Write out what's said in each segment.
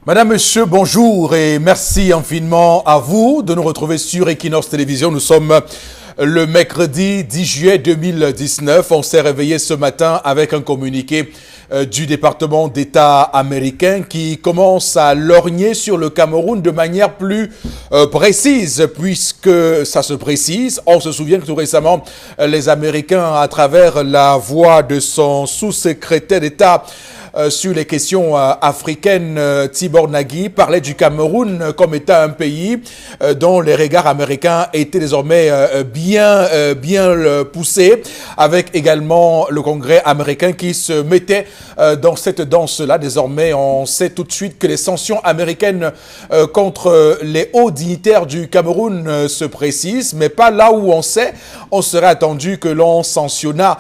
Madame, Monsieur, bonjour et merci infiniment à vous de nous retrouver sur Equinox Télévision. Nous sommes le mercredi 10 juillet 2019. On s'est réveillé ce matin avec un communiqué du département d'État américain qui commence à lorgner sur le Cameroun de manière plus précise, puisque ça se précise. On se souvient que tout récemment, les Américains, à travers la voix de son sous-secrétaire d'État sur les questions africaines, Tibor Nagui, parlait du Cameroun comme étant un pays dont les regards américains étaient désormais bien poussés, avec également le Congrès américain qui se mettait dans cette danse-là. Désormais, on sait tout de suite que les sanctions américaines contre les hauts dignitaires du Cameroun se précisent, mais pas là où on sait. On serait attendu que l'on sanctionnât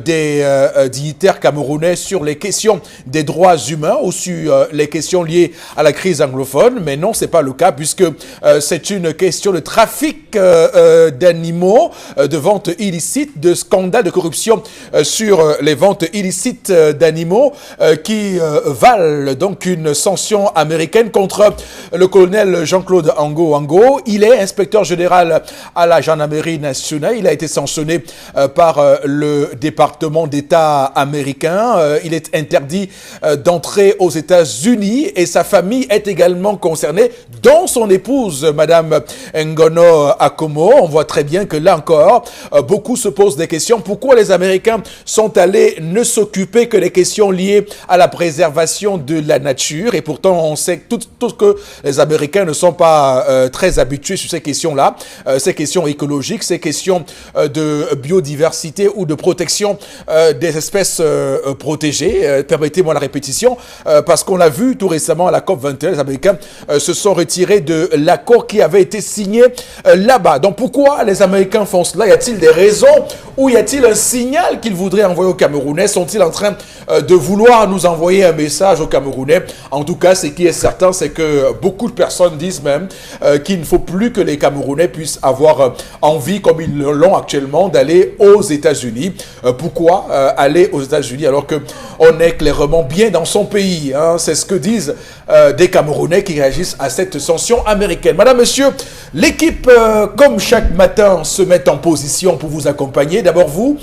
des dignitaires camerounais sur les questions des droits humains ou sur les questions liées à la crise anglophone, mais non, c'est pas le cas puisque c'est une question de trafic d'animaux, de vente illicite, de scandale de corruption sur les ventes illicites d'animaux qui valent donc une sanction américaine contre le colonel Jean-Claude Ango. Il est inspecteur général à la gendarmerie nationale. Il a été sanctionné par le département d'État américain. Il est interdit d'entrer aux États-Unis et sa famille est également concernée, dont son épouse, Madame Ngono Akomo. On voit très bien que là encore, beaucoup se posent des questions. Pourquoi les Américains sont allés ne s'occuper que des questions liées à la préservation de la nature? Et pourtant, on sait tout que les Américains ne sont pas très habitués sur ces questions-là, ces questions écologiques, ces questions de biodiversité ou de protection des espèces protégées. Permettez-moi la répétition, parce qu'on l'a vu tout récemment à la COP21, les Américains se sont retirés de l'accord qui avait été signé là-bas. Donc pourquoi les Américains font cela? Y a-t-il des raisons ou y a-t-il un signal qu'ils voudraient envoyer aux Camerounais? Sont-ils en train de vouloir nous envoyer un message aux Camerounais? En tout cas, ce qui est certain, c'est que beaucoup de personnes disent même qu'il ne faut plus que les Camerounais puissent avoir envie, comme ils l'ont actuellement, d'aller aux États-Unis. Pourquoi aller aux États-Unis alors qu'on est clairement bien dans son pays, hein? C'est ce que disent des Camerounais qui réagissent à cette sanction américaine. Madame, Monsieur, l'équipe, comme chaque matin, se met en position pour vous accompagner. D'abord vous,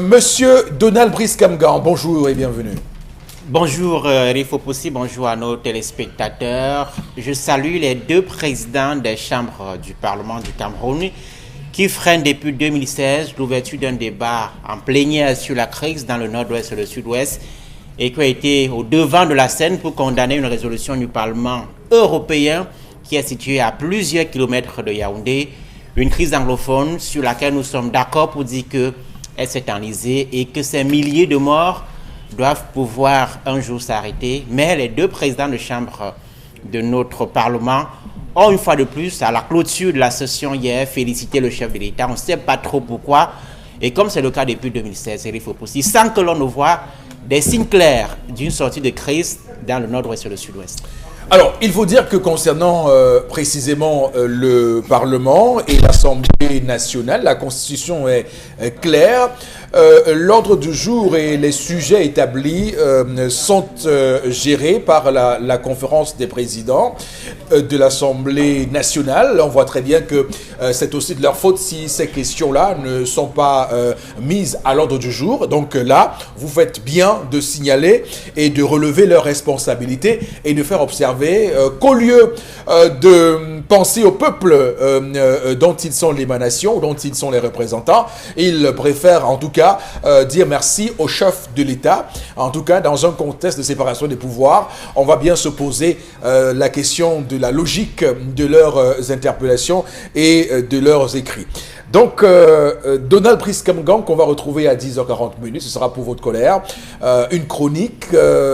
Monsieur Donald Brice-Kamgan, bonjour et bienvenue. Bonjour Rifo Poussi, bonjour à nos téléspectateurs. Je salue les deux présidents des chambres du Parlement du Cameroun qui freinent depuis 2016 l'ouverture d'un débat en plénière sur la crise dans le nord-ouest et le sud-ouest et qui a été au devant de la scène pour condamner une résolution du Parlement européen qui est située à plusieurs kilomètres de Yaoundé, une crise anglophone sur laquelle nous sommes d'accord pour dire qu'elle s'est enlisée et que ces milliers de morts doivent pouvoir un jour s'arrêter. Mais les deux présidents de chambre de notre Parlement ont une fois de plus, à la clôture de la session hier, félicité le chef de l'État. On ne sait pas trop pourquoi. Et comme c'est le cas depuis 2016, il faut aussi, sans que l'on ne voit des signes clairs d'une sortie de crise dans le nord-ouest et le sud-ouest. Alors, il faut dire que concernant précisément le Parlement et l'Assemblée nationale, la Constitution est claire. L'ordre du jour et les sujets établis sont gérés par la conférence des présidents de l'Assemblée nationale. On voit très bien que c'est aussi de leur faute si ces questions-là ne sont pas mises à l'ordre du jour. Donc là, vous faites bien de signaler et de relever leurs responsabilités et de faire observer qu'au lieu de penser au peuple dont ils sont l'émanation, dont ils sont les représentants, ils préfèrent en tout cas dire merci au chef de l'État. En tout cas, dans un contexte de séparation des pouvoirs, on va bien se poser la question de la logique de leurs interpellations et de leurs écrits. Donc, Donald Brice-Kamgan, qu'on va retrouver à 10h40, ce sera pour votre colère. Une chronique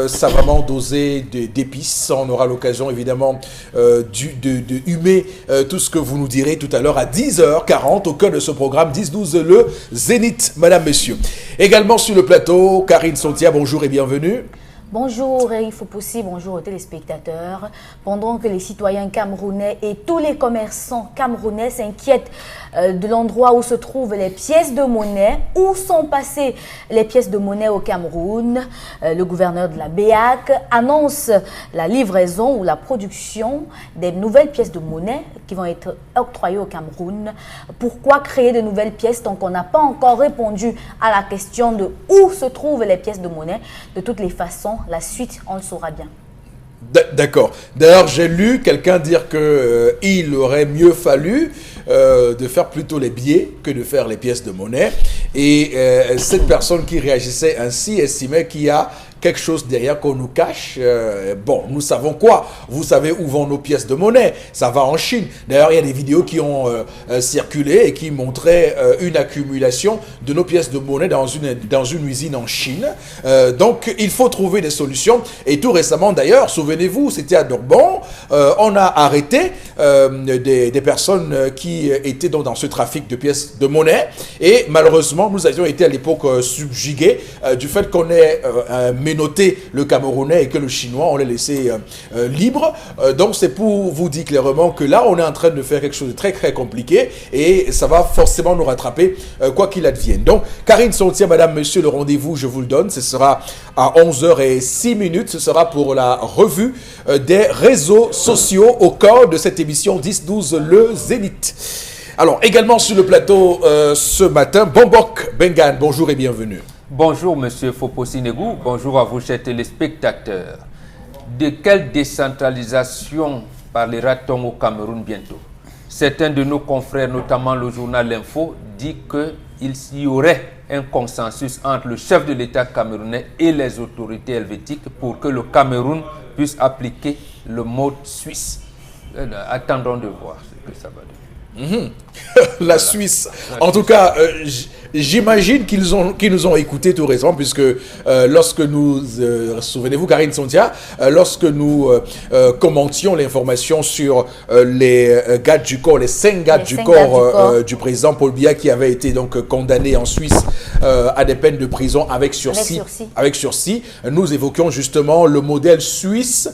savamment dosée d'épices. On aura l'occasion, évidemment, de humer tout ce que vous nous direz tout à l'heure à 10h40, au cœur de ce programme 10-12, le Zénith, Madame, Messieurs. Également sur le plateau, Karine Sontia, bonjour et bienvenue. Bonjour Eric Fopoussi, bonjour aux téléspectateurs. Pendant que les citoyens camerounais et tous les commerçants camerounais s'inquiètent de l'endroit où se trouvent les pièces de monnaie, où sont passées les pièces de monnaie au Cameroun, le gouverneur de la BEAC annonce la livraison ou la production des nouvelles pièces de monnaie qui vont être octroyées au Cameroun. Pourquoi créer de nouvelles pièces tant qu'on n'a pas encore répondu à la question de où se trouvent les pièces de monnaie? De toutes les façons, la suite, on le saura bien. D'accord. D'ailleurs, j'ai lu quelqu'un dire qu'il aurait mieux fallu de faire plutôt les billets que de faire les pièces de monnaie. Et cette personne qui réagissait ainsi estimait qu'il y a quelque chose derrière qu'on nous cache. Bon, nous savons quoi? Vous savez où vont nos pièces de monnaie? Ça va en Chine. D'ailleurs, il y a des vidéos qui ont circulé et qui montraient une accumulation de nos pièces de monnaie dans une usine en Chine. Donc, il faut trouver des solutions. Et tout récemment, d'ailleurs, souvenez-vous, c'était à Durban, on a arrêté des personnes qui étaient dans ce trafic de pièces de monnaie. Et malheureusement, nous avions été à l'époque subjugués du fait qu'on ait menotté le Camerounais et que le Chinois, on l'a laissé libre. Donc, c'est pour vous dire clairement que là, on est en train de faire quelque chose de très, très compliqué et ça va forcément nous rattraper, quoi qu'il advienne. Donc, Karine Sontia, madame, monsieur, le rendez-vous, je vous le donne. Ce sera à 11h06. Ce sera pour la revue des réseaux sociaux au cœur de cette émission 10-12, le Zénith. Alors, également sur le plateau ce matin, Bombok Bengan, bonjour et bienvenue. Bonjour, monsieur Fopoussi Negou. Bonjour à vous, chers téléspectateurs. De quelle décentralisation parlera-t-on au Cameroun bientôt? Certains de nos confrères, notamment le journal L'Info, disent qu'il y aurait un consensus entre le chef de l'État camerounais et les autorités helvétiques pour que le Cameroun puisse appliquer le mode suisse. Attendons de voir ce que ça va donner. La Suisse. En tout cas, j'imagine qu'ils nous ont écoutés tout récemment, puisque lorsque nous, souvenez-vous, Karine Sontia, lorsque nous commentions l'information sur les gardes du corps, les 5 gardes du corps du président Paul Biya qui avait été donc condamné en Suisse à des peines de prison avec sursis, nous évoquions justement le modèle suisse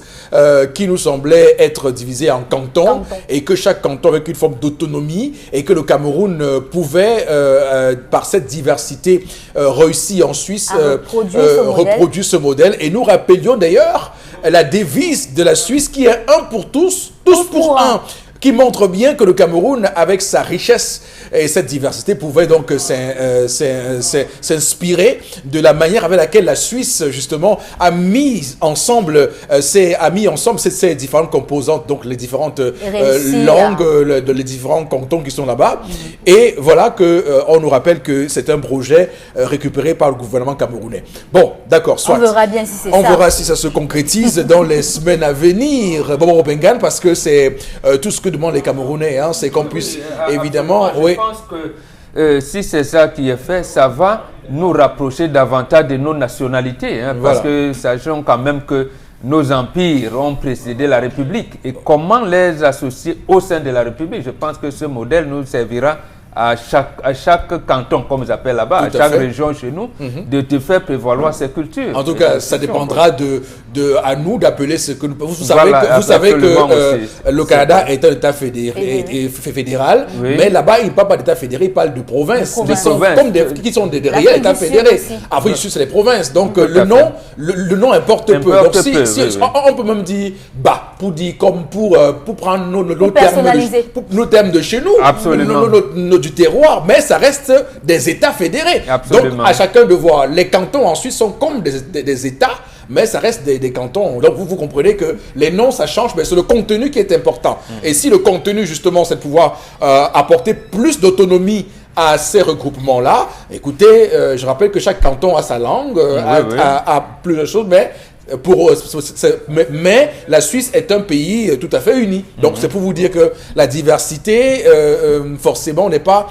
qui nous semblait être divisé en cantons et que chaque canton avec une forme d'autonomie et que le Cameroun pouvait, par cette diversité, réussir en Suisse, reproduire ce modèle. Et nous rappelions d'ailleurs la devise de la Suisse qui est un pour tous, tous pour un, qui montre bien que le Cameroun, avec sa richesse et cette diversité, pouvait donc s'inspirer de la manière avec laquelle la Suisse, justement, a mis ensemble ces différentes composantes, donc les différentes langues, les différents cantons qui sont là-bas. Et voilà qu'on nous rappelle que c'est un projet récupéré par le gouvernement camerounais. Bon, d'accord, soit. On verra bien si c'est ça. On verra si ça se concrétise dans les semaines à venir, Bobo Bengan, parce que c'est tout ce que demandent les Camerounais, hein, c'est qu'on puisse évidemment... Je pense que si c'est ça qui est fait, ça va nous rapprocher davantage de nos nationalités, hein, parce que sachons quand même que nos empires ont précédé la République. Et comment les associer au sein de la République? Je pense que ce modèle nous servira à chaque canton, comme ils appellent là-bas, à chaque région chez nous, de te faire prévaloir ses cultures. En tout cas, ça dépendra à nous d'appeler ce que nous... Vous savez que le Canada est un État fédéral, mais là-bas, il ne parle pas d'État fédéré, il parle de provinces. Qui sont des réels États fédérés. Après, ici, c'est les provinces. Donc, le nom importe peu. Donc, on peut même dire bas, pour prendre nos termes de chez nous. Absolument. Du terroir, mais ça reste des États fédérés. Absolument. Donc, à chacun de voir. Les cantons, ensuite, sont comme des États, mais ça reste des cantons. Donc, vous comprenez que les noms, ça change, mais c'est le contenu qui est important. Et si le contenu, justement, c'est de pouvoir apporter plus d'autonomie à ces regroupements-là, écoutez, je rappelle que chaque canton a sa langue, a plusieurs choses, mais la Suisse est un pays tout à fait uni. Donc, c'est pour vous dire que la diversité, forcément, n'est pas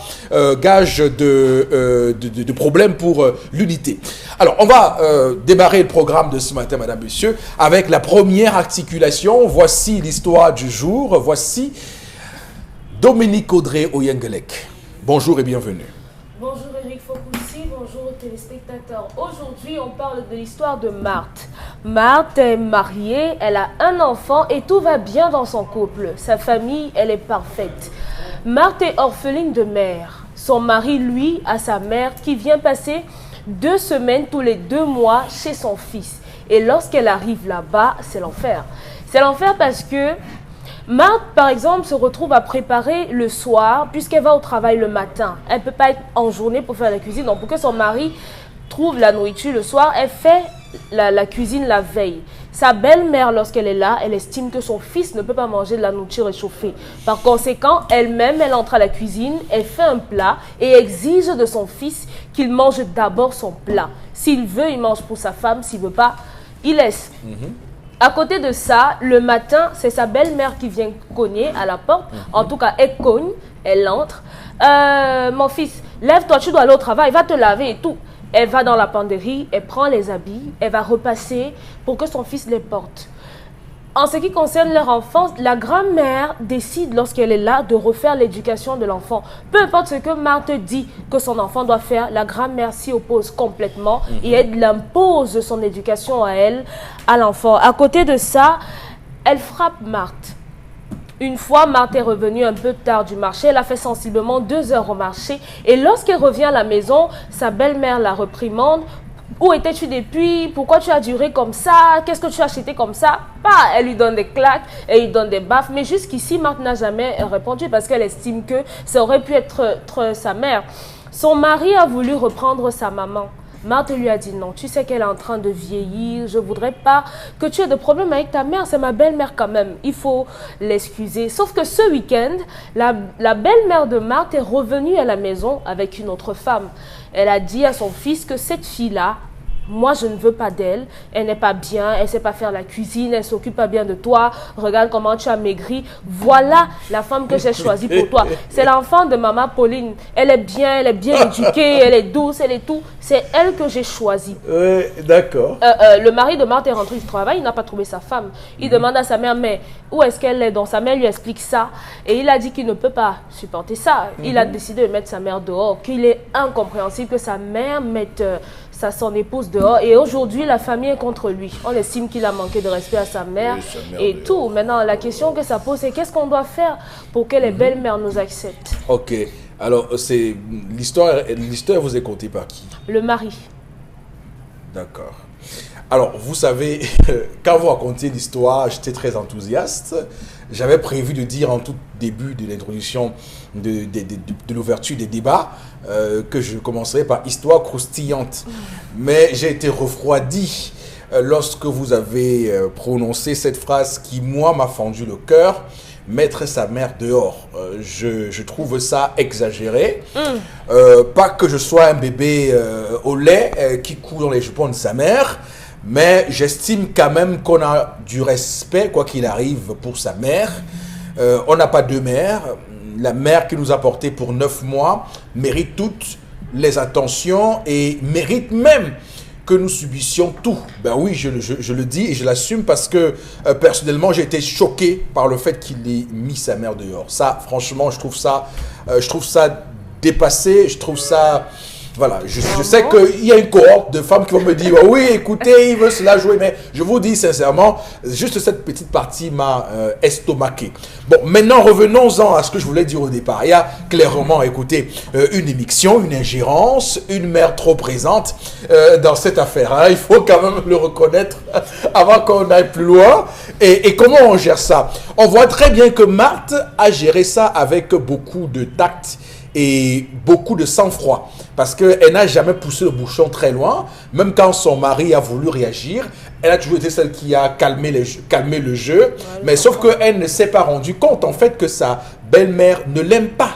gage de problème pour l'unité. Alors, on va démarrer le programme de ce matin, madame, monsieur, avec la première articulation. Voici l'histoire du jour. Voici Dominique Audrey Oyengelek. Bonjour et bienvenue. Bonjour Eric Fopoussi, bonjour aux téléspectateurs. Aujourd'hui, on parle de l'histoire de Marthe. Marthe est mariée, elle a un enfant et tout va bien dans son couple. Sa famille, elle est parfaite. Marthe est orpheline de mère. Son mari, lui, a sa mère qui vient passer 2 semaines tous les 2 mois chez son fils. Et lorsqu'elle arrive là-bas, c'est l'enfer. C'est l'enfer parce que Marthe, par exemple, se retrouve à préparer le soir puisqu'elle va au travail le matin. Elle ne peut pas être en journée pour faire la cuisine. Donc, pour que son mari trouve la nourriture le soir, elle fait la cuisine la veille. Sa belle-mère, lorsqu'elle est là, elle estime que son fils ne peut pas manger de la nourriture réchauffée. Par conséquent, elle-même, elle entre à la cuisine, elle fait un plat et exige de son fils qu'il mange d'abord son plat. S'il veut, il mange pour sa femme. S'il ne veut pas, il laisse. À côté de ça, le matin, c'est sa belle-mère qui vient cogner à la porte. En tout cas, elle cogne, elle entre. Mon fils, lève-toi, tu dois aller au travail, va te laver et tout. Elle va dans la penderie, elle prend les habits, elle va repasser pour que son fils les porte. En ce qui concerne leur enfance, la grand-mère décide lorsqu'elle est là de refaire l'éducation de l'enfant. Peu importe ce que Marthe dit que son enfant doit faire, la grand-mère s'y oppose complètement et elle impose son éducation à elle, à l'enfant. À côté de ça, elle frappe Marthe. Une fois, Marthe est revenue un peu tard du marché. Elle a fait sensiblement 2 heures au marché. Et lorsqu'elle revient à la maison, sa belle-mère la réprimande. Où étais-tu depuis? Pourquoi tu as duré comme ça? Qu'est-ce que tu as acheté comme ça? Elle lui donne des claques, elle lui donne des baffes. Mais jusqu'ici, Marthe n'a jamais répondu parce qu'elle estime que ça aurait pu être sa mère. Son mari a voulu reprendre sa maman. Marthe lui a dit non, tu sais qu'elle est en train de vieillir, je ne voudrais pas que tu aies de problème avec ta mère, c'est ma belle-mère quand même, il faut l'excuser. Sauf que ce week-end, la belle-mère de Marthe est revenue à la maison avec une autre femme. Elle a dit à son fils que cette fille-là, moi, je ne veux pas d'elle. Elle n'est pas bien. Elle ne sait pas faire la cuisine. Elle ne s'occupe pas bien de toi. Regarde comment tu as maigri. Voilà la femme que j'ai choisie pour toi. C'est l'enfant de maman Pauline. Elle est bien éduquée. Elle est douce, elle est tout. C'est elle que j'ai choisie. Oui, d'accord. Le mari de Marthe est rentré du travail. Il n'a pas trouvé sa femme. Il demande à sa mère, mais où est-ce qu'elle est? Donc sa mère lui explique ça. Et il a dit qu'il ne peut pas supporter ça. Il a décidé de mettre sa mère dehors. Qu'il est incompréhensible que sa mère mette son épouse dehors et aujourd'hui la famille est contre lui. On estime qu'il a manqué de respect à sa mère, et tout. Maintenant la question que ça pose c'est qu'est-ce qu'on doit faire pour que les belles-mères nous acceptent. Ok, alors c'est l'histoire vous est contée par qui? Le mari. D'accord. Alors vous savez, quand vous racontiez l'histoire, j'étais très enthousiaste. J'avais prévu de dire en tout début de l'introduction de l'ouverture des débats que je commencerai par histoire croustillante. Mais j'ai été refroidi lorsque vous avez prononcé cette phrase qui, moi, m'a fendu le cœur. Mettre sa mère dehors. Je trouve ça exagéré. Pas que je sois un bébé au lait qui court dans les jupons de sa mère, mais j'estime quand même qu'on a du respect, quoi qu'il arrive, pour sa mère. On n'a pas 2 mères. La mère qui nous a portés pour 9 mois mérite toutes les attentions et mérite même que nous subissions tout. Ben oui, je le dis et je l'assume parce que personnellement, j'ai été choqué par le fait qu'il ait mis sa mère dehors. Ça, franchement, je trouve ça dépassé, je trouve ça... Voilà, je sais qu'il y a une cohorte de femmes qui vont me dire oui, écoutez, il veut se la jouer, mais je vous dis sincèrement, juste cette petite partie m'a estomaqué. Bon, maintenant revenons-en à ce que je voulais dire au départ. Il y a clairement, écoutez, une émission, une ingérence, une mère trop présente dans cette affaire. Hein. Il faut quand même le reconnaître avant qu'on aille plus loin. Et comment on gère ça? On voit très bien que Marthe a géré ça avec beaucoup de tact et beaucoup de sang-froid. Parce qu'elle n'a jamais poussé le bouchon très loin. Même quand son mari a voulu réagir, elle a toujours été celle qui a calmé le jeu. Mais sauf qu'elle ne s'est pas rendue compte, en fait, que sa belle-mère ne l'aime pas.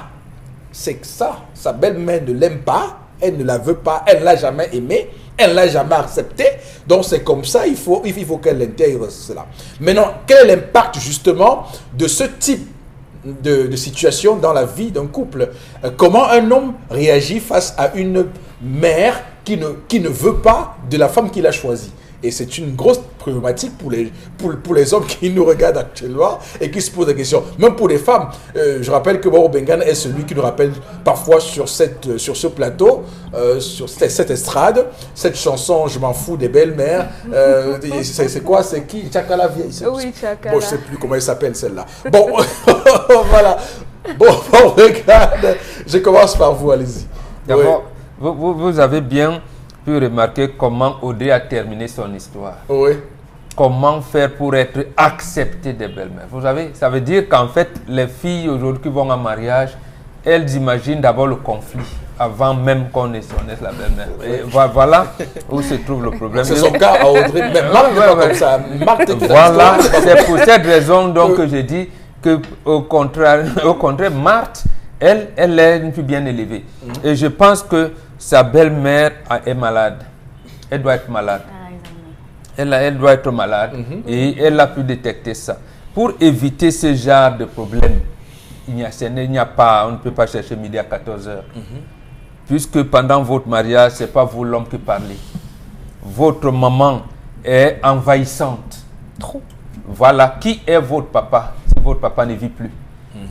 C'est que ça, sa belle-mère ne l'aime pas. Elle ne la veut pas. Elle ne l'a jamais aimée. Elle ne l'a jamais accepté. Donc, c'est comme ça, il faut qu'elle intègre cela. Maintenant, quel est l'impact, justement, de ce type de situation dans la vie d'un couple? Comment un homme réagit face à une mère qui ne veut pas de la femme qu'il a choisie? Et c'est une grosse problématique pour les hommes qui nous regardent actuellement et qui se posent des questions. Même pour les femmes. Je rappelle que Baro Bengan est celui qui nous rappelle parfois sur ce plateau, sur cette estrade, cette chanson « Je m'en fous des belles-mères ». C'est quoi? C'est qui? Tchakala vieille. Oui, Tchakala. Bon, je ne sais plus comment elle s'appelle celle-là. Bon, voilà. Bon, regarde. Je commence par vous, allez-y. D'abord, vous avez bien pu remarquer comment Audrey a terminé son histoire. Oui. Comment faire pour être acceptée des belles-mères. Vous savez, ça veut dire qu'en fait, les filles aujourd'hui qui vont en mariage, elles imaginent d'abord le conflit avant même qu'on ait la belle-mère. Et voilà où se trouve le problème. C'est son cas à Audrey. Mais Marc n'est pas comme ça. Marc voilà, c'est pour cette raison donc que j'ai dit que au contraire, Marthe, elle est une fille bien élevée. Et je pense que sa belle-mère est malade. Elle doit être malade. Elle doit être malade. Et elle a pu détecter ça. Pour éviter ce genre de problème, on ne peut pas chercher midi à 14h. Puisque pendant votre mariage, ce n'est pas vous l'homme qui parlez. Votre maman est envahissante. Trop. Voilà, qui est votre papa si votre papa ne vit plus?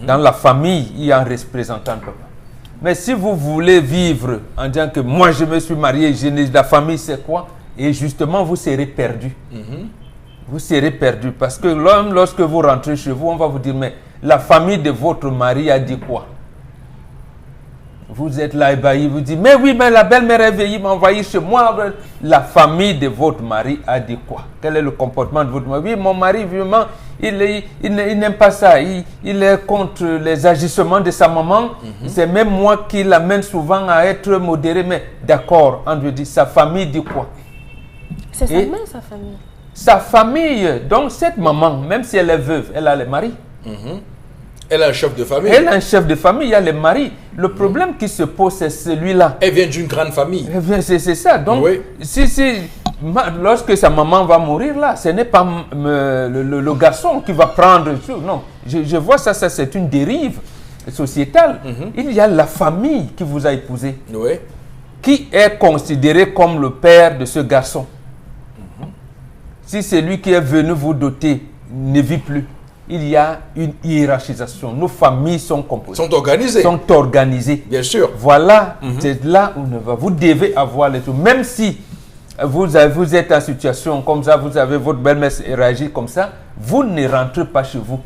Dans la famille, il y a un représentant de papa. Mais si vous voulez vivre en disant que moi je me suis marié, la famille c'est quoi? Et justement, vous serez perdu. Vous serez perdu parce que l'homme, lorsque vous rentrez chez vous, on va vous dire, mais la famille de votre mari a dit quoi? Vous êtes là ébahi, vous dites, mais oui, mais la belle-mère est veillée, m'a envoyé chez moi. La famille de votre mari a dit quoi? Quel est le comportement de votre mari? Oui, mon mari, vraiment, il n'aime pas ça. Il est contre les agissements de sa maman. C'est même moi qui l'amène souvent à être modéré. Mais d'accord, on lui dit, sa famille dit quoi? C'est sa mère, sa famille. Sa famille. Donc cette maman, même si elle est veuve, elle a le mari. Elle a un chef de famille. Elle a un chef de famille, il y a les maris. Le problème qui se pose, c'est celui-là. Elle vient d'une grande famille. C'est ça. Donc, lorsque sa maman va mourir, là, ce n'est pas le garçon qui va prendre tout. Non, je vois ça c'est une dérive sociétale. Il y a la famille qui vous a épousé, qui est considéré comme le père de ce garçon. Si celui qui est venu vous doter ne vit plus, il y a une hiérarchisation. Nos familles sont composées. Sont organisées. Bien sûr. Voilà, c'est là où vous devez avoir les trucs. Même si vous êtes en situation comme ça, vous avez votre belle-mère réagir comme ça, vous ne rentrez pas chez vous.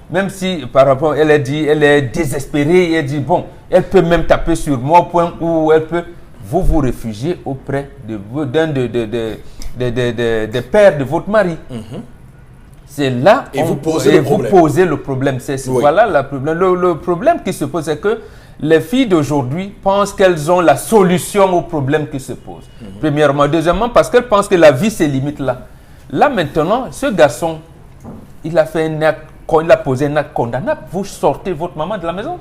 Même si, par rapport, elle est désespérée, elle dit, bon, elle peut même taper sur moi au point où elle peut, vous réfugiez auprès d'un des pères de votre mari. C'est là et vous posez le problème. Voilà le problème. Le problème qui se pose, c'est que les filles d'aujourd'hui pensent qu'elles ont la solution au problème qui se pose. Premièrement. Deuxièmement, parce qu'elles pensent que la vie se limite là. Là maintenant, ce garçon, il a fait un acte, il a posé un acte condamnable. Vous sortez votre maman de la maison.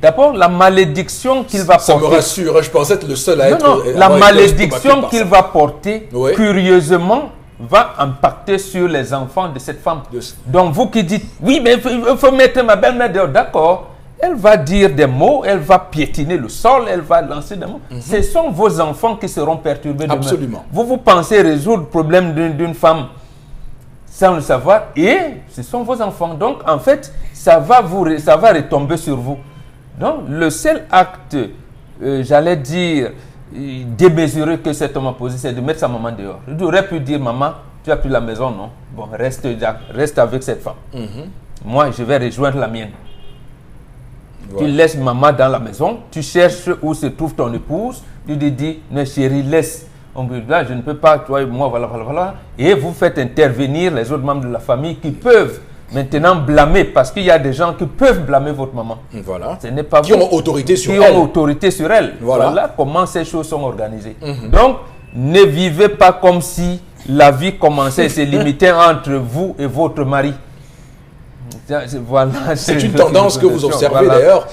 D'abord, la malédiction qu'il va porter. Ça me rassure, je pensais être le seul à être... Non, la malédiction qu'il va porter, curieusement, va impacter sur les enfants de cette femme. Donc vous qui dites, oui, mais il faut mettre ma belle-mère dehors, d'accord. Elle va dire des mots, elle va piétiner le sol, elle va lancer des mots. Ce sont vos enfants qui seront perturbés demain. Absolument. Vous pensez résoudre le problème d'une femme sans le savoir, et ce sont vos enfants. Donc en fait, ça va retomber sur vous. Donc le seul acte, j'allais dire, démesuré que cet homme a posé, c'est de mettre sa maman dehors. Il aurait pu dire, maman, tu as plus la maison, non? Bon, reste avec cette femme. Moi, je vais rejoindre la mienne. Tu laisses maman dans la maison, tu cherches où se trouve ton épouse, tu lui dis, non chérie, laisse. On me dit, là, je ne peux pas, toi et moi, voilà. Et vous faites intervenir les autres membres de la famille qui peuvent maintenant blâmer, parce qu'il y a des gens qui peuvent blâmer votre maman. Voilà. Ce n'est pas qui ont autorité sur elle. Qui ont autorité sur elle. Voilà comment ces choses sont organisées. Donc, ne vivez pas comme si la vie commençait et se limitait entre vous et votre mari. Voilà, c'est une tendance que vous observez d'ailleurs,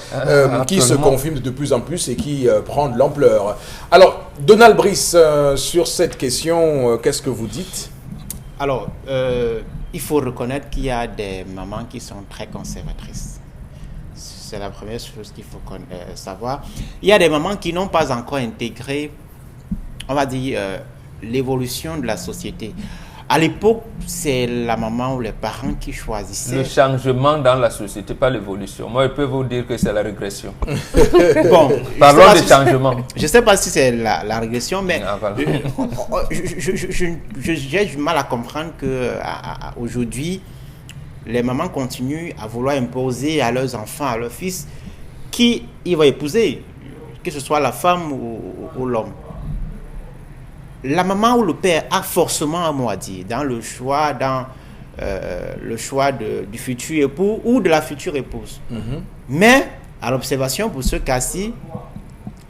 qui se confirme de plus en plus et qui prend de l'ampleur. Alors, Donald Brice, sur cette question, qu'est-ce que vous dites? Alors, il faut reconnaître qu'il y a des mamans qui sont très conservatrices. C'est la première chose qu'il faut savoir. Il y a des mamans qui n'ont pas encore intégré, on va dire, l'évolution de la société. À l'époque, c'est la maman ou les parents qui choisissaient. Le changement dans la société, pas l'évolution. Moi, je peux vous dire que c'est la régression. Bon, parlons de changement. Je ne sais pas si c'est la régression, mais voilà. j'ai du mal à comprendre qu'aujourd'hui, les mamans continuent à vouloir imposer à leurs enfants, à leurs fils, qui ils vont épouser, que ce soit la femme ou l'homme. La maman ou le père a forcément un mot à dire dans le choix, du futur époux ou de la future épouse. Mais, à l'observation, pour ce cas-ci,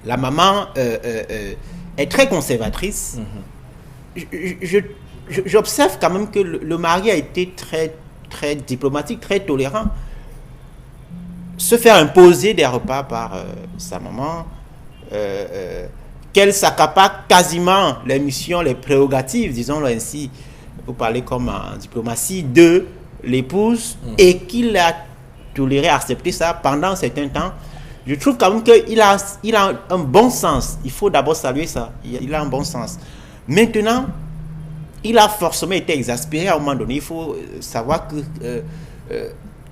la maman est très conservatrice. J'observe quand même que le mari a été très, très diplomatique, très tolérant. Se faire imposer des repas par sa maman, qu'elle s'accapare quasiment les missions, les prérogatives, disons-le ainsi, pour parler comme en diplomatie, de l'épouse, et qu'il a toléré, accepté ça pendant un certain temps. Je trouve quand même qu'il a un bon sens. Il faut d'abord saluer ça. Il a un bon sens. Maintenant, il a forcément été exaspéré à un moment donné. Il faut savoir que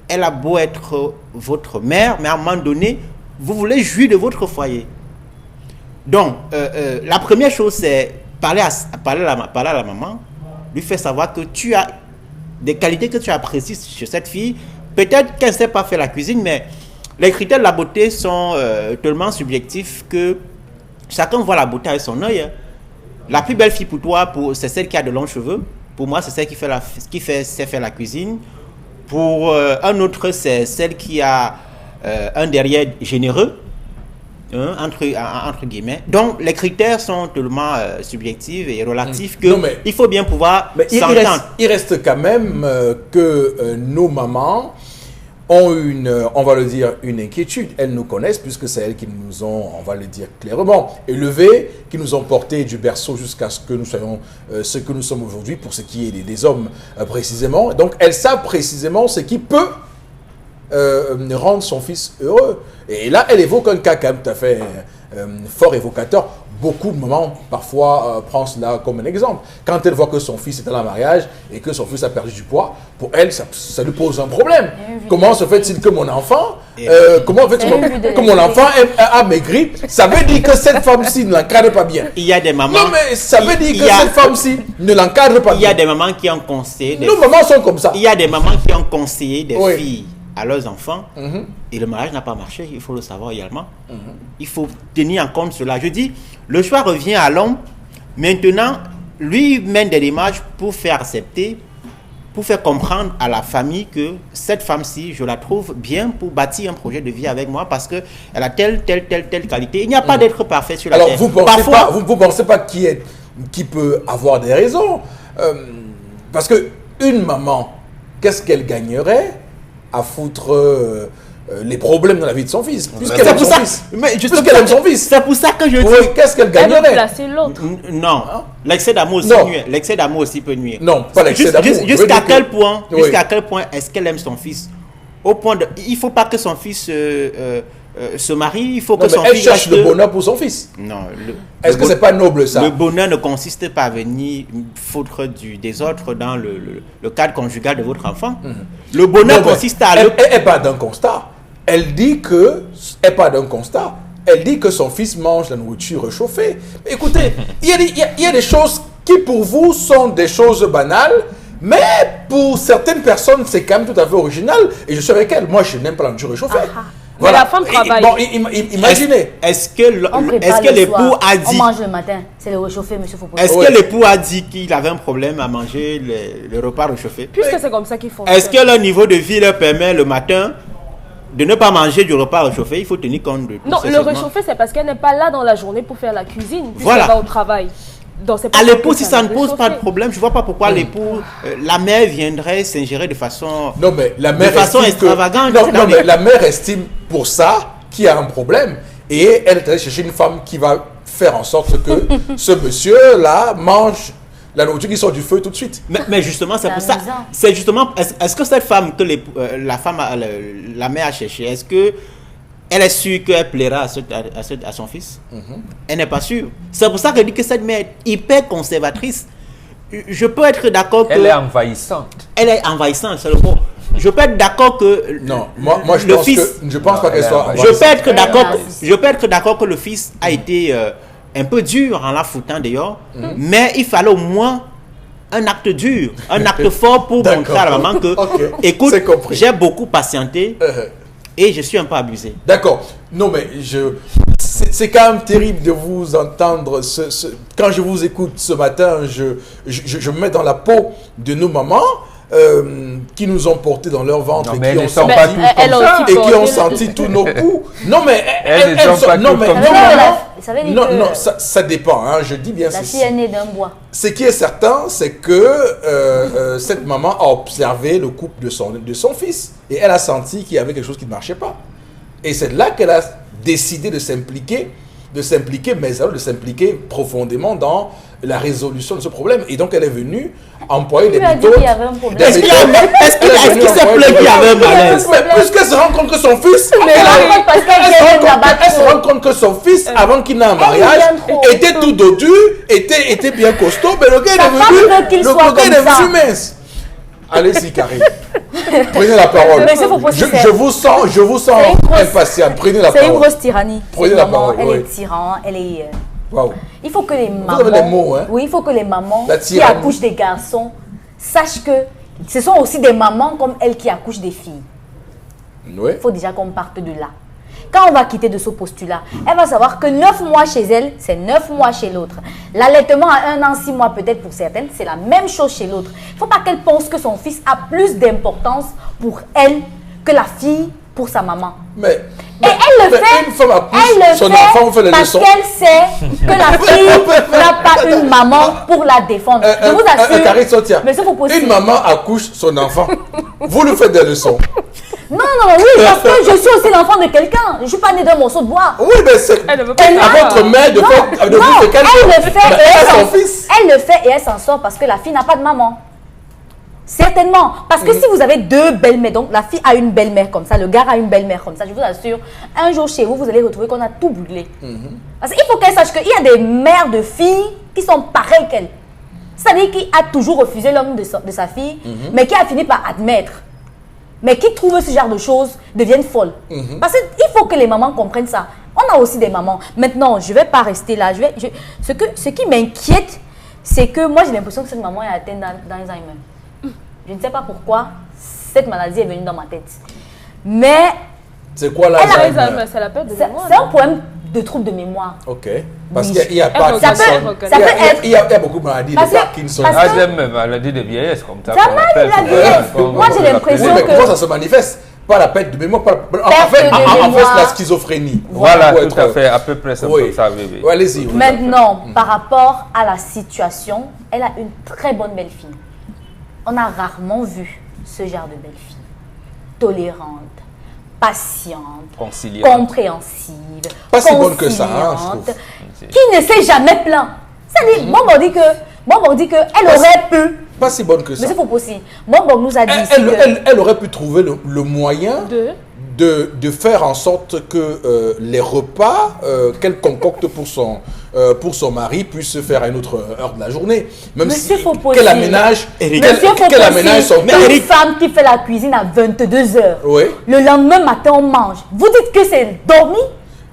elle a beau être votre mère, mais à un moment donné, vous voulez jouir de votre foyer. Donc, la première chose, c'est parler à la maman, lui faire savoir que tu as des qualités que tu apprécies chez cette fille. Peut-être qu'elle ne sait pas faire la cuisine, mais les critères de la beauté sont tellement subjectifs que chacun voit la beauté avec son œil. La plus belle fille pour toi, c'est celle qui a de longs cheveux. Pour moi, c'est celle qui sait faire la cuisine. Pour un autre, c'est celle qui a un derrière généreux. Entre guillemets. Donc, les critères sont tellement subjectifs et relatifs que il faut bien pouvoir s'entendre. Il reste quand même que nos mamans ont on va le dire, une inquiétude. Elles nous connaissent puisque c'est elles qui nous ont, on va le dire clairement, élevés, qui nous ont portés du berceau jusqu'à ce que nous soyons ce que nous sommes aujourd'hui pour ce qui est des hommes précisément. Donc, elles savent précisément ce qui peut rendre son fils heureux. Et là, elle évoque un cas quand même tout à fait fort évocateur. Beaucoup de mamans, parfois, prennent cela comme un exemple. Quand elle voit que son fils est à la mariage et que son fils a perdu du poids, pour elle, ça lui pose un problème. Comment se fait-il que mon enfant, que mon enfant a maigri? Ça veut dire que cette femme-ci ne l'encadre pas bien. Il y a des mamans... Non, mais ça veut dire que cette femme-ci ne l'encadre pas bien. Il y a des mamans qui ont conseillé... Nos mamans sont comme ça. Il y a des mamans qui ont conseillé des filles à leurs enfants, et le mariage n'a pas marché, il faut le savoir également. Il faut tenir en compte cela. Je dis, le choix revient à l'homme. Maintenant, lui mène des démarches pour faire accepter, pour faire comprendre à la famille que cette femme-ci, je la trouve bien pour bâtir un projet de vie avec moi parce qu'elle a telle qualité. Il n'y a pas d'être parfait sur la terre. Alors, vous pensez pas qui peut avoir des raisons parce que une maman, qu'est-ce qu'elle gagnerait à foutre les problèmes dans la vie de son fils, puisqu'elle aime son fils. Puisqu'elle aime son fils. C'est pour ça que je dis... Qu'est-ce qu'elle gagnerait? Elle veut placer l'autre. Non. L'excès d'amour aussi nuit. L'excès d'amour aussi peut nuire. Non, pas l'excès d'amour. Jusqu'à quel point est-ce qu'elle aime son fils? Au point de... Il ne faut pas que son fils se marie, il faut que son fils... Elle cherche le bonheur pour son fils. Non. Est-ce que c'est pas noble ça? Le bonheur ne consiste pas à venir foutre des autres dans le cadre conjugal de votre enfant. Le bonheur consiste à... Elle n'est pas d'un constat. Elle dit que son fils mange la nourriture réchauffée. Mais écoutez, il y a des choses qui pour vous sont des choses banales, mais pour certaines personnes, c'est quand même tout à fait original. Et je suis avec elle. Moi, je n'aime pas la nourriture réchauffée. Voilà. Mais la femme travaille. Bon, imaginez. Est-ce que l'époux a dit... On mange le matin, c'est le réchauffé, monsieur Foucault. Est-ce que l'époux a dit qu'il avait un problème à manger le repas réchauffé? Puisque c'est comme ça qu'ils font. Est-ce que leur niveau de vie leur permet le matin de ne pas manger du repas réchauffé? Il faut tenir compte de tout. Non, le réchauffé, c'est parce qu'elle n'est pas là dans la journée pour faire la cuisine, puisqu'elle va au travail. À l'époux, si ça ne pose pas de problème, je ne vois pas pourquoi l'époux, la mère viendrait s'ingérer de façon, extravagante. Non, mais la mère estime pour ça qu'il y a un problème et elle est allée chercher une femme qui va faire en sorte que ce monsieur-là mange la nourriture qui sort du feu tout de suite. Mais justement, c'est pour ça. C'est justement, est-ce que cette femme que la mère a cherchée, est-ce que elle est sûre qu'elle plaira à son fils. Elle n'est pas sûre. C'est pour ça que je dis que cette mère est hyper conservatrice. Je peux être d'accord que... Elle est envahissante. Elle est envahissante, c'est le mot. Je peux être d'accord que... Non, moi je le pense fils, que... Je pense pas qu'elle soit... Je peux être d'accord que le fils a été un peu dur en la foutant dehors, mais il fallait au moins un acte dur, un acte fort pour montrer à la maman que, écoute, j'ai beaucoup patienté et je suis un peu abusé. D'accord. Non, mais c'est quand même terrible de vous entendre. Quand je vous écoute ce matin, je me mets dans la peau de nos mamans qui nous ont portés dans leur ventre et qui ont senti tous nos coups. Non, mais elles sont... Non, mais... Non, ça dépend. Hein, je dis bien la fille est née d'un bois. Ce qui est certain, c'est que cette maman a observé le couple de son fils et elle a senti qu'il y avait quelque chose qui ne marchait pas. Et c'est là qu'elle a décidé de s'impliquer, mais alors de s'impliquer profondément dans la résolution de ce problème. Et donc, elle est venue employer des méthodes. Est-ce qu'il s'est plaint qu'il y avait un malaise? Puisqu'elle se rend compte que son fils, avant qu'il n'ait un mariage, était tout dodu, était bien costaud, mais le gars est devenu mince. Allez-y, Karine. Prenez la parole. Je vous sens impatient. Prenez la parole. C'est une grosse tyrannie. Prenez la parole. Elle est tyran, elle est... Wow. Il faut que les mamans... Vous avez les mots, hein? Oui, il faut que les mamans qui accouchent des garçons sachent que ce sont aussi des mamans comme elles qui accouchent des filles. Oui. Il faut déjà qu'on parte de là. Quand on va quitter de ce postulat, elle va savoir que 9 mois chez elle, c'est 9 mois chez l'autre. L'allaitement à 1 an, 6 mois peut-être pour certaines, c'est la même chose chez l'autre. Il ne faut pas qu'elle pense que son fils a plus d'importance pour elle que la fille pour sa maman. Mais elle le fait, parce qu'elle sait que la fille n'a pas une maman pour la défendre. Je vous assure, mais une maman accouche son enfant. Vous lui faites des leçons. Non, oui, parce que je suis aussi l'enfant de quelqu'un. Je ne suis pas née d'un morceau de bois. Oui, mais c'est à votre mère de faire de vous ce qu'elle Elle le fait et elle s'en sort parce que la fille n'a pas de maman. Certainement. Parce que si vous avez 2 belles-mères, donc la fille a une belle-mère comme ça, le gars a une belle-mère comme ça, je vous assure, un jour chez vous, vous allez retrouver qu'on a tout brûlé. Parce qu'il faut qu'elle sache qu'il y a des mères de filles qui sont pareilles qu'elle. C'est-à-dire qui a toujours refusé l'homme de sa fille, mais qui a fini par admettre. Mais qui trouvent ce genre de choses deviennent folles. Parce qu'il faut que les mamans comprennent ça. On a aussi des mamans. Maintenant, je ne vais pas rester là. Ce qui m'inquiète, c'est que moi, j'ai l'impression que cette maman est atteinte d'Alzheimer. Je ne sais pas pourquoi cette maladie est venue dans ma tête. Mais... C'est quoi l'Alzheimer? C'est la perte de mémoire. C'est un problème de trouble de mémoire. Ok. Parce qu'il y a Parkinson. Il y a beaucoup de maladies de Parkinson. Même maladie de vieillesse comme ça. Ça maladie de la vieillesse. Moi, j'ai l'impression que... Comment ça se manifeste? Pas la perte de mémoire. En fait, la schizophrénie. Voilà, tout à fait. À peu près ça. Allez-y. Maintenant, par rapport à la situation, elle a une très bonne belle-fille. On a rarement vu ce genre de belle-fille. Tolérante, patiente, compréhensive, pas si bonne que ça, hein, je trouve. Qui ne s'est jamais plaint. C'est-à-dire, moi, on dit qu'elle aurait pu. Pas si bonne que ça. Mais c'est pas possible. Bon, nous a dit elle aurait pu trouver le moyen de faire en sorte que les repas qu'elle concocte pour son mari puissent se faire à une autre heure de la journée. Même si qu'elle aménage son temps. Une femme qui fait la cuisine à 22 heures. Oui. Le lendemain matin, on mange. Vous dites que c'est dormi?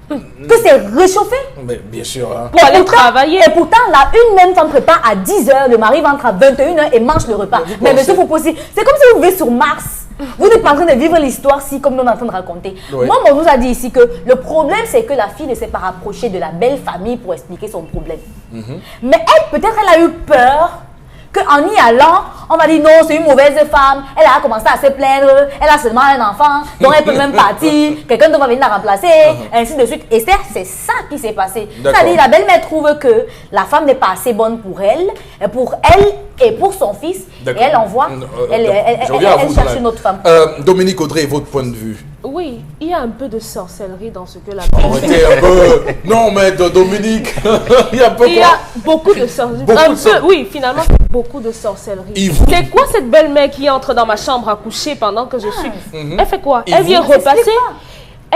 Que c'est réchauffé? Mais bien sûr. Hein. Pour aller travailler. Et pourtant, là, une même femme prépare à 10 heures, le mari rentre à 21 heures et mange le repas. Mais monsieur Foupossi, c'est comme si vous vivez sur Mars. Vous n'êtes pas en train de vivre l'histoire comme nous on est en train de raconter. Oui. Moi, on nous a dit ici que le problème, c'est que la fille ne s'est pas rapprochée de la belle famille pour expliquer son problème. Mais elle, peut-être, elle a eu peur qu'en y allant, on va dire non, c'est une mauvaise femme, elle a commencé à se plaindre, elle a seulement un enfant, donc elle peut même partir, quelqu'un doit venir la remplacer, ainsi de suite. Et c'est ça qui s'est passé. C'est-à-dire la belle-mère trouve que la femme n'est pas assez bonne pour elle et pour son fils, et elle envoie, elle cherche une autre femme. Dominique Audrey, votre point de vue? Oui, il y a un peu de sorcellerie dans ce que la Non, mais Dominique, il y a un peu Il y a beaucoup de sorcellerie. Oui, finalement, beaucoup de sorcellerie. C'est quoi cette belle-mère qui entre dans ma chambre à coucher pendant que je suis... Elle fait quoi? Elle vient repasser.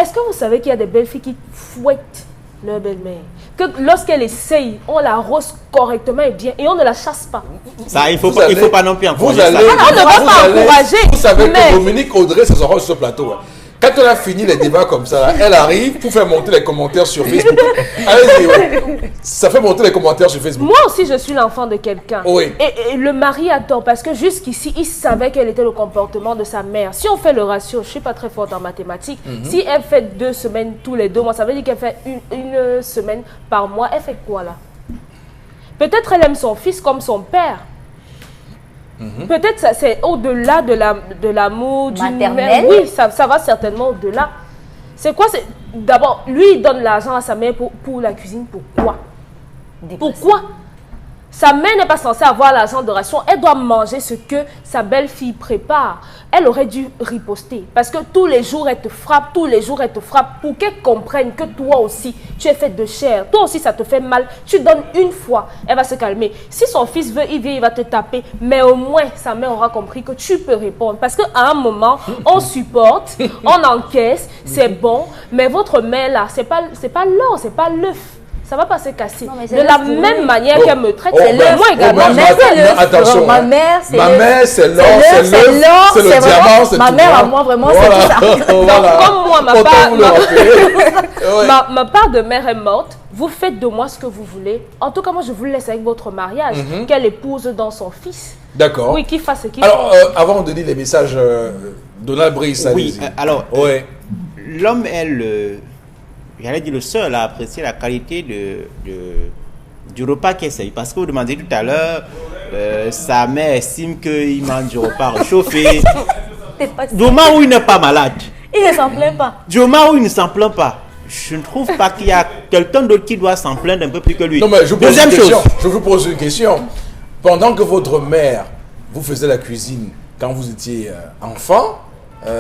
Est-ce que vous savez qu'il y a des belles filles qui fouettent leur belle-mère? Que lorsqu'elle essaye, on la rose correctement et bien, et on ne la chasse pas. Ça, il faut pas non plus encourager ça. On ne va pas encourager. Vous savez que Dominique Audrey, c'est son rôle sur ce plateau. Quand on a fini les débats comme ça, là, elle arrive pour faire monter les commentaires sur Facebook. Allez-y, ouais. Ça fait monter les commentaires sur Facebook. Moi aussi, je suis l'enfant de quelqu'un. Oui. Et le mari a tort parce que jusqu'ici, il savait quel était le comportement de sa mère. Si on fait le ratio, je ne suis pas très forte en mathématiques, si elle fait 2 semaines tous les 2 mois, ça veut dire qu'elle fait une semaine par mois. Elle fait quoi là? Peut-être elle aime son fils comme son père. Peut-être ça c'est au-delà de l'amour d'une mère. Oui, ça va certainement au-delà. C'est quoi? D'abord, lui, il donne l'argent à sa mère pour la cuisine. Pourquoi? Pourquoi? Sa mère n'est pas censée avoir l'argent de ration. Elle doit manger ce que sa belle-fille prépare. Elle aurait dû riposter. Parce que tous les jours, elle te frappe. Tous les jours, elle te frappe. Pour qu'elle comprenne que toi aussi, tu es faite de chair. Toi aussi, ça te fait mal. Tu donnes une fois. Elle va se calmer. Si son fils veut, il vient, il va te taper. Mais au moins, sa mère aura compris que tu peux répondre. Parce qu'à un moment, on supporte, on encaisse, c'est bon. Mais votre mère, là, c'est pas l'or, c'est pas l'œuf. Ça va pas se casser. Non, de la même manière qu'elle me traite, c'est le moi également. Attention, ma mère, c'est l'or, c'est le diamant, c'est tout. Ma mère, à moi, vraiment, c'est tout ça. Donc, comme moi, ma part de mère est morte, vous faites de moi ce que vous voulez. En tout cas, moi, je vous laisse avec votre mariage, qu'elle épouse dans son fils. D'accord. Oui, qu'il fasse ce qu'il Alors, avant de lire les messages, Donald Brice, oui, alors, l'homme est j'allais dire le seul à apprécier la qualité du repas qu'il essaye. Parce que vous demandez tout à l'heure, sa mère estime qu'il mange du repas réchauffé. Du moment où il n'est pas malade. Il ne s'en plaint pas. Du moment où il ne s'en plaint pas. Je ne trouve pas qu'il y a quelqu'un d'autre qui doit s'en plaindre un peu plus que lui. Non, mais je vous pose une question. Pendant que votre mère vous faisait la cuisine quand vous étiez enfant,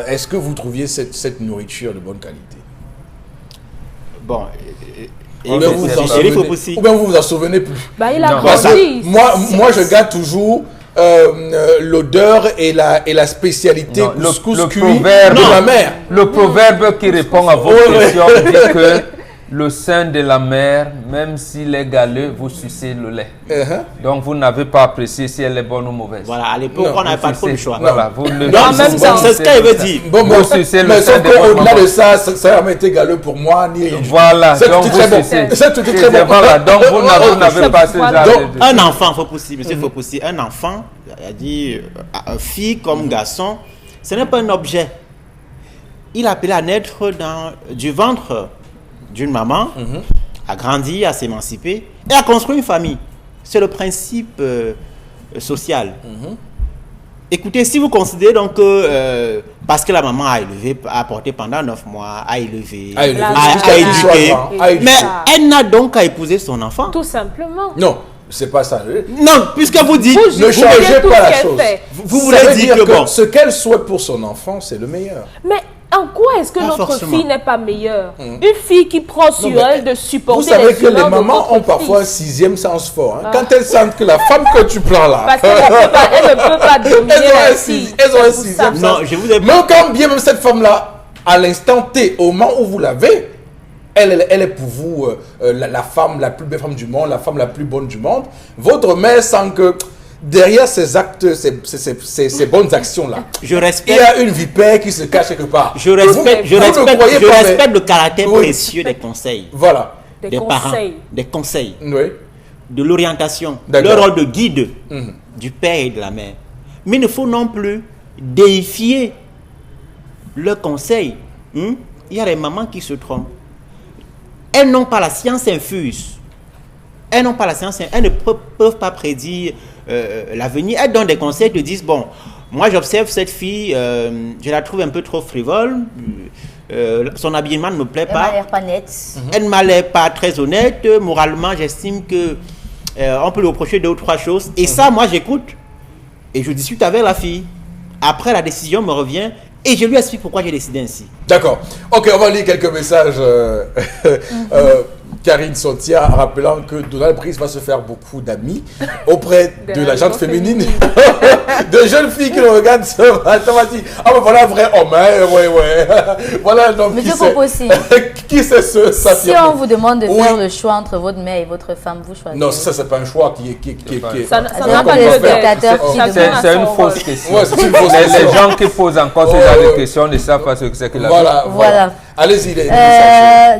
est-ce que vous trouviez cette nourriture de bonne qualité? Bon, ou bien vous vous en souvenez plus. Bah, il a grandi. Moi, je garde toujours l'odeur et la spécialité couscous cuit de ma mère. Le proverbe qui répond à votre question dit que le sein de la mère, même s'il est galeux, vous sucez le lait. Donc vous n'avez pas apprécié si elle est bonne ou mauvaise. Voilà, à l'époque, on n'avait pas trop le choix. Voilà, vous le c'est ce qu'elle veut dire. Bon, mais sauf qu'au-delà de ça, ça n'a été galeux pour moi, ni rien. Voilà, donc vous très bon. C'est tout très bon. Voilà, donc vous n'avez pas ce genre de... Un enfant, monsieur Fopoussi, un enfant, il a dit, fille comme garçon, ce n'est pas un objet. Il a appelé à naître du ventre d'une maman, à grandir, à s'émanciper et à construire une famille. C'est le principe social. Écoutez, si vous considérez donc que parce que la maman a porté pendant 9 mois, a élevé, a éduqué, mais elle n'a donc qu'à épouser son enfant. Tout simplement. Non, c'est pas ça. Non, puisque vous dites, ne changez pas la chose. Vous voulez dire que bon, ce qu'elle souhaite pour son enfant, c'est le meilleur. Mais en quoi est-ce que notre fille n'est pas meilleure? Une fille qui prend sur elle de supporter. Vous savez que les mamans ont parfois un 6e sens fort. Quand elles sentent que la femme que tu prends là... Parce qu'elle ne peut pas dominer la fille. Elles ont un 6e sens. Non, je vous ai... Mais quand bien même cette femme-là, à l'instant T, au moment où vous l'avez, elle est pour vous la femme, la plus belle femme du monde, la femme la plus bonne du monde. Votre mère sent que... derrière ces actes, ces bonnes actions-là, il y a une vipère qui se cache quelque part. Je respecte le caractère précieux des conseils. Voilà. Des parents, des conseils, oui, de l'orientation, le rôle de guide du père et de la mère. Mais il ne faut non plus déifier leurs conseils. Il y a des mamans qui se trompent. Elles n'ont pas la science infuse. Elles n'ont pas la science, elles ne peuvent pas prédire l'avenir. Elles donnent des conseils, te disent, bon, moi j'observe cette fille, je la trouve un peu trop frivole, son habillement ne me plaît pas. Elle m'a l'air pas nette. Elle ne m'a l'air pas très honnête, moralement j'estime que on peut lui reprocher 2 ou 3 choses. Et ça, moi j'écoute et je discute avec la fille. Après la décision me revient et je lui explique pourquoi j'ai décidé ainsi. D'accord. Ok, on va lire quelques messages. Karine Sontia, rappelant que Donald Brice va se faire beaucoup d'amis auprès de la gente féminine, de jeunes filles qui le regardent ce matin. Ah, mais voilà un vrai homme, hein, ouais. Voilà un homme Monsieur Fopossi, qui c'est ce si on vous demande de faire le choix entre votre mère et votre femme, vous choisissez. Non, ça, c'est pas un choix qui est. Ça n'a pas les lieu spectateurs qui d'être. demandent. C'est une fausse question. Ouais, c'est une fausse question. Les gens qui posent encore ce genre de questions ne savent pas ce que c'est que la vie. Voilà. Allez-y,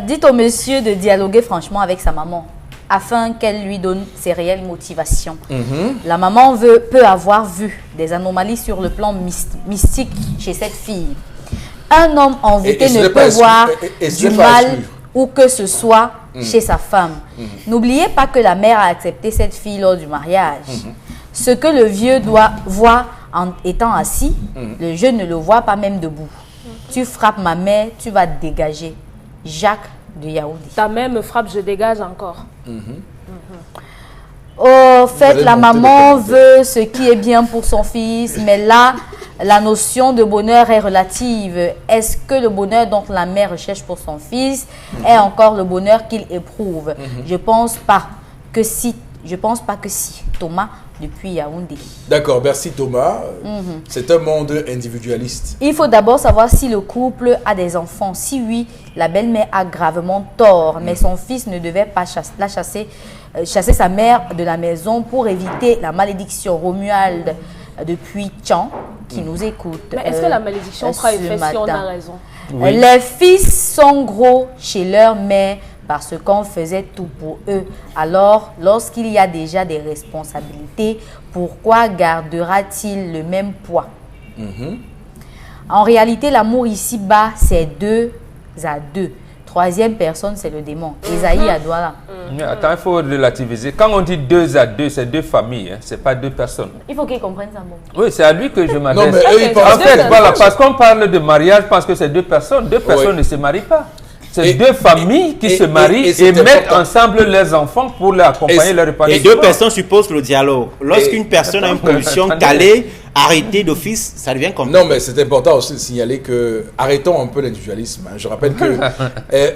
dites au monsieur de dialoguer franchement avec sa maman afin qu'elle lui donne ses réelles motivations. La maman peut avoir vu des anomalies sur le plan mystique chez cette fille. Un homme envoûté ne peut voir du mal ou que ce soit chez sa femme. N'oubliez pas que la mère a accepté cette fille lors du mariage. Ce que le vieux doit voir en étant assis, le jeune ne le voit pas même debout. Tu frappes ma mère, tu vas te dégager. Jacques de Yaoundé. Ta mère me frappe, je dégage encore. Au fait, la maman veut ce qui est bien pour son fils, mais là, la notion de bonheur est relative. Est-ce que le bonheur dont la mère recherche pour son fils est encore le bonheur qu'il éprouve? Je pense pas que si. Thomas, depuis Yaoundé. D'accord, merci Thomas. C'est un monde individualiste. Il faut d'abord savoir si le couple a des enfants. Si oui, la belle-mère a gravement tort, mais son fils ne devait pas chasser sa mère de la maison pour éviter la malédiction. Romuald depuis Tchan qui nous écoute. Mais est-ce que la malédiction fera effet si on a raison? Oui. Les fils sont gros chez leur mère parce qu'on faisait tout pour eux. Alors, lorsqu'il y a déjà des responsabilités, pourquoi gardera-t-il le même poids? En réalité, l'amour ici-bas, c'est 2 à 2. Troisième personne, c'est le démon. Esaïe à Douala. Attends, il faut relativiser. Quand on dit 2 à 2, c'est 2 familles, hein, c'est pas 2 personnes. Il faut qu'ils comprennent ça. Bon. Oui, c'est à lui que je m'adresse. Non, mais eux, ils pensent en fait, voilà, parce qu'on parle de mariage, parce que c'est 2 personnes. 2 personnes ne se marient pas. C'est 2 familles qui se marient et mettent ensemble leurs enfants pour les accompagner leur épanouissement. Et 2 personnes supposent le dialogue. Lorsqu'une personne a une position calée, arrêtée d'office, ça devient comme... Non, mais c'est important aussi de signaler que... Arrêtons un peu l'individualisme. Hein. Je rappelle que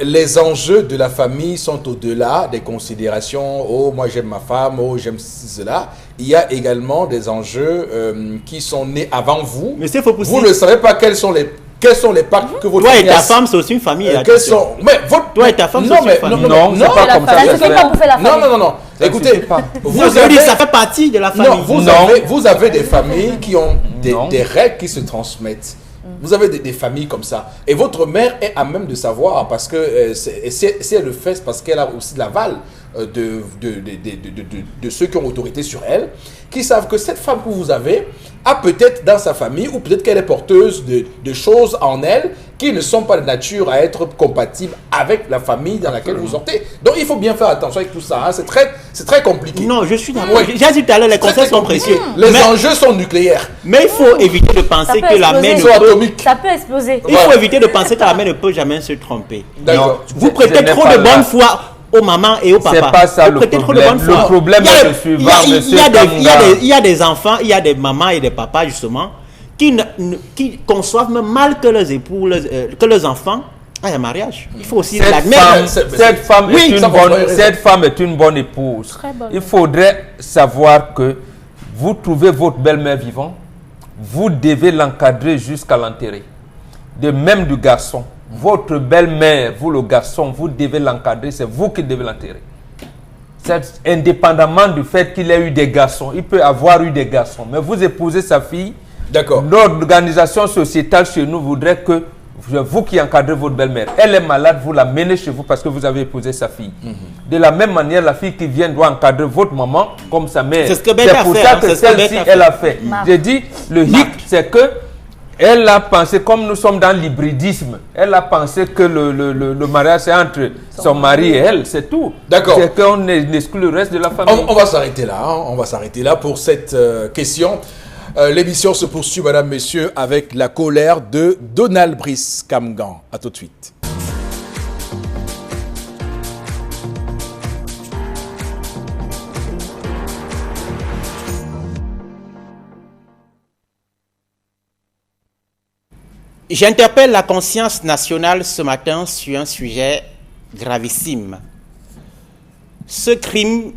les enjeux de la famille sont au-delà des considérations « Oh, moi j'aime ma femme, oh, j'aime cela ». Il y a également des enjeux qui sont nés avant vous. Mais c'est faux possible. Vous ne savez pas quels sont les pactes que votre famille... Toi et ta a... femme, c'est aussi une famille. Toi et ta femme, c'est aussi une famille. Non, c'est pas comme ça. Non. Écoutez, ça fait partie de la famille. Vous avez des familles qui ont des règles qui se transmettent. Vous avez des familles comme ça. Et votre mère est à même de savoir, parce que si elle le fait, c'est parce qu'elle a aussi l'aval de ceux qui ont autorité sur elle, qui savent que cette femme que vous avez a peut-être dans sa famille, ou peut-être qu'elle est porteuse de choses en elle qui ne sont pas de nature à être compatibles avec la famille dans laquelle vous sortez. Donc il faut bien faire attention avec tout ça. Hein. C'est très compliqué. Non, je suis d'accord. J'ai dit tout à l'heure, les conseils sont précieux. Les enjeux sont nucléaires. Mais il faut éviter de penser que la mère ça peut exploser. Il faut éviter de penser que la mère ne peut jamais se tromper. D'accord. Vous prêtez trop de bonne foi aux mamans et aux papas. C'est pas ça le problème. Le problème est le suivant, monsieur Kamga. Il y a des enfants, il y a des mamans et des papas, justement, qui conçoivent même mal que leurs époux, que leurs enfants aient un mariage. Il faut aussi l'admettre. Cette femme est une bonne épouse. Il faudrait savoir que vous trouvez votre belle-mère vivante, vous devez l'encadrer jusqu'à l'enterrer. De même du garçon. Votre belle-mère, vous le garçon, vous devez l'encadrer, c'est vous qui devez l'enterrer. Indépendamment du fait qu'il ait eu des garçons, il peut avoir eu des garçons, mais vous épousez sa fille. D'accord. L'organisation sociétale chez nous voudrait que vous qui encadrez votre belle-mère, elle est malade, vous la menez chez vous parce que vous avez épousé sa fille. De la même manière, la fille qui vient doit encadrer votre maman comme sa mère. C'est ce que c'est pour ça que celle-ci, elle a fait. J'ai dit, le hic, c'est que elle a pensé, comme nous sommes dans l'hybridisme, elle a pensé que le mariage c'est entre son mari et elle, c'est tout. D'accord. C'est qu'on exclut le reste de la famille. On va s'arrêter là, hein. On va s'arrêter là pour cette question. L'émission se poursuit, madame, messieurs, avec la colère de Donald Brice Kamgan. À tout de suite. J'interpelle la conscience nationale ce matin sur un sujet gravissime. ce crime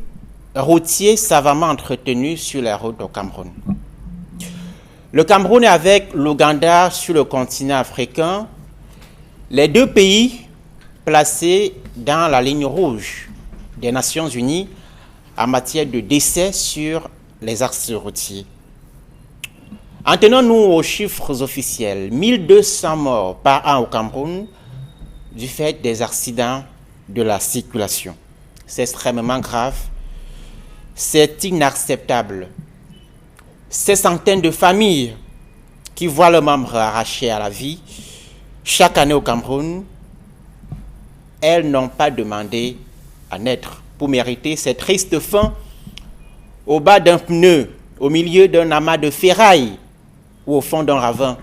routier savamment entretenu sur les routes au Cameroun. Le Cameroun est avec l'Ouganda sur le continent africain, les deux pays placés dans la ligne rouge des Nations Unies en matière de décès sur les axes routiers. En tenant-nous aux chiffres officiels, 1200 morts par an au Cameroun du fait des accidents de la circulation. C'est extrêmement grave, c'est inacceptable. Ces centaines de familles qui voient leurs membres arrachés à la vie chaque année au Cameroun, elles n'ont pas demandé à naître pour mériter cette triste fin au bas d'un pneu, au milieu d'un amas de ferraille ou au fond d'un ravin.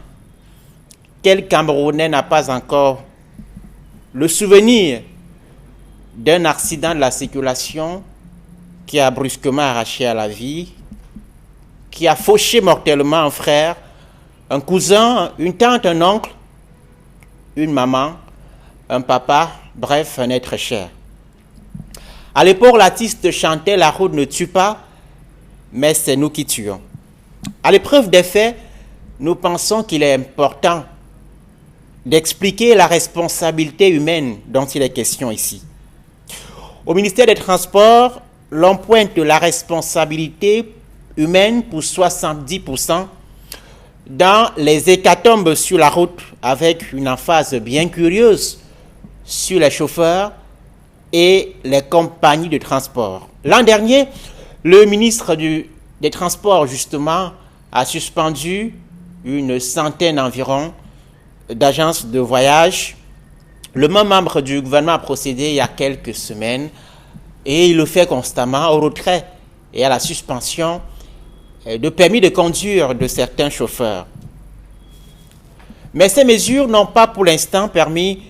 Quel Camerounais n'a pas encore le souvenir d'un accident de la circulation qui a brusquement arraché à la vie, qui a fauché mortellement un frère, un cousin, une tante, un oncle, une maman, un papa, bref, un être cher. À l'époque, l'artiste chantait « La route ne tue pas, mais c'est nous qui tuons ». À l'épreuve des faits, nous pensons qu'il est important d'expliquer la responsabilité humaine dont il est question ici. Au ministère des Transports, l'on pointe la responsabilité humaine pour 70% dans les hécatombes sur la route, avec une emphase bien curieuse sur les chauffeurs et les compagnies de transport. L'an dernier, le ministre des Transports, justement, a suspendu une centaine environ d'agences de voyage. Le même membre du gouvernement a procédé il y a quelques semaines et il le fait constamment au retrait et à la suspension de permis de conduire de certains chauffeurs. Mais ces mesures n'ont pas pour l'instant permis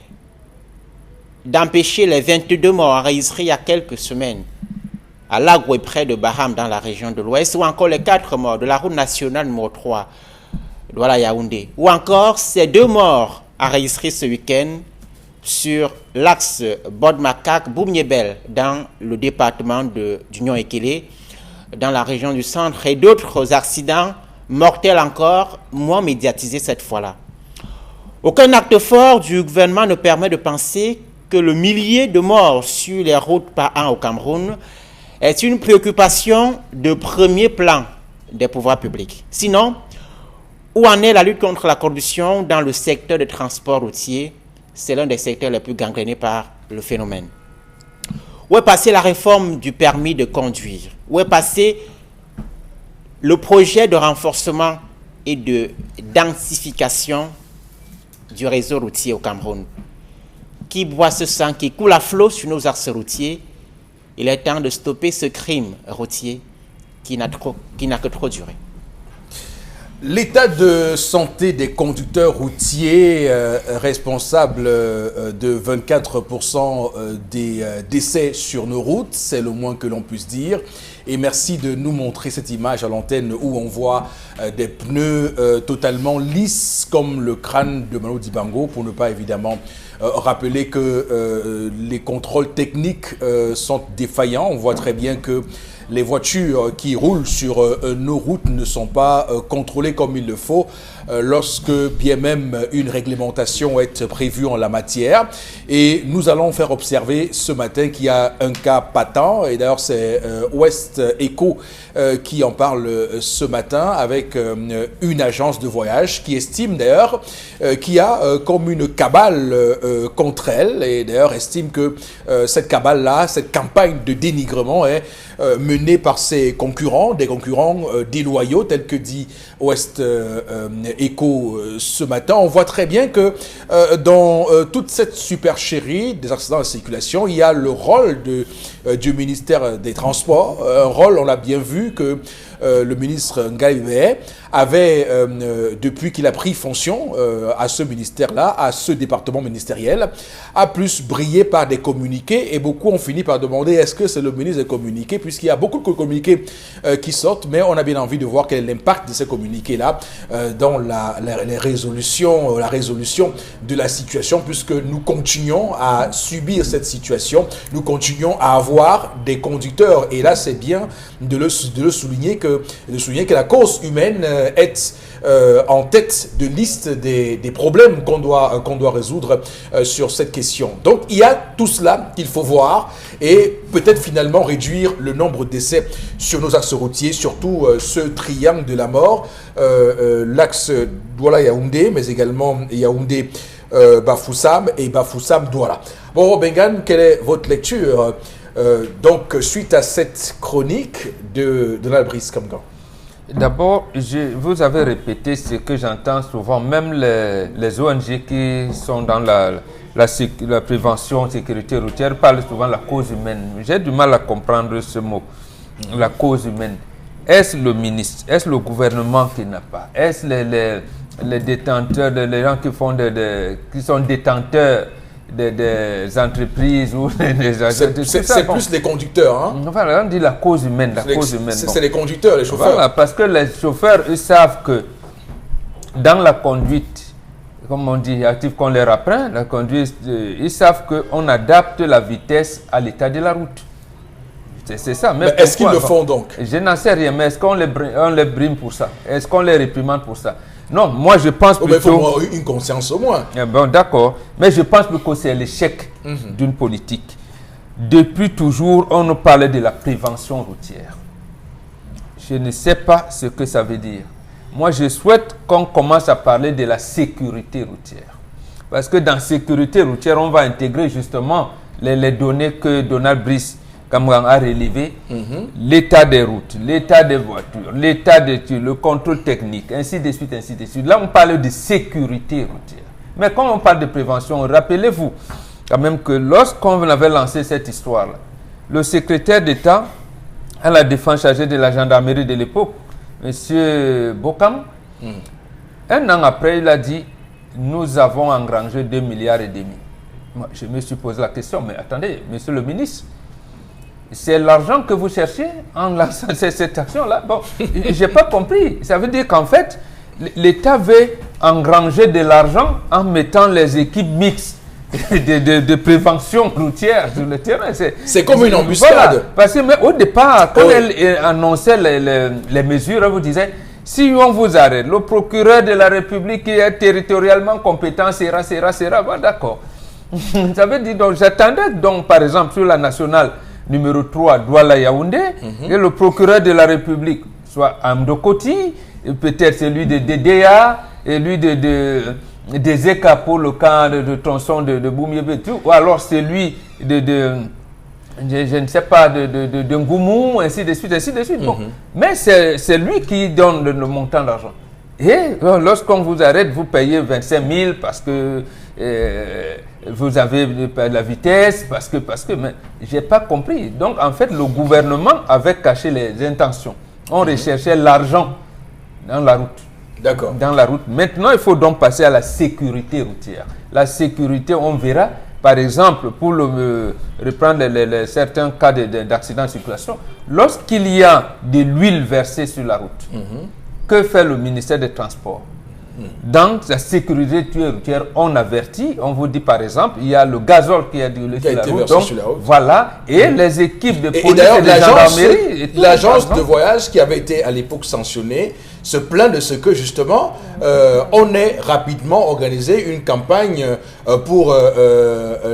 d'empêcher les 22 morts enregistrés il y a quelques semaines à Lagoué près de Baham dans la région de l'Ouest, ou encore les 4 morts de la route nationale numéro 3 Douala Yaoundé, ou encore ces 2 morts enregistrés ce week-end sur l'axe Bodmakak-Boumniebel dans le département d'Union Ekele, dans la région du centre, et d'autres accidents mortels encore, moins médiatisés cette fois-là. Aucun acte fort du gouvernement ne permet de penser que le millier de morts sur les routes par an au Cameroun est une préoccupation de premier plan des pouvoirs publics. Sinon, où en est la lutte contre la corruption dans le secteur des transports routiers? C'est l'un des secteurs les plus gangrénés par le phénomène. Où est passé la réforme du permis de conduire? Où est passé le projet de renforcement et de densification du réseau routier au Cameroun? Qui boit ce sang qui coule à flot sur nos axes routiers? Il est temps de stopper ce crime routier qui n'a que trop duré. L'état de santé des conducteurs routiers responsable de 24% des décès sur nos routes, c'est le moins que l'on puisse dire. Et merci de nous montrer cette image à l'antenne où on voit des pneus totalement lisses comme le crâne de Mano Dibango, pour ne pas évidemment rappeler que les contrôles techniques sont défaillants. On voit très bien que les voitures qui roulent sur nos routes ne sont pas contrôlées comme il le faut lorsque bien même une réglementation est prévue en la matière. Et nous allons faire observer ce matin qu'il y a un cas patent, et d'ailleurs c'est Ouest Eco qui en parle ce matin avec une agence de voyage qui estime d'ailleurs qu'il y a comme une cabale contre elle, et d'ailleurs estime que cette cabale-là, cette campagne de dénigrement est menée par ses concurrents, des concurrents déloyaux, tels que dit Ouest Eco ce matin. On voit très bien que dans toute cette supercherie des accidents de circulation, il y a le rôle du ministère des Transports, un rôle, on l'a bien vu, que le ministre Ngaïbe avait, depuis qu'il a pris fonction à ce ministère-là, à ce département ministériel, a plus brillé par des communiqués, et beaucoup ont fini par demander est-ce que c'est le ministre des communiqués, puisqu'il y a beaucoup beaucoup de communiqués qui sortent, mais on a bien envie de voir quel est l'impact de ces communiqués-là dans la résolution de la situation, puisque nous continuons à subir cette situation, nous continuons à avoir des conducteurs. Et là, c'est bien de souligner que la cause humaine est en tête de liste des problèmes qu'on doit résoudre sur cette question. Donc, il y a tout cela qu'il faut voir et peut-être finalement réduire le nombre d'essais sur nos axes routiers, surtout ce triangle de la mort, l'axe Douala-Yaoundé, mais également Yaoundé-Bafoussam et Bafoussam-Douala. Bon, Bengan, quelle est votre lecture donc suite à cette chronique de Donald Brice Kamgan? D'abord, vous avez répété ce que j'entends souvent, même les ONG qui sont dans la prévention, sécurité routière, parlent souvent de la cause humaine. J'ai du mal à comprendre ce mot, la cause humaine. Est-ce le ministre, est-ce le gouvernement qui n'a pas? Est-ce les détenteurs, les gens qui sont détenteurs des entreprises ou des agents? C'est plus les conducteurs. Hein? Enfin, on dit la cause humaine. C'est les conducteurs, les chauffeurs. Voilà, parce que les chauffeurs, ils savent que dans la conduite, comme on dit, actif qu'on leur apprend, la conduite, ils savent qu'on adapte la vitesse à l'état de la route. C'est ça. Mais est-ce qu'ils le font donc? Je n'en sais rien, mais est-ce qu'on les brime pour ça? Est-ce qu'on les réprimande pour ça? Non, moi je pense plutôt... Il faut avoir une conscience au moins. Bon, d'accord. Mais je pense que c'est l'échec d'une politique. Depuis toujours, on nous parlait de la prévention routière. Je ne sais pas ce que ça veut dire. Moi, je souhaite qu'on commence à parler de la sécurité routière. Parce que dans la sécurité routière, on va intégrer justement les données que Donald Brice Kamgan a relevé, l'état des routes, l'état des voitures, l'état le contrôle technique, ainsi de suite, ainsi de suite. Là, on parle de sécurité routière. Mais quand on parle de prévention, rappelez-vous quand même que lorsqu'on avait lancé cette histoire-là, le secrétaire d'État à la défense chargé de la gendarmerie de l'époque, M. Bokam, un an après, il a dit « Nous avons engrangé 2,5 milliards. » Moi, je me suis posé la question, mais attendez, monsieur le ministre, c'est l'argent que vous cherchez en lançant cette action-là? Bon, je n'ai pas compris. Ça veut dire qu'en fait, l'État veut engranger de l'argent en mettant les équipes mixtes de prévention routière sur le terrain. C'est comme une embuscade. Voilà, parce que au départ, quand elle annonçait les mesures, elle vous disait, si on vous arrête, le procureur de la République qui est territorialement compétent sera, bon, d'accord. Ça veut dire, donc, j'attendais donc, par exemple, sur la nationale, numéro 3, Douala Yaoundé, et le procureur de la République, soit Amdo Koti, peut-être celui de DDA, et lui des ECA pour le camp de tronçon de Boumiébé, ou alors celui je ne sais pas, de Ngoumou, ainsi de suite, ainsi de suite. Bon. Mais c'est lui qui donne le montant d'argent. Et lorsqu'on vous arrête, vous payez 25 000 parce que vous avez la vitesse, parce que, mais je n'ai pas compris. Donc, en fait, le gouvernement avait caché les intentions. On recherchait l'argent dans la route. D'accord. Dans la route. Maintenant, il faut donc passer à la sécurité routière. La sécurité, on verra, par exemple, pour reprendre certains cas d'accident de circulation, lorsqu'il y a de l'huile versée sur la route, que fait le ministère des Transports? Dans la sécurité routière, on avertit, on vous dit par exemple, il y a le gazole qui a sur la route, donc, voilà, et les équipes de police et de gendarmerie. L'agence de voyage qui avait été à l'époque sanctionnée se plaint de ce que justement on ait rapidement organisé une campagne pour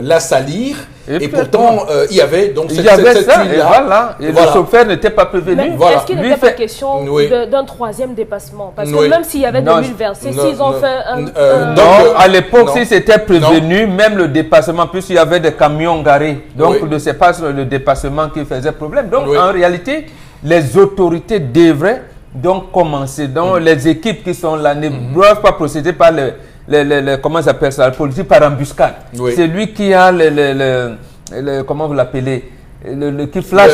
la salir. Et pourtant, il y avait donc cette huile-là. Et le chauffeur n'était pas prévenu. Mais est-ce qu'il n'était pas question d'un troisième dépassement? Parce que même s'il y avait de l'huile versée, s'ils ont fait un... Non, à l'époque, si c'était prévenu, même le dépassement, puisqu'il y avait des camions garés. Donc, ce n'est pas le dépassement qui faisait problème. Donc, en réalité, les autorités devraient donc commencer. Donc, les équipes qui sont là ne doivent pas procéder par comment ça s'appelle ça, la politique par embuscade. C'est lui qui a comment vous l'appelez, qui flash,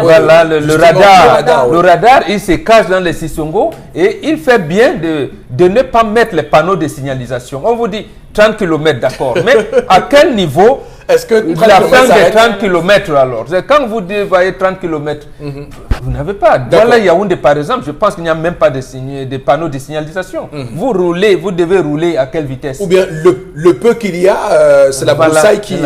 voilà, le radar. Le radar, il se cache dans les Sissongo et il fait bien de ne pas mettre les panneaux de signalisation. On vous dit 30 km, d'accord, mais à quel niveau Est-ce que la fin des 30 km alors? Quand vous voyez 30 km, vous n'avez pas. Voilà Yaoundé par exemple, je pense qu'il n'y a même pas de panneaux de signalisation. Vous roulez, vous devez rouler à quelle vitesse? Ou bien le peu qu'il y a, c'est la broussaille qui... Et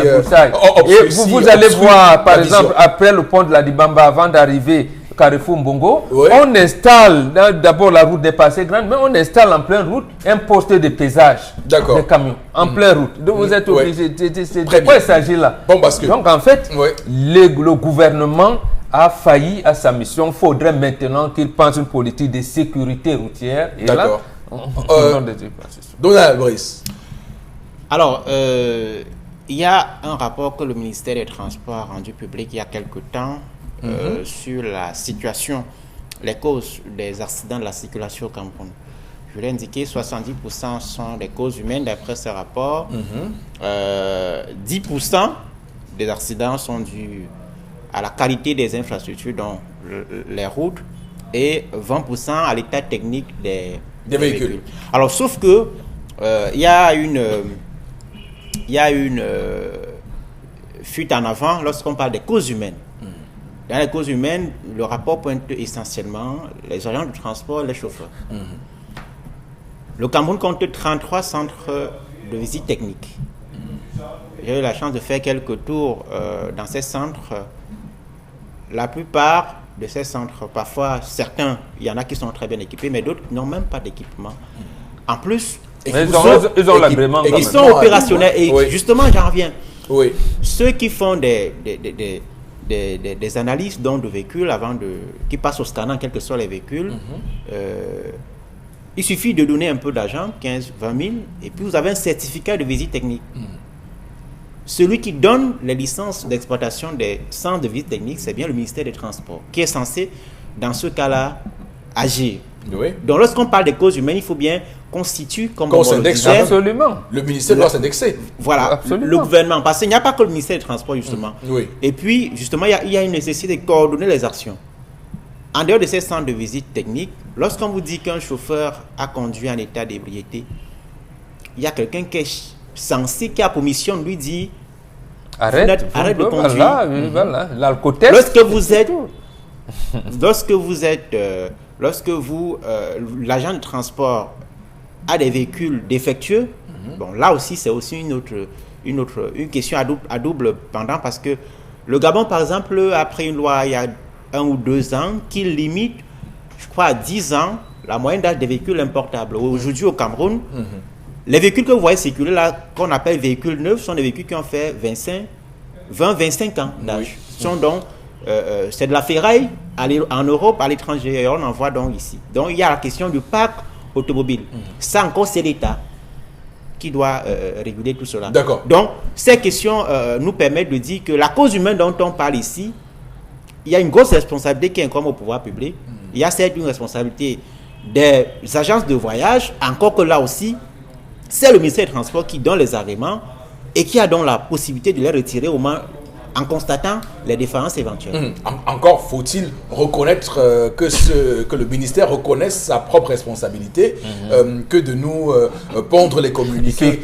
vous allez voir par exemple, après le pont de la Dibamba, avant d'arriver Carrefour Mbongo, on installe, d'abord la route n'est pas assez grande, mais on installe en pleine route un poste de pesage des camions, en pleine route. Donc vous êtes obligé, c'est de quoi il s'agit là? Donc en fait, le gouvernement a failli à sa mission. Il faudrait maintenant qu'il pense une politique de sécurité routière. D'accord. Donald Brice. Alors, il y a un rapport que le ministère des Transports a rendu public il y a quelque temps sur la situation, les causes des accidents de la circulation au Cameroun. Je l'ai indiqué, 70% sont des causes humaines d'après ce rapport. 10% des accidents sont dus à la qualité des infrastructures, dont les routes, et 20% à l'état technique des véhicules. Alors, sauf que il y a une fuite en avant lorsqu'on parle des causes humaines. Dans les causes humaines, le rapport pointe essentiellement les agents de transport et les chauffeurs. Le Cameroun compte 33 centres de visite technique. J'ai eu la chance de faire quelques tours dans ces centres. La plupart de ces centres, parfois certains, il y en a qui sont très bien équipés, mais d'autres n'ont même pas d'équipement. En plus, ils ont l'agrément. Ils sont opérationnels et justement, j'en reviens. Ceux qui font des analyses de véhicules qui passent au scanner, quels que soient les véhicules, il suffit de donner un peu d'argent, 15, 20 000, et puis vous avez un certificat de visite technique. Celui qui donne les licences d'exploitation des centres de visite technique, c'est bien le ministère des Transports, qui est censé, dans ce cas-là, agir. Donc, lorsqu'on parle des causes humaines, il faut bien constituer comme on le disait. Absolument. Le ministère doit s'indexer. Voilà, le gouvernement. Parce qu'il n'y a pas que le ministère des Transports, justement. Et puis, justement, il y a une nécessité de coordonner les actions. En dehors de ces centres de visite technique, lorsqu'on vous dit qu'un chauffeur a conduit en état d'ébriété, il y a quelqu'un qui est censé, qui a pour mission de lui dire arrête de conduire. L'alcotest. Lorsque l'agent de transport a des véhicules défectueux, bon, là aussi c'est aussi une question à double pendant, parce que le Gabon par exemple a pris une loi il y a 1 ou 2 ans qui limite, je crois, à 10 ans la moyenne d'âge des véhicules importables. Aujourd'hui au Cameroun, les véhicules que vous voyez circuler là, qu'on appelle véhicules neufs, sont des véhicules qui ont fait 20-25 ans d'âge. C'est de la ferraille en Europe, à l'étranger, et on en voit donc ici. Donc il y a la question du parc automobile. Ça encore, c'est l'État qui doit réguler tout cela. D'accord. Donc ces questions nous permettent de dire que la cause humaine dont on parle ici, il y a une grosse responsabilité qui incombe au pouvoir public. Il y a certes une responsabilité des agences de voyage, encore que là aussi, c'est le ministère des Transports qui donne les agréments et qui a donc la possibilité de les retirer au moins en constatant les différences éventuelles. Encore faut-il reconnaître que le ministère reconnaisse sa propre responsabilité, que de nous pondre les communiqués,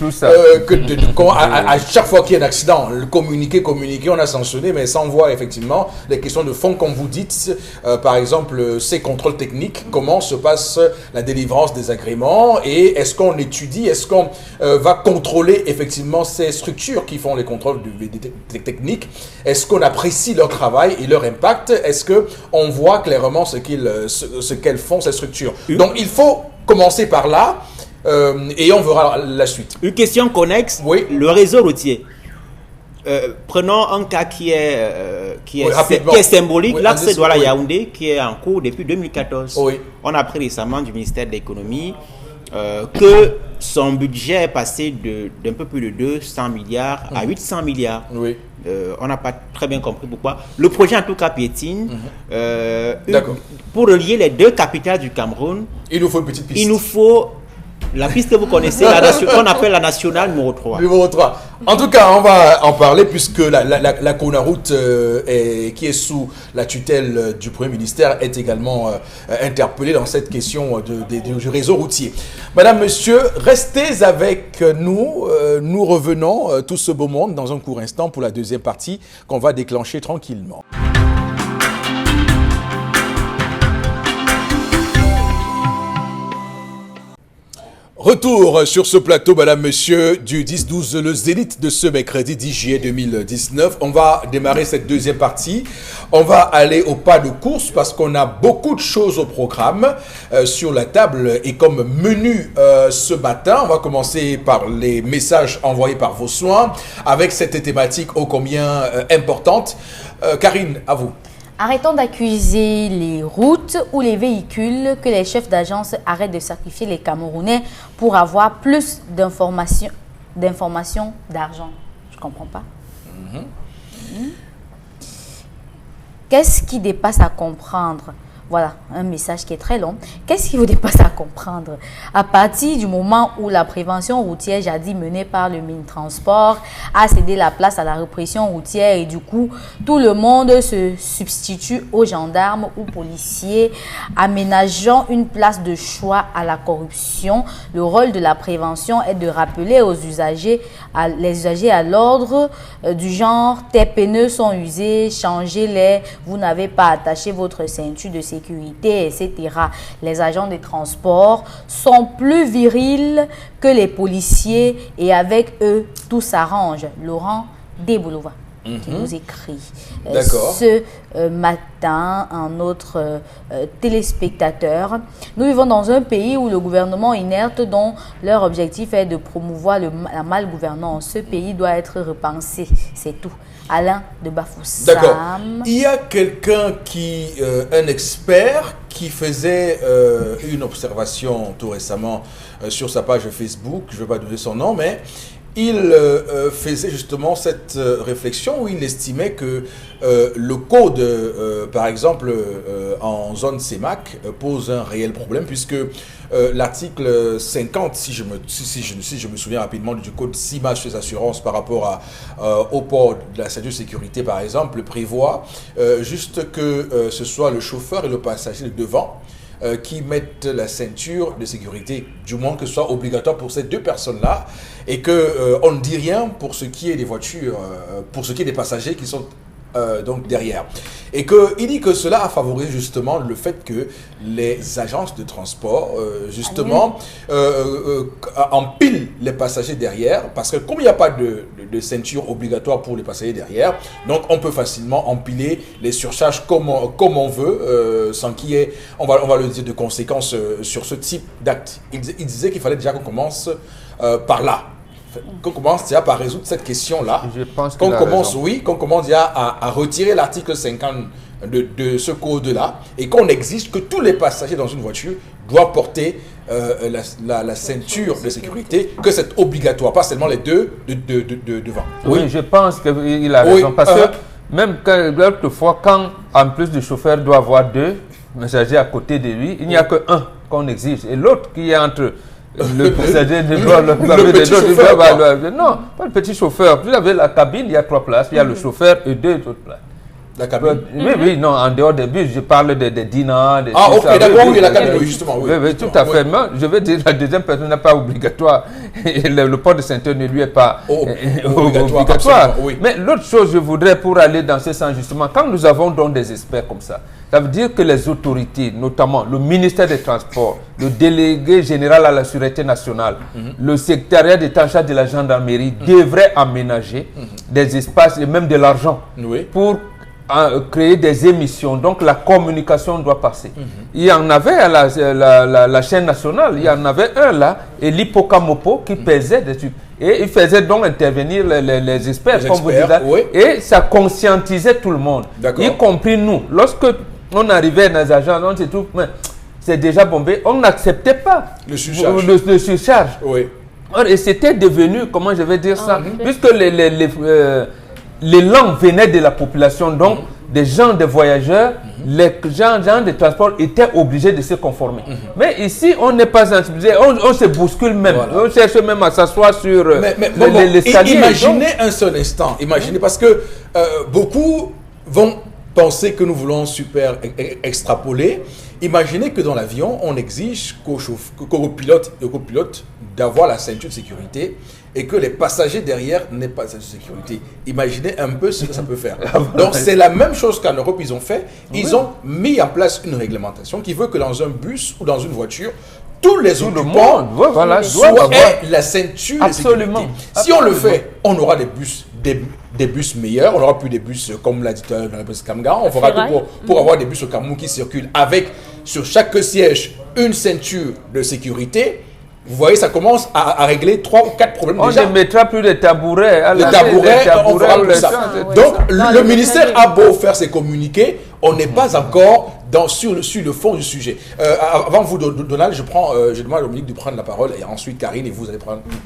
à chaque fois qu'il y a un accident, le communiqué, on a sanctionné, mais sans voir effectivement les questions de fond, comme vous dites, par exemple, ces contrôles techniques, comment se passe la délivrance des agréments, et est-ce qu'on étudie, est-ce qu'on va contrôler effectivement ces structures qui font les contrôles techniques. Est-ce qu'on apprécie leur travail et leur impact? Est-ce qu'on voit clairement ce qu'elles font, ces structures? Donc, il faut commencer par là et on verra la suite. Une question connexe, le réseau routier. Prenons un cas qui est symbolique. L'axe Douala-Yaoundé, qui est en cours depuis 2014. On a appris récemment du ministère de l'économie que son budget est passé d'un peu plus de 200 milliards à 800 milliards. On n'a pas très bien compris pourquoi. Le projet en tout cas piétine. Pour relier les deux capitales du Cameroun, il nous faut une petite piste. Il nous faut la piste que vous connaissez, qu'on appelle la nationale numéro 3. Numéro 3. En tout cas, on va en parler puisque la Conaroute qui est sous la tutelle du Premier ministère est également interpellée dans cette question du réseau routier. Madame, Monsieur, restez avec nous. Nous revenons tout ce beau monde dans un court instant pour la deuxième partie qu'on va déclencher tranquillement. Retour sur ce plateau, madame, monsieur, du 10-12, le zénith de ce mercredi 10 juillet 2019. On va démarrer cette deuxième partie. On va aller au pas de course parce qu'on a beaucoup de choses au programme sur la table. Et comme menu ce matin, on va commencer par les messages envoyés par vos soins avec cette thématique ô combien importante. Karine, à vous. Arrêtons d'accuser les routes ou les véhicules que les chefs d'agence arrêtent de sacrifier les Camerounais pour avoir plus d'informations, d'argent. Je ne comprends pas. Qu'est-ce qui dépasse à comprendre? Voilà, un message qui est très long. Qu'est-ce qui vous dépasse à comprendre? À partir du moment où la prévention routière, jadis menée par le Minetransport, a cédé la place à la répression routière et du coup, tout le monde se substitue aux gendarmes ou policiers, aménageant une place de choix à la corruption. Le rôle de la prévention est de rappeler aux usagers, les usagers à l'ordre du genre « tes pneus sont usés, changez-les, vous n'avez pas attaché votre ceinture de sécurité, etc. » Les agents des transports sont plus virils que les policiers et avec eux, tout s'arrange. Laurent Deboulova qui nous écrit ce matin, un autre téléspectateur. Nous vivons dans un pays où le gouvernement inerte dont leur objectif est de promouvoir la malgouvernance. Ce pays doit être repensé, c'est tout. Alain de Bafoussam. D'accord. Il y a quelqu'un un expert qui faisait une observation tout récemment sur sa page Facebook, je ne vais pas donner son nom, mais il faisait justement cette réflexion où il estimait que le code, par exemple, en zone CEMAC, pose un réel problème puisque l'article 50, si je me souviens rapidement du code CIMA sur les assurances par rapport au port de la ceinture de sécurité, par exemple, prévoit juste que ce soit le chauffeur et le passager de devant qui mettent la ceinture de sécurité, du moins que ce soit obligatoire pour ces deux personnes-là, et qu'on ne dit rien pour ce qui est des voitures, pour ce qui est des passagers qui sont donc derrière. Et qu'il dit que cela a favorisé justement le fait que les agences de transport justement empilent les passagers derrière, parce que comme il n'y a pas de ceinture obligatoire pour les passagers derrière, donc on peut facilement empiler les surcharges comme on veut, sans qu'il y ait, on va le dire, de conséquences sur ce type d'acte. Il disait qu'il fallait déjà qu'on commence par là. Qu'on commence déjà par résoudre cette question-là. Je pense qu'on commence déjà à retirer l'article 50 de ce code-là et qu'on exige que tous les passagers dans une voiture doivent porter la ceinture de sécurité, que c'est obligatoire, pas seulement les deux devant. Oui, je pense qu'il a raison, parce que même quelquefois, quand en plus du chauffeur doit avoir deux messagers à côté de lui, il n'y a que un qu'on exige et l'autre qui est entre le passager de bord, le petit chauffeur. Non, pas le petit chauffeur. Vous avez la cabine, il y a 3 places, il y a le chauffeur et 2 autres places. La cabine. Oui, non, en dehors des bus, je parle des dinars. Ah, ok, d'accord, oui, la cabine, oui, justement. Oui, tout à fait. Mais je veux dire, la deuxième personne n'est pas obligatoire. Et le port de ceinture ne lui est pas obligatoire. Oui. Mais l'autre chose, je voudrais, pour aller dans ce sens, justement, quand nous avons donc des experts comme ça veut dire que les autorités, notamment le ministère des Transports, le délégué général à la Sûreté nationale, le secrétariat d'État en charge de la gendarmerie devraient aménager des espaces et même de l'argent pour créer des émissions. Donc la communication doit passer. Il y en avait à la chaîne nationale, il y en avait un là, et l'Hippocamopo qui pesait des trucs. Et il faisait donc intervenir les experts, comme vous dites là, et ça conscientisait tout le monde, y compris nous. Lorsque on arrivait dans les agences, on se trouve, c'est déjà bombé, on n'acceptait pas le surcharge. Et c'était devenu, comment je vais dire ça, puisque l'élan venait de la population, donc des gens, des voyageurs, les gens de transport étaient obligés de se conformer. Mais ici, on n'est pas sensibilisé, on se bouscule même. Voilà. On cherche même à s'asseoir sur les saliers. Imaginez un seul instant, imaginez, parce que beaucoup vont penser que nous voulons super extrapoler. Imaginez que dans l'avion, on exige qu'au pilote d'avoir la ceinture de sécurité et que les passagers derrière n'aient pas de ceinture de sécurité. Imaginez un peu ce que ça peut faire. Donc c'est la même chose qu'en Europe, ils ont fait. Ils ont mis en place une réglementation qui veut que dans un bus ou dans une voiture, tous les occupants doivent la ceinture de sécurité. Si on le fait, on aura des bus meilleurs, on n'aura plus des bus comme l'a dit le bus Kamga, on fera tout pour avoir des bus au Cameroun qui circulent avec sur chaque siège une ceinture de sécurité. Vous voyez, ça commence à régler 3 ou 4 problèmes déjà. On ne mettra plus de tabourets. On fera plus ça. Donc, le ministère a beau faire ses communiqués, on n'est pas encore sur le fond du sujet. Avant vous, Donald, je demande à Dominique de prendre la parole et ensuite Karine et vous allez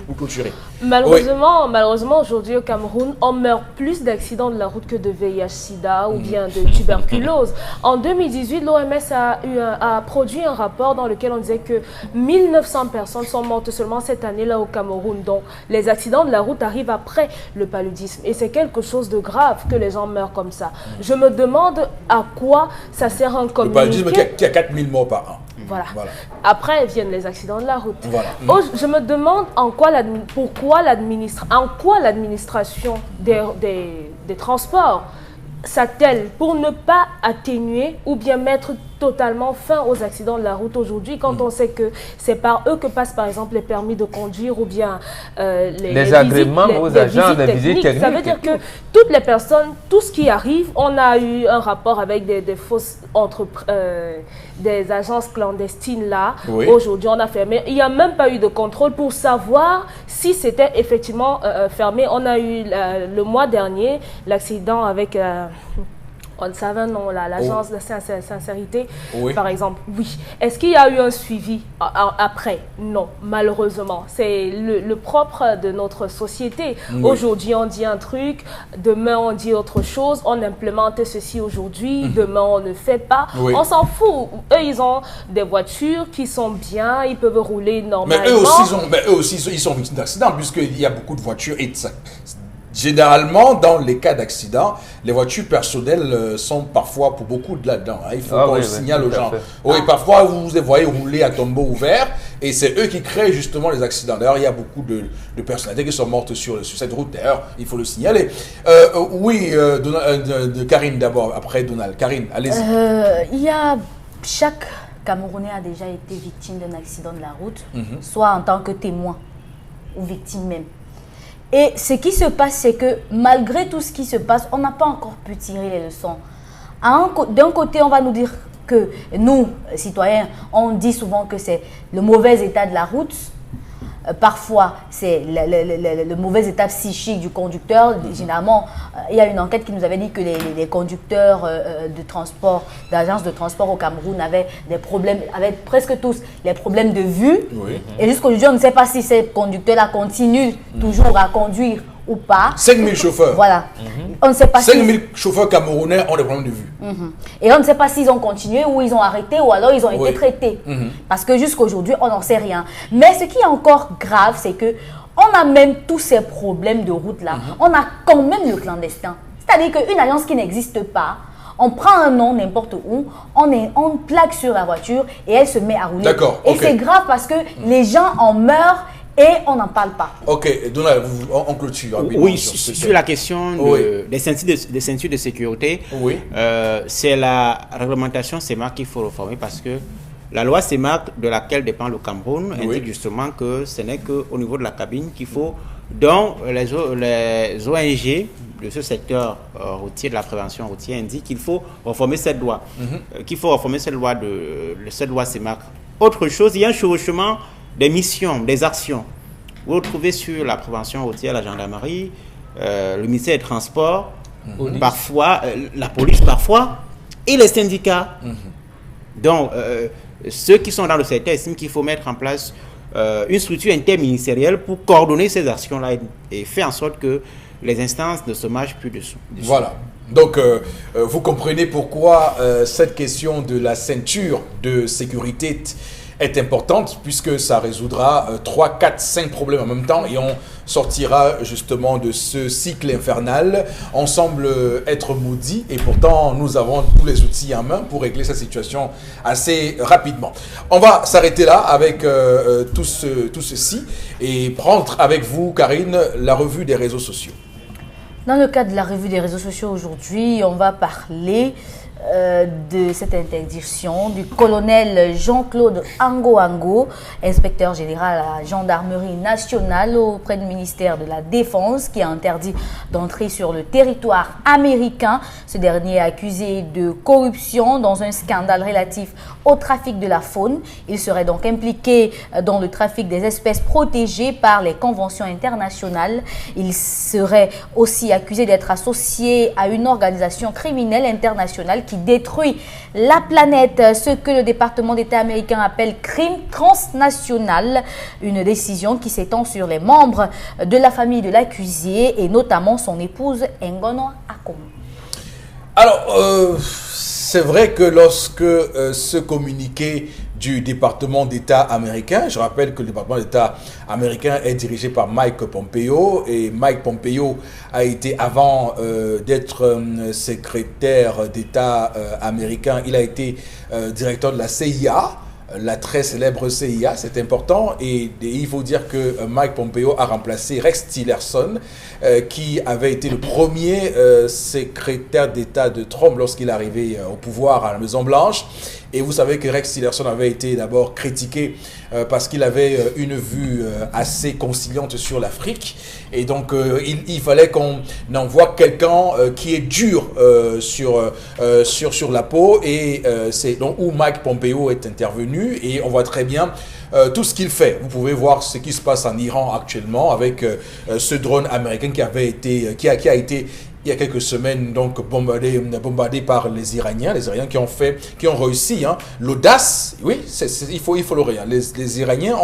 vous clôturer. Malheureusement, aujourd'hui au Cameroun, on meurt plus d'accidents de la route que de VIH-Sida ou bien de tuberculose. En 2018, l'OMS a produit un rapport dans lequel on disait que 1900 personnes sont mortes seulement cette année-là au Cameroun. Donc, les accidents de la route arrivent après le paludisme. Et c'est quelque chose de grave que les gens meurent comme ça. Je me demande à quoi ça sert un communiqué. Le paludisme qui a 4000 morts par an. Voilà. Après viennent les accidents de la route. Voilà. Je me demande en quoi l'administration des transports s'attelle pour ne pas atténuer ou bien mettre totalement fin aux accidents de la route aujourd'hui, quand on sait que c'est par eux que passent par exemple les permis de conduire ou bien les agréments aux agents de visite technique. Ça veut dire que toutes les personnes, tout ce qui arrive, on a eu un rapport avec des fausses des agences clandestines là. Oui. Aujourd'hui, on a fermé. Il n'y a même pas eu de contrôle pour savoir si c'était effectivement fermé. On a eu le mois dernier l'accident avec on ne savait non, l'agence de sincérité, par exemple. Oui. Est-ce qu'il y a eu un suivi après? Non, malheureusement. C'est le propre de notre société. Aujourd'hui, on dit un truc, demain, on dit autre chose. On implémente ceci aujourd'hui, demain, on ne fait pas. On s'en fout. Eux, ils ont des voitures qui sont bien, ils peuvent rouler normalement. Mais eux aussi, ils sont victimes d'accidents, puisqu'il y a beaucoup de voitures et généralement, dans les cas d'accident, les voitures personnelles sont parfois pour beaucoup de là-dedans. Il faut qu'on signale aux gens. Parfois, vous les voyez rouler à tombeau ouvert et c'est eux qui créent justement les accidents. D'ailleurs, il y a beaucoup de personnalités qui sont mortes sur cette route. D'ailleurs, il faut le signaler. Karine d'abord, après Donald. Karine, allez-y. Chaque Camerounais a déjà été victime d'un accident de la route, soit en tant que témoin ou victime même. Et ce qui se passe, c'est que malgré tout ce qui se passe, on n'a pas encore pu tirer les leçons. D'un côté, on va nous dire que nous, citoyens, on dit souvent que c'est le mauvais état de la route. Parfois, c'est le mauvais état psychique du conducteur. Généralement, il y a une enquête qui nous avait dit que les conducteurs de transport, d'agences de transport au Cameroun avaient des problèmes, avaient presque tous les problèmes de vue. Et jusqu'aujourd'hui, on ne sait pas si ces conducteurs-là continuent toujours à conduire ou pas. 5000 chauffeurs. Voilà. On ne sait pas 5000 chauffeurs camerounais ont des problèmes de vue. Et on ne sait pas s'ils ont continué ou ils ont arrêté ou alors ils ont été traités. Parce que jusqu'aujourd'hui, on n'en sait rien. Mais ce qui est encore grave, c'est que on a même tous ces problèmes de route-là. On a quand même le clandestin. C'est-à-dire qu'une agence qui n'existe pas, on prend un nom n'importe où, on plaque sur la voiture et elle se met à rouler. Et c'est grave parce que les gens en meurent et on n'en parle pas. Ok, Donald, on clôture. Oui, sur la question des ceintures de sécurité, c'est la réglementation CEMAC qu'il faut reformer parce que la loi CEMAC de laquelle dépend le Cameroun indique justement que ce n'est qu'au niveau de la cabine qu'il faut, dont les ONG de ce secteur routier, de la prévention routière, indiquent qu'il faut reformer cette loi, cette loi CEMAC. Autre chose, il y a un chevauchement des missions, des actions. Vous retrouvez sur la prévention routière, la gendarmerie, le ministère des Transports, parfois, la police parfois, et les syndicats. Donc, ceux qui sont dans le secteur estiment qu'il faut mettre en place une structure interministérielle pour coordonner ces actions-là et faire en sorte que les instances ne se mâchent plus dessous. Voilà. Donc, vous comprenez pourquoi cette question de la ceinture de sécurité est importante, puisque ça résoudra 3, 4, 5 problèmes en même temps et on sortira justement de ce cycle infernal. On semble être maudit et pourtant nous avons tous les outils en main pour régler cette situation assez rapidement. On va s'arrêter là avec tout ceci et prendre avec vous, Karine, la revue des réseaux sociaux. Dans le cadre de la revue des réseaux sociaux aujourd'hui, on va parler de cette interdiction du colonel Jean-Claude Ango, inspecteur général à la gendarmerie nationale auprès du ministère de la Défense, qui a interdit d'entrer sur le territoire américain. Ce dernier est accusé de corruption dans un scandale relatif au trafic de la faune. Il serait donc impliqué dans le trafic des espèces protégées par les conventions internationales. Il serait aussi accusé d'être associé à une organisation criminelle internationale qui détruit la planète, ce que le département d'État américain appelle crime transnational, une décision qui s'étend sur les membres de la famille de l'accusé et notamment son épouse Ngono Akom. Alors, c'est vrai que lorsque ce communiqué du département d'État américain, je rappelle que le département d'État américain est dirigé par Mike Pompeo et Mike Pompeo a été, avant d'être secrétaire d'État américain, il a été directeur de la CIA, la très célèbre CIA, c'est important, et il faut dire que Mike Pompeo a remplacé Rex Tillerson, qui avait été le premier secrétaire d'État de Trump lorsqu'il est arrivé au pouvoir à la Maison-Blanche. Et vous savez que Rex Tillerson avait été d'abord critiqué parce qu'il avait une vue assez conciliante sur l'Afrique. Et donc, il fallait qu'on envoie quelqu'un qui est dur sur la peau. Et c'est donc où Mike Pompeo est intervenu. Et on voit très bien tout ce qu'il fait. Vous pouvez voir ce qui se passe en Iran actuellement avec ce drone américain qui a été il y a quelques semaines donc bombardé par les Iraniens qui ont réussi l'audace. Oui, il faut le regarder. Les Iraniens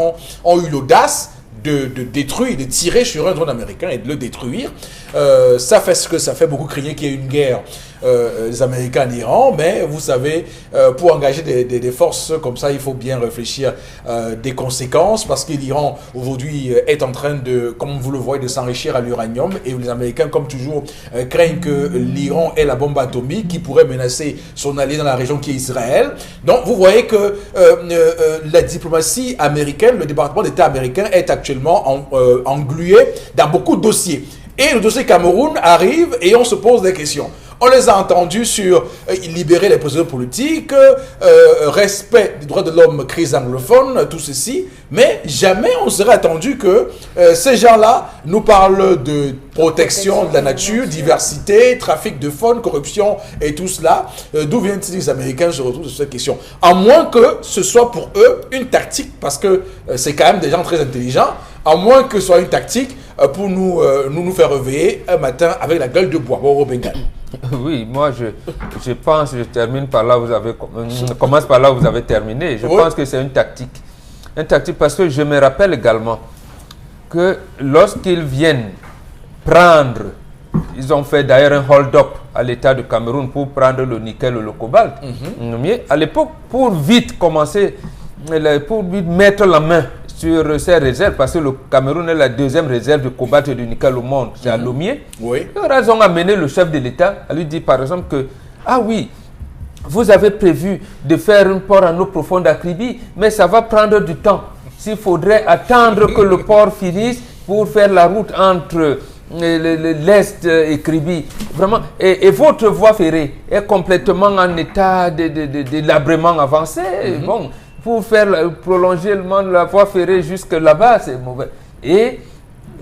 ont eu l'audace de détruire, de tirer sur un drone américain et de le détruire. Ça fait ce que ça fait beaucoup craigner qu'il y ait une guerre les Américains en Iran, mais vous savez, pour engager des forces comme ça, il faut bien réfléchir des conséquences, parce que l'Iran aujourd'hui est en train de, comme vous le voyez, de s'enrichir à l'uranium, et les Américains, comme toujours, craignent que l'Iran ait la bombe atomique qui pourrait menacer son allié dans la région qui est Israël. Donc vous voyez que la diplomatie américaine, le département d'État américain est actuellement englué dans beaucoup de dossiers. Et le dossier Cameroun arrive et on se pose des questions. On les a entendus sur libérer les prisonniers politiques, respect des droits de l'homme, crise anglophone, tout ceci. Mais jamais on serait attendu que ces gens-là nous parlent de protection de la nature, diversité, trafic de faune, corruption et tout cela. D'où viennent-ils les Américains se retrouvent sur cette question? À moins que ce soit pour eux une tactique, parce que c'est quand même des gens très intelligents, à moins que ce soit une tactique pour nous faire réveiller un matin avec la gueule de bois. Bon, Bengal. Oui, moi je pense, je termine par là où vous avez commence par là où vous avez terminé. Je pense que c'est une tactique. Une tactique parce que je me rappelle également que lorsqu'ils viennent prendre, ils ont fait d'ailleurs un hold-up à l'État de Cameroun pour prendre le nickel ou le cobalt. Mais à l'époque, pour vite commencer, pour vite mettre la main sur ces réserves, parce que le Cameroun est la deuxième réserve de cobalt et de nickel au monde, c'est à Lomé. Oui. Ils ont amené le chef de l'État à lui dire par exemple que, ah oui, vous avez prévu de faire un port en eau profonde à Kribi, mais ça va prendre du temps. S'il faudrait attendre que le port finisse pour faire la route entre l'Est et Kribi, vraiment, et votre voie ferrée est complètement en état de délabrement avancé. Bon, pour prolonger la voie ferrée jusque là-bas, c'est mauvais. Et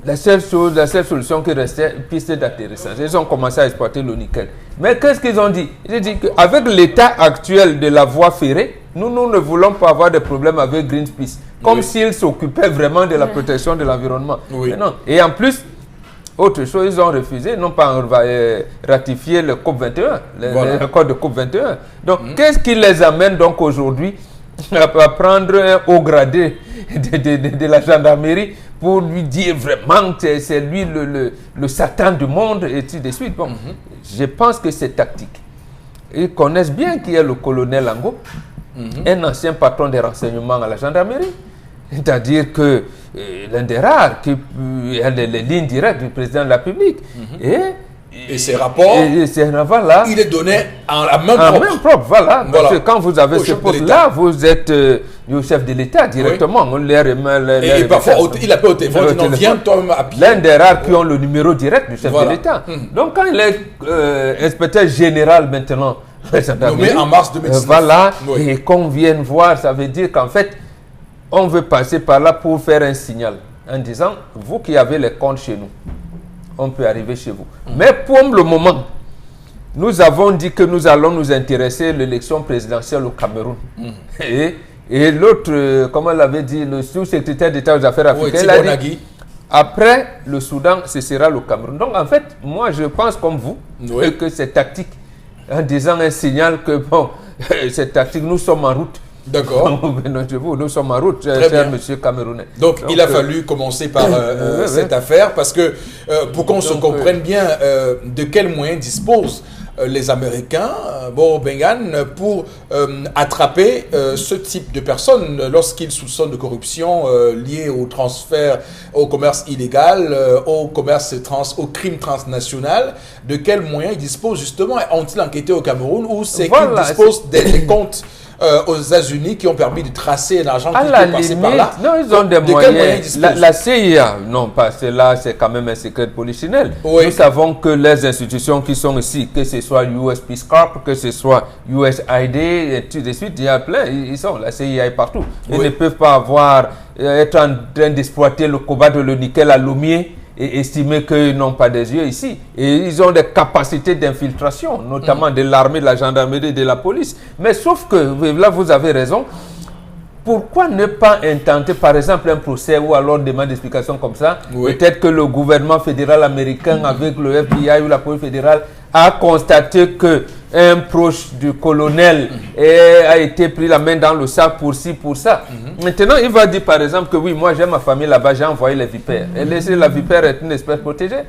la seule solution qui restait, une piste d'atterrissage. Ils ont commencé à exploiter le nickel. Mais qu'est-ce qu'ils ont dit? Ils ont dit qu'avec l'état actuel de la voie ferrée, nous ne voulons pas avoir de problème avec Greenpeace. Comme s'ils s'occupaient vraiment de la protection de l'environnement. Non. Et en plus, autre chose, ils ont refusé, non pas ratifier le COP21, l'accord de COP21. Donc, qu'est-ce qui les amène donc aujourd'hui à prendre un haut gradé de la gendarmerie pour lui dire vraiment que c'est lui le Satan du monde et tout de suite. Bon, je pense que c'est tactique. Ils connaissent bien qui est le colonel Ango, un ancien patron des renseignements à la gendarmerie. C'est-à-dire que l'un des rares qui a les lignes directes du président de la République. Et ces rapports, voilà, il est donné en la main en propre. main propre, voilà. Parce que quand vous avez ce poste-là, vous êtes le chef de l'État directement. On Et parfois, il appelle au téléphone, il dit non, viens toi-même à pied. L'un des rares qui ont le numéro direct du chef de l'État. Donc quand il est inspecteur général maintenant, nommé en mars 2019. Voilà, et qu'on vienne voir, ça veut dire qu'en fait, on veut passer par là pour faire un signal en disant, vous qui avez les comptes chez nous, on peut arriver chez vous. Mais pour le moment, nous avons dit que nous allons nous intéresser à l'élection présidentielle au Cameroun. Et l'autre, comme on l'avait dit, le sous-secrétaire d'État aux affaires africaines, il a dit, après le Soudan, ce sera le Cameroun. Donc en fait, moi je pense comme vous, que c'est tactique, en disant un signal que bon, c'est tactique, nous sommes en route. D'accord. Nous sommes en route, cher monsieur Camerounais. Donc il a fallu commencer par cette affaire parce que pour qu'on se comprenne bien de quels moyens disposent les Américains, Bengan, pour attraper ce type de personnes lorsqu'ils soupçonnent de corruption liée au transfert, au commerce illégal, au crime transnational. De quels moyens ils disposent justement? Ont-ils enquêté au Cameroun ou c'est qu'ils disposent des comptes aux États-Unis qui ont permis de tracer l'argent qui peut passer par là? Non, ils ont des moyens. La CIA, non, parce que là, c'est quand même un secret polichinelle. Nous savons que les institutions qui sont ici, que ce soit US Peace Corps, que ce soit USAID, et tout de suite, il y a plein, ils sont, la CIA est partout. Ils ne peuvent pas être en train d'exploiter le cobalt de le nickel à Lomé et estimer qu'ils n'ont pas des yeux ici. Et ils ont des capacités d'infiltration, notamment de l'armée, de la gendarmerie, de la police. Mais sauf que, là vous avez raison, pourquoi ne pas intenter par exemple un procès ou alors demander d'explication comme ça? Peut-être que le gouvernement fédéral américain avec le FBI ou la police fédérale a constaté que un proche du colonel a été pris la main dans le sac pour ci, pour ça. Maintenant, il va dire par exemple que oui, moi j'ai ma famille là-bas, j'ai envoyé les vipères. Et la vipère est une espèce protégée.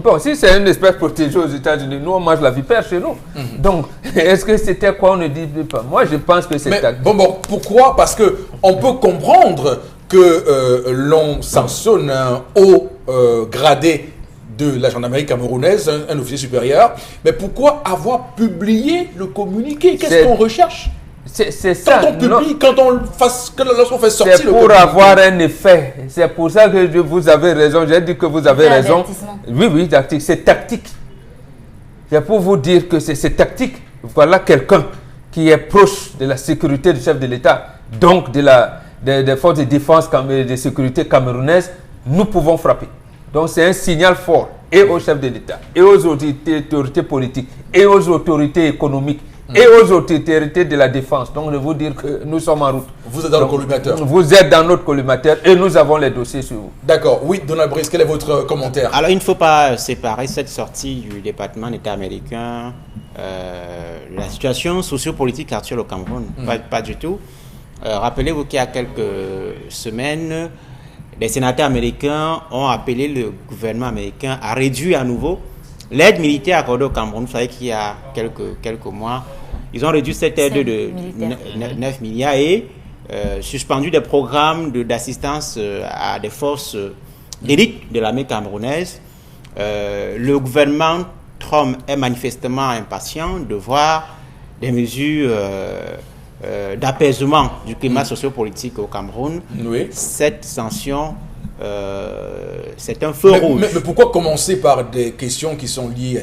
Bon, si c'est une espèce protégée aux États-Unis, nous on mange la vipère chez nous. Donc, est-ce que c'était quoi? On ne dit pas. Moi, je pense que c'est... Bon, pourquoi? Parce qu'on peut comprendre que l'on sanctionne un haut gradé de la gendarmerie camerounaise, un officier supérieur, mais pourquoi avoir publié le communiqué? Qu'est-ce qu'on recherche? C'est ça. Quand on publie, lorsqu'on fait sortir le communiqué. C'est pour avoir un effet. C'est pour ça que vous avez raison. J'ai dit que vous avez raison. Oui, tactique. C'est tactique. C'est pour vous dire que c'est tactique. Voilà quelqu'un qui est proche de la sécurité du chef de l'État, donc des forces de défense et de sécurité camerounaises. Nous pouvons frapper. Donc c'est un signal fort et au chef de l'État, et aux autorités politiques, et aux autorités économiques, et aux autorités de la défense. Donc je veux vous dire que nous sommes en route. Vous êtes dans le collimateur. Vous êtes dans notre collimateur et nous avons les dossiers sur vous. D'accord. Oui, Donald Brice, quel est votre commentaire? Alors il ne faut pas séparer cette sortie du département d'État américain la situation sociopolitique actuelle au Cameroun. Pas du tout. Rappelez-vous qu'il y a quelques semaines, les sénateurs américains ont appelé le gouvernement américain à réduire à nouveau l'aide militaire accordée au Cameroun. Vous savez qu'il y a quelques mois, ils ont réduit cette aide de 9 milliards et suspendu des programmes d'assistance à des forces d'élite de l'armée camerounaise. Le gouvernement Trump est manifestement impatient de voir des mesures d'apaisement du climat sociopolitique au Cameroun. Cette sanction, c'est un feu rouge. Mais pourquoi commencer par des questions qui sont liées à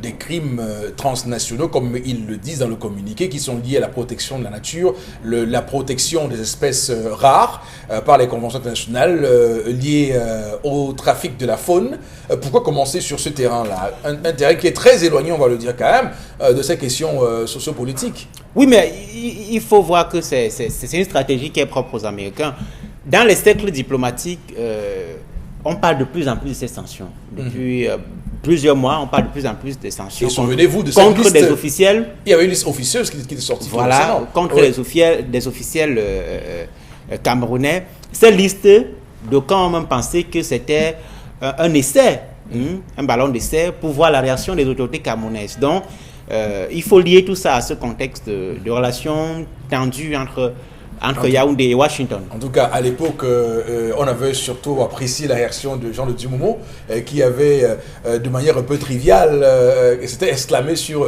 des crimes transnationaux, comme ils le disent dans le communiqué, qui sont liés à la protection de la nature, la protection des espèces rares par les conventions internationales liées au trafic de la faune? Pourquoi commencer sur ce terrain-là, un terrain qui est très éloigné, on va le dire quand même, de ces questions sociopolitiques? Oui, mais il faut voir que c'est une stratégie qui est propre aux Américains. Dans les cercles diplomatiques, on parle de plus en plus de ces sanctions. Depuis plusieurs mois, on parle de plus en plus de sanctions. Et souvenez-vous de cette contre liste, des officiels. Il y avait une liste officieuse qui est sortie. Voilà, contre des officiels camerounais. Cette liste, d'aucuns ont même pensé que c'était un essai, un ballon d'essai pour voir la réaction des autorités camerounaises. Donc, il faut lier tout ça à ce contexte de relations tendues entre Yaoundé et Washington. En tout cas, à l'époque, on avait surtout apprécié la réaction de Jean de Dumomo, qui avait, de manière un peu triviale, s'était exclamé sur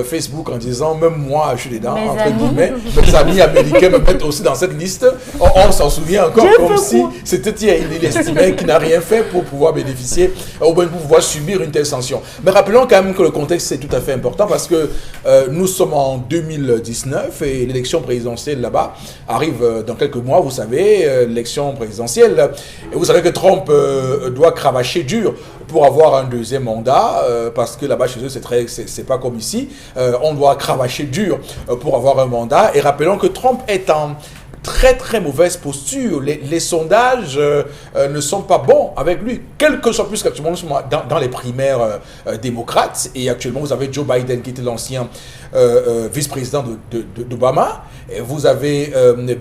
Facebook en disant « Même moi, je suis dedans, entre guillemets. Mes amis américains me mettent aussi dans cette liste. » On s'en souvient encore comme si c'était il estimait qu'il n'a rien fait pour pouvoir bénéficier, ou bien pour pouvoir subir une telle sanction. Mais rappelons quand même que le contexte est tout à fait important parce que nous sommes en 2019 et l'élection présidentielle là-bas arrive dans quelques mois, vous savez, l'élection présidentielle. Et vous savez que Trump doit cravacher dur pour avoir un deuxième mandat, parce que là-bas chez eux, c'est pas comme ici. On doit cravacher dur pour avoir un mandat. Et rappelons que Trump est en très très mauvaise posture. Les sondages ne sont pas bons avec lui, quel que soit plus qu'actuellement nous sommes dans les primaires démocrates. Et actuellement, vous avez Joe Biden qui était l'ancien vice-président d'Obama. Et vous avez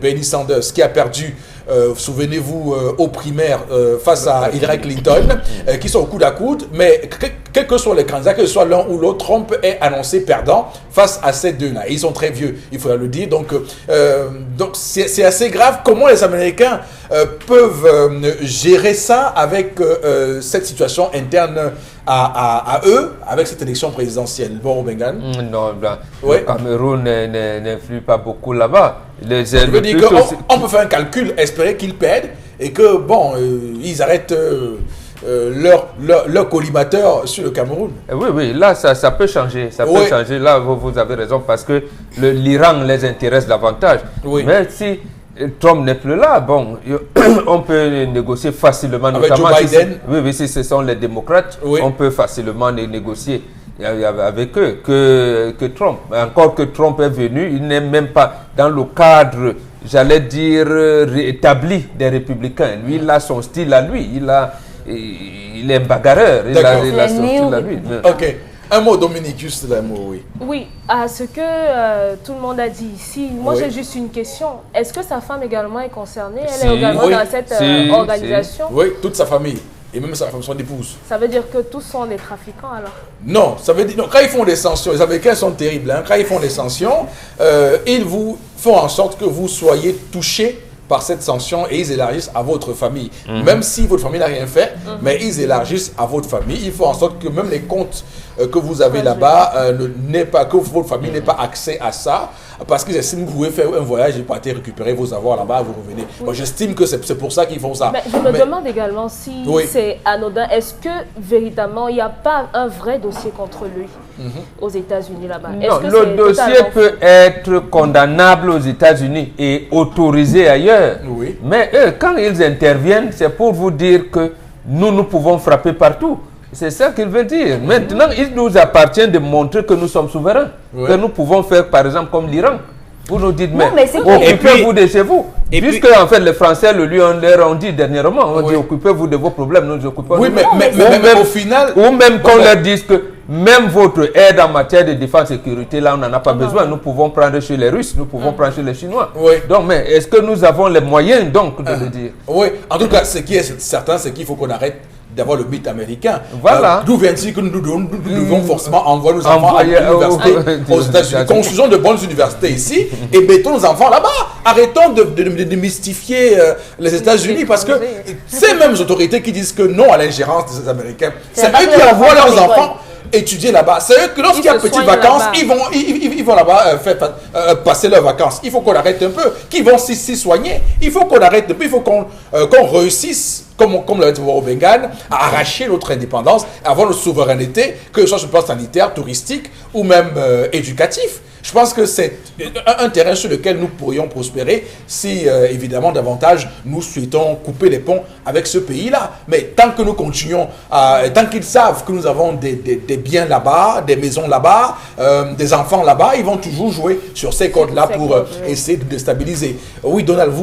Bernie Sanders qui a perdu, souvenez-vous, aux primaires face à Hillary Clinton, qui sont au coude à coude. Mais quels que soient les candidats, que ce soit l'un ou l'autre, Trump est annoncé perdant face à ces deux-là. Ils sont très vieux, il faudra le dire. Donc c'est assez grave. Comment les Américains peuvent gérer ça avec cette situation interne à eux, avec cette élection présidentielle? Bon, Bengan. Non, le Cameroun n'influe pas beaucoup là-bas. Je veux dire qu'on peut faire un calcul, espérer qu'ils perdent et que, bon, ils arrêtent leur collimateur sur le Cameroun. Oui, là, ça peut changer. Ça peut changer. Là, vous avez raison, parce que l'Iran les intéresse davantage. Mais si Trump n'est plus là, bon, on peut négocier facilement, avec notamment Joe Biden. si ce sont les démocrates, on peut facilement négocier avec eux que Trump. Encore que Trump est venu, il n'est même pas dans le cadre, j'allais dire, établi des républicains. Lui, il a son style à lui, il est bagarreur, il a son style à lui. Ok. Un mot, Dominique, juste un mot, oui. Oui, à ce que tout le monde a dit ici, moi j'ai juste une question. Est-ce que sa femme également est concernée? Elle est également dans cette organisation? Oui, toute sa famille. Et même sa femme, son épouse. Ça veut dire que tous sont des trafiquants alors? Non, ça veut dire, non, quand ils font des sanctions, les Américains sont terribles. Hein, quand ils font des sanctions, ils vous font en sorte que vous soyez touchés par cette sanction et ils élargissent à votre famille. Même si votre famille n'a rien fait, mais ils élargissent à votre famille. Il faut en sorte que même les comptes que vous avez là-bas, que votre famille n'ait pas accès à ça, parce que si vous pouvez faire un voyage et partir récupérer vos avoirs là-bas, vous revenez. Moi, j'estime que c'est pour ça qu'ils font ça. Mais je me demande également si c'est anodin. Est-ce que véritablement, il n'y a pas un vrai dossier contre lui aux États-Unis là-bas? Non, le dossier peut être condamnable aux États-Unis et autorisé ailleurs. Mais eux, quand ils interviennent, c'est pour vous dire que nous pouvons frapper partout. C'est ça qu'il veut dire. Maintenant, il nous appartient de montrer que nous sommes souverains. Que nous pouvons faire, par exemple, comme l'Iran. Vous nous dites, mais occupez-vous de chez vous. Puisque, en fait, les Français leur ont dit dernièrement, on dit, occupez-vous de vos problèmes, nous nous occupons de nous. Mais au final... Ou même qu'on leur dise que même votre aide en matière de défense et sécurité, là, on n'en a pas besoin. Nous pouvons prendre chez les Russes, nous pouvons prendre chez les Chinois. Donc, mais est-ce que nous avons les moyens, donc, de le dire? Oui, en tout cas, ce qui est certain, c'est qu'il faut qu'on arrête d'avoir le mythe américain. Voilà. D'où vient-il que nous devons forcément envoyer nos enfants à l'université aux États-Unis. Construisons de bonnes universités ici et mettons nos enfants là-bas. Arrêtons de mystifier les États-Unis parce que ces mêmes autorités qui disent que non à l'ingérence des Américains, c'est eux qui envoient leurs enfants étudier là-bas. C'est eux que lorsqu'il y a petites vacances, ils vont là-bas passer leurs vacances. Il faut qu'on arrête un peu. Qu'ils vont s'y soigner. Il faut qu'on arrête un peu. Il faut qu'on réussisse, comme l'a dit au Bengale, à arracher notre indépendance, à avoir notre souveraineté, que ce soit sur le plan sanitaire, touristique ou même éducatif. Je pense que c'est un terrain sur lequel nous pourrions prospérer si, évidemment, davantage nous souhaitons couper les ponts avec ce pays-là. Mais tant que nous continuons, tant qu'ils savent que nous avons des biens là-bas, des maisons là-bas, des enfants là-bas, ils vont toujours jouer sur ces codes-là pour essayer de déstabiliser. Oui, Donald,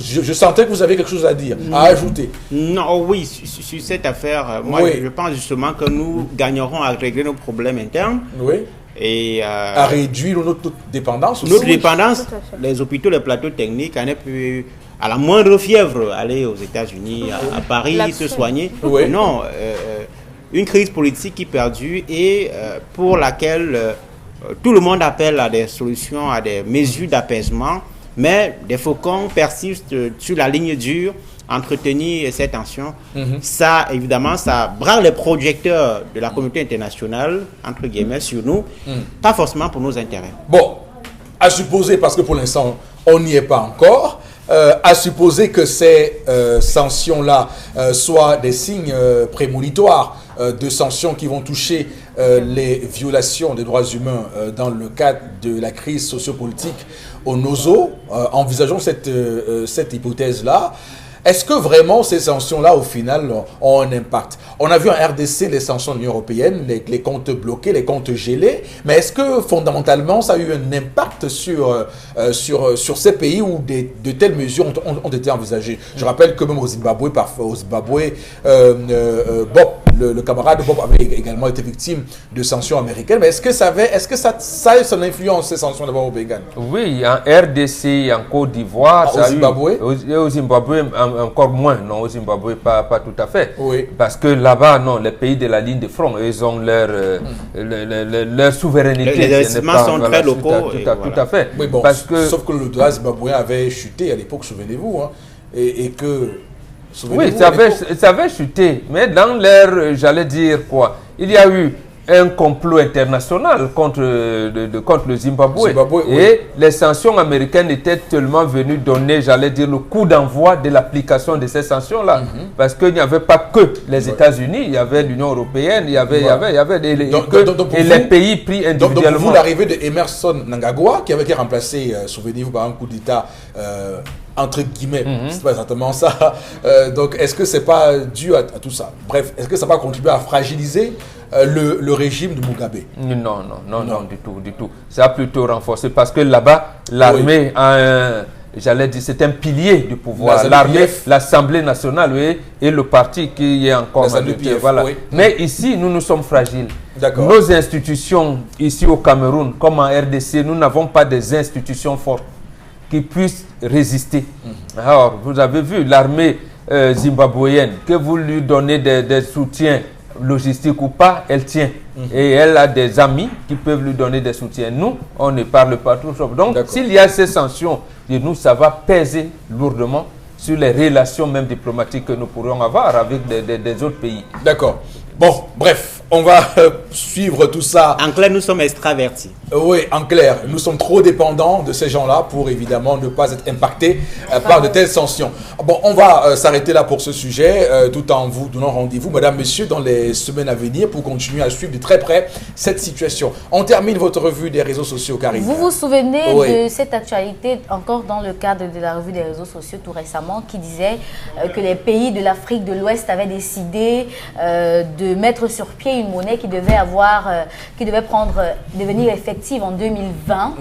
je sentais que vous avez quelque chose à dire, à ajouter. Non, oui, sur cette affaire, moi je pense justement que nous gagnerons à régler nos problèmes internes. Oui. Et à réduire notre dépendance aussi. Notre dépendance, les hôpitaux, les plateaux techniques, on a pu, à la moindre fièvre, aller aux États-Unis, à Paris, se soigner. Oui. Non, une crise politique qui perdure et pour laquelle tout le monde appelle à des solutions, à des mesures d'apaisement, mais des faucons persistent sur la ligne dure. Entretenir ces tensions, ça, évidemment, ça braque les projecteurs de la communauté internationale, entre guillemets, sur nous, pas forcément pour nos intérêts. Bon, à supposer, parce que pour l'instant, on n'y est pas encore, à supposer que ces sanctions-là soient des signes prémonitoires de sanctions qui vont toucher les violations des droits humains dans le cadre de la crise sociopolitique au NOZO, envisageons cette hypothèse-là. Est-ce que vraiment ces sanctions-là, au final, ont un impact? On a vu en RDC les sanctions de l'Union européenne, les comptes bloqués, les comptes gelés, mais est-ce que fondamentalement, ça a eu un impact sur ces pays où de telles mesures ont été envisagées? Je rappelle que même au Zimbabwe, Bob, le camarade Bob avait également été victime de sanctions américaines, mais est-ce que ça a eu son influence, ces sanctions d'abord au Bénin? Oui, en RDC, en Côte d'Ivoire, au Zimbabwe? Au Zimbabwe, encore moins, non, au Zimbabwe, pas tout à fait. Oui. Parce que là-bas, non, les pays de la ligne de front, ils ont leur souveraineté. Les investissements sont très locaux. Tout à fait. Oui, bon, parce que, sauf que le dollar zimbabwéen avait chuté à l'époque, souvenez-vous. Hein, et que... Oui, ça avait chuté. Mais dans l'air, j'allais dire quoi, il y a eu un complot international contre le Zimbabwe. Et les sanctions américaines étaient tellement venues donner, j'allais dire, le coup d'envoi de l'application de ces sanctions-là. Parce qu'il n'y avait pas que les États-Unis, il y avait l'Union européenne, il y avait les pays pris individuellement. Donc pour vous, l'arrivée de Emerson Mnangagwa, qui avait été remplacé, souvenez-vous, par un coup d'État entre guillemets, c'est pas exactement ça. Donc est-ce que c'est pas dû à tout ça? Bref, est-ce que ça va contribuer à fragiliser le régime de Mugabe? Non, du tout. Ça a plutôt renforcé parce que là-bas, l'armée a j'allais dire, c'est un pilier du pouvoir. L'armée, l'Assemblée nationale, oui, et le parti qui est encore majoritaire. Voilà. Oui. Mais ici, nous sommes fragiles. Nos institutions, ici au Cameroun, comme en RDC, nous n'avons pas des institutions fortes qui puissent résister. Alors, vous avez vu l'armée zimbabwéenne, que vous lui donnez des soutiens logistiques ou pas, elle tient. Et elle a des amis qui peuvent lui donner des soutiens. Nous, on ne parle pas trop. Donc, s'il y a ces sanctions, nous, ça va peser lourdement sur les relations même diplomatiques que nous pourrions avoir avec des autres pays. D'accord. Bon, bref, on va suivre tout ça. En clair, nous sommes extravertis. Oui, en clair, nous sommes trop dépendants de ces gens-là pour évidemment ne pas être impactés par de telles sanctions. Bon, on va s'arrêter là pour ce sujet, tout en vous donnant rendez-vous, mesdames, messieurs, dans les semaines à venir pour continuer à suivre de très près cette situation. On termine votre revue des réseaux sociaux, Karine. Vous vous souvenez de cette actualité, encore dans le cadre de la revue des réseaux sociaux tout récemment, qui disait que les pays de l'Afrique de l'Ouest avaient décidé de mettre sur pied une monnaie qui devait devenir effective en 2020.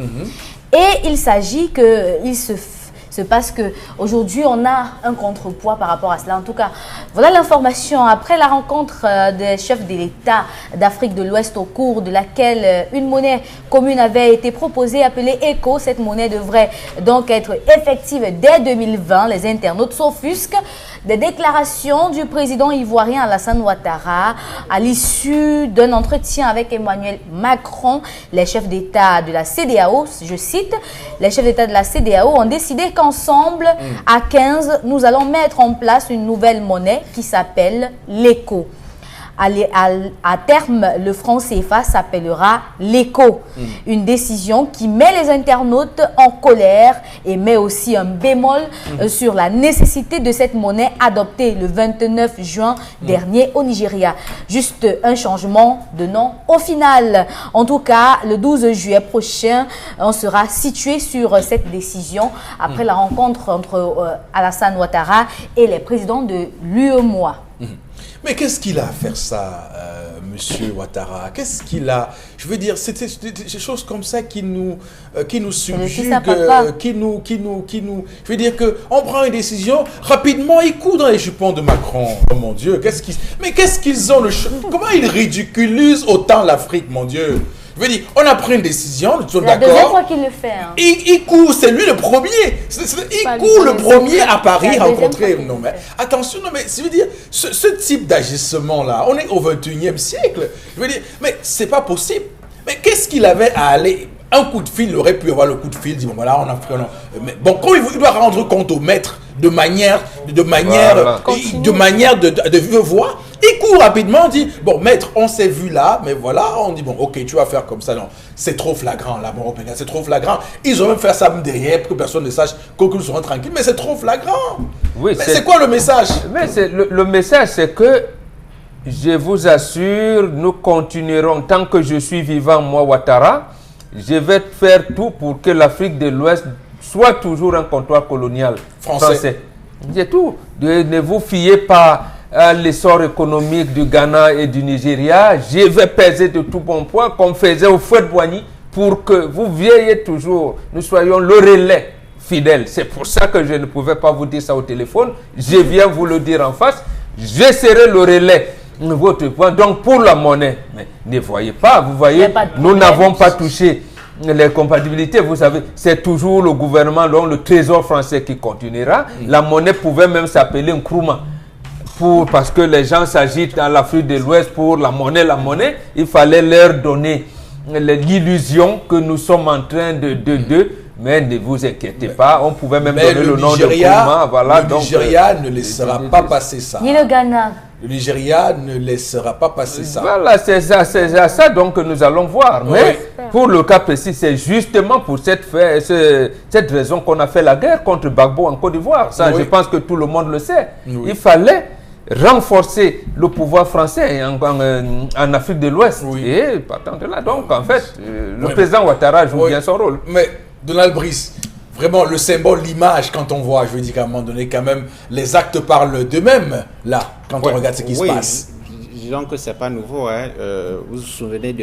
Et il s'agit qu'il se passe qu'aujourd'hui, on a un contrepoids par rapport à cela. En tout cas, voilà l'information. Après la rencontre des chefs de l'État d'Afrique de l'Ouest, au cours de laquelle une monnaie commune avait été proposée, appelée ECO, cette monnaie devrait donc être effective dès 2020. Les internautes s'offusquent des déclarations du président ivoirien Alassane Ouattara à l'issue d'un entretien avec Emmanuel Macron. Les chefs d'État de la CEDEAO, je cite, les chefs d'État de la CEDEAO ont décidé qu'ensemble, à 15, nous allons mettre en place une nouvelle monnaie qui s'appelle l'ECO. À terme, le franc CFA s'appellera l'éco. Une décision qui met les internautes en colère et met aussi un bémol sur la nécessité de cette monnaie adoptée le 29 juin dernier au Nigeria. Juste un changement de nom au final. En tout cas, le 12 juillet prochain, on sera situé sur cette décision après la rencontre entre Alassane Ouattara et les présidents de l'UEMOA. Mais qu'est-ce qu'il a à faire ça, monsieur Ouattara? Qu'est-ce qu'il a? Je veux dire, c'est des choses comme ça qui nous subjuguent, qui nous. Je veux dire qu'on prend une décision, rapidement, il court dans les jupons de Macron. Oh mon Dieu, qu'est-ce qu'ils ont comment ils ridiculisent autant l'Afrique, mon Dieu? Je veux dire, on a pris une décision, nous sommes d'accord. C'est la deuxième fois qu'il le fait. Hein. Il court, c'est lui le premier. Il court le premier à Paris rencontrer. Non, mais attention, non, mais je veux dire, ce type d'agissement-là, on est au 21e siècle. Je veux dire, mais c'est pas possible. Mais qu'est-ce qu'il avait à aller? Un coup de fil, il aurait pu avoir le coup de fil, dit bon voilà, on a pris. Mais bon, quand il doit rendre compte au maître de manière de vive voix, il court rapidement, on dit bon maître, on s'est vu là, mais voilà, on dit bon ok, tu vas faire comme ça, non, c'est trop flagrant là, bon, c'est trop flagrant. Ils ont même fait ça derrière pour que personne ne sache, que nous serons tranquilles, mais c'est trop flagrant. Oui, mais c'est quoi le message? Mais le message, c'est que je vous assure, nous continuerons tant que je suis vivant, moi Ouattara. Je vais faire tout pour que l'Afrique de l'Ouest soit toujours un comptoir colonial français. C'est tout. Ne vous fiez pas à l'essor économique du Ghana et du Nigeria. Je vais peser de tout bon poids comme faisait au feu de Boigny pour que vous veilliez toujours. Nous soyons le relais fidèle. C'est pour ça que je ne pouvais pas vous dire ça au téléphone. Je viens vous le dire en face. Je serai le relais. Votre point. Donc pour la monnaie, mais ne voyez pas, vous voyez, nous n'avons pas touché les compatibilités, vous savez, c'est toujours le gouvernement, donc le trésor français qui continuera. La monnaie pouvait même s'appeler Nkrumah. Parce que les gens s'agitent dans l'Afrique de l'Ouest pour la monnaie, il fallait leur donner l'illusion que nous sommes en train mais ne vous inquiétez pas, on pouvait même donner le nom de Nkrumah. Voilà, le Nigeria ne laissera pas passer ça. Ni le Ghana. Le Nigeria ne laissera pas passer ça. Voilà, c'est ça donc que nous allons voir. Mais pour le cas précis, c'est justement pour cette raison qu'on a fait la guerre contre Gbagbo en Côte d'Ivoire. Ça, je pense que tout le monde le sait. Il fallait renforcer le pouvoir français en Afrique de l'Ouest. Et partant de là, donc en fait, le président Ouattara joue bien son rôle. Mais Donald Brice, vraiment le symbole, l'image, quand on voit, je veux dire qu'à un moment donné, quand même, les actes parlent d'eux-mêmes, là, quand on regarde ce qui se passe. Disons que c'est pas nouveau. Hein. Vous vous souvenez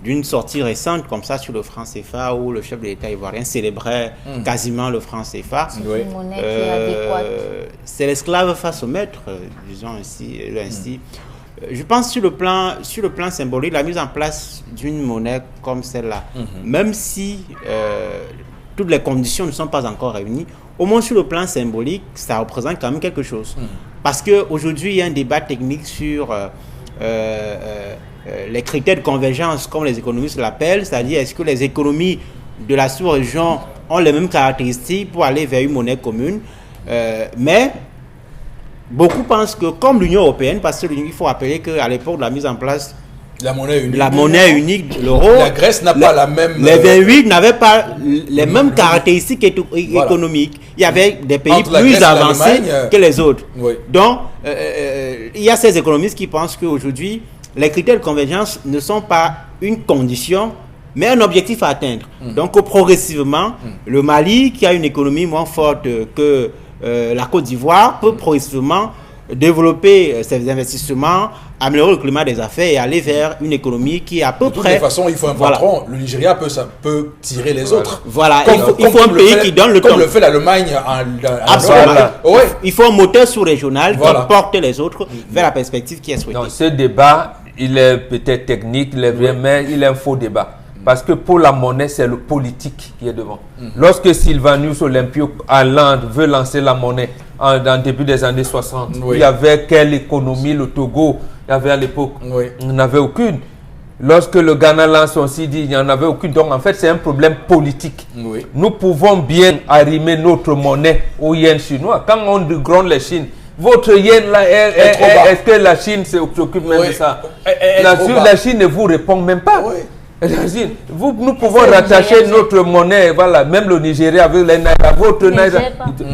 d'une sortie récente comme ça sur le franc CFA où le chef de l'État ivoirien célébrait quasiment le franc CFA. C'est l'esclave face au maître, disons ainsi. Je pense sur le plan symbolique, la mise en place d'une monnaie comme celle-là, même si toutes les conditions ne sont pas encore réunies, au moins sur le plan symbolique, ça représente quand même quelque chose. Parce qu'aujourd'hui, il y a un débat technique sur les critères de convergence, comme les économistes l'appellent, c'est-à-dire est-ce que les économies de la sous-région ont les mêmes caractéristiques pour aller vers une monnaie commune. Mais beaucoup pensent que comme l'Union européenne, parce qu'il faut rappeler qu'à l'époque de la mise en place la monnaie unique, l'euro, la Grèce n'a pas la même... Les 28 n'avaient pas les mêmes caractéristiques économiques. Il y avait des pays plus avancés que les autres. Donc, il y a ces économistes qui pensent qu'aujourd'hui, les critères de convergence ne sont pas une condition, mais un objectif à atteindre. Donc, progressivement, le Mali, qui a une économie moins forte que la Côte d'Ivoire, peut progressivement développer ses investissements, améliorer le climat des affaires et aller vers une économie qui est à peu près... De toute façon, il faut un patron. Le Nigeria peut tirer les autres. Voilà, il faut un pays qui donne le temps. Comme le fait l'Allemagne Absolument. Il faut un moteur sous-régional qui porte les autres vers la perspective qui est souhaitée. Donc, ce débat, il est peut-être technique, il est vrai, mais il est un faux débat. Parce que pour la monnaie, c'est le politique qui est devant. Lorsque Sylvanus Olympio veut lancer la monnaie dans le début des années 60, il y avait quelle économie? Le Togo, il y avait à l'époque, il n'y en avait aucune. Lorsque le Ghana lance son CIDI, il n'y en avait aucune. Donc en fait, c'est un problème politique. Nous pouvons bien arrimer notre monnaie au yen chinois. Quand on gronde les Chines, Votre yen là, est-ce que la Chine s'occupe même de ça? La Chine ne vous répond même pas. Oui. Nous pouvons rattacher notre monnaie, voilà, même le Nigeria avec les Naira, votre Naira.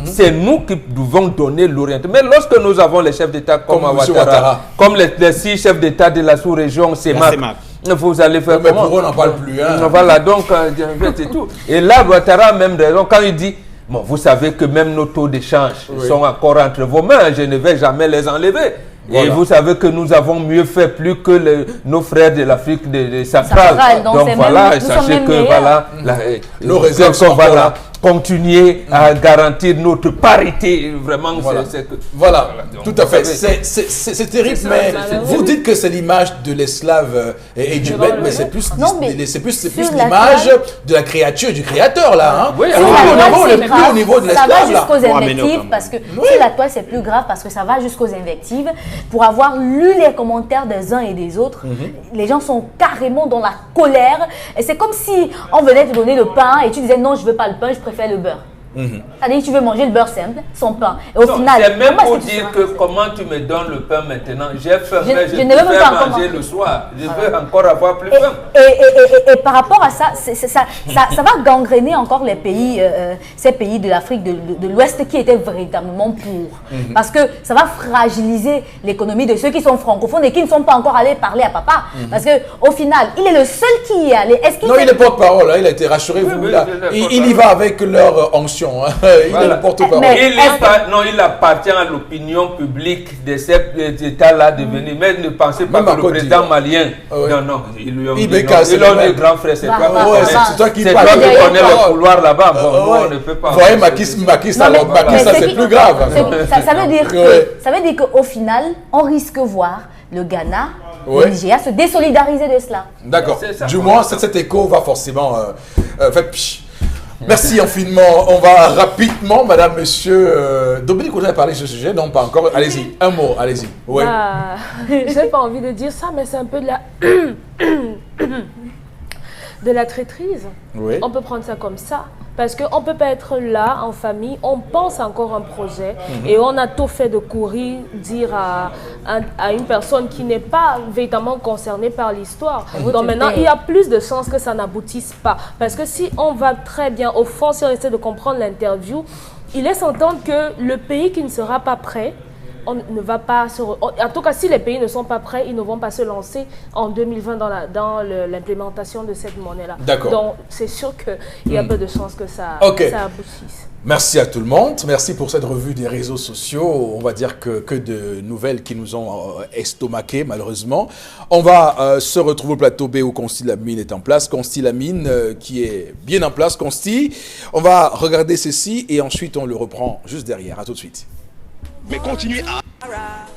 C'est nous qui devons donner l'orientation. Mais lorsque nous avons les chefs d'État comme Ouattara, comme les 6 chefs d'État de la sous-région, CEMAC, vous allez faire comment? Mais pour eux, on n'en parle plus. Hein. Voilà, donc, c'est tout. Et là, Ouattara a même raison quand il dit, bon, vous savez que même nos taux d'échange sont encore entre vos mains, je ne vais jamais les enlever. Voilà. Et vous savez que nous avons mieux fait plus que nos frères de l'Afrique centrale. Donc voilà, sachez que voilà, nos réserves sont voilà, continuer à garantir notre parité. Vraiment, voilà, tout à fait. C'est terrible, mais vous dites que c'est l'image de l'esclave et du maître, mais c'est plus l'image de la créature, du créateur là. Hein. Oui, on est plus au niveau de l'esclave. Ça va jusqu'aux invectives, parce que sur la toile c'est plus grave, parce que ça va jusqu'aux invectives. Pour avoir lu les commentaires des uns et des autres, les gens sont carrément dans la colère. Et c'est comme si on venait te donner le pain et tu disais non, je veux pas le pain, je préfère le beurre. C'est-à-dire tu veux manger le beurre simple, son pain. Et au final, c'est même pour dire que comment tu me donnes le pain maintenant. J'ai faim, je ne veux pas manger le soir. Je veux encore avoir plus faim. Et par rapport à ça, ça va gangréner encore les pays, ces pays de l'Afrique de l'Ouest qui étaient véritablement pour. Parce que ça va fragiliser l'économie de ceux qui sont francophones et qui ne sont pas encore allés parler à papa. Parce qu'au final, il est le seul qui y est allé. Non, il est porte-parole, il a été rassuré. Il y va avec leur onction. Il est le porte-parole. Il appartient à l'opinion publique de cet État-là de venir. Mais ne pensez pas que le président malien. Non, ils lui ont dit des grands frères. C'est toi qui connais le couloir là-bas. On ne peut pas. Vous voyez, Macky Sall, c'est plus grave. Ça veut dire qu'au final, on risque de voir le Ghana, le Nigeria se désolidariser de cela. D'accord. Du moins, cet écho va forcément faire pich. Merci infiniment. On va rapidement, madame, monsieur. Dominique, vous avez parlé de ce sujet? Non, pas encore. Allez-y, un mot, allez-y. Ouais. Je n'ai pas envie de dire ça, mais c'est un peu de la. de la traîtrise. Oui. On peut prendre ça comme ça. Parce qu'on ne peut pas être là en famille, on pense encore un projet et on a tout fait de courir, dire à une personne qui n'est pas véritablement concernée par l'histoire. Donc maintenant, il y a plus de chances que ça n'aboutisse pas. Parce que si on va très bien au fond, si on essaie de comprendre l'interview, il laisse entendre que le pays qui ne sera pas prêt, on ne va pas en tout cas, si les pays ne sont pas prêts, ils ne vont pas se lancer en 2020 dans l'implémentation de cette monnaie-là. D'accord. Donc, c'est sûr qu'il y a peu de chances que ça aboutisse. Merci à tout le monde. Merci pour cette revue des réseaux sociaux. On va dire que de nouvelles qui nous ont estomaqués, malheureusement. On va se retrouver au plateau B où Consti Lamine est en place. Consti Lamine qui est bien en place. Consti, on va regarder ceci et ensuite on le reprend juste derrière. À tout de suite. Mais continuez à...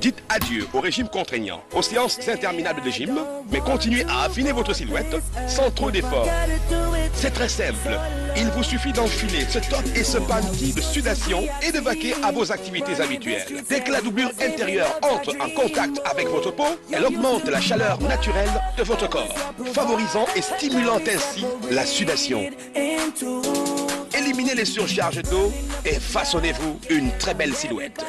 Dites adieu au régime contraignant, aux séances interminables de gym, mais continuez à affiner votre silhouette sans trop d'efforts. C'est très simple. Il vous suffit d'enfiler ce top et ce panty de sudation et de vaquer à vos activités habituelles. Dès que la doublure intérieure entre en contact avec votre peau, elle augmente la chaleur naturelle de votre corps, favorisant et stimulant ainsi la sudation. Éliminez les surcharges d'eau et façonnez-vous une très belle silhouette.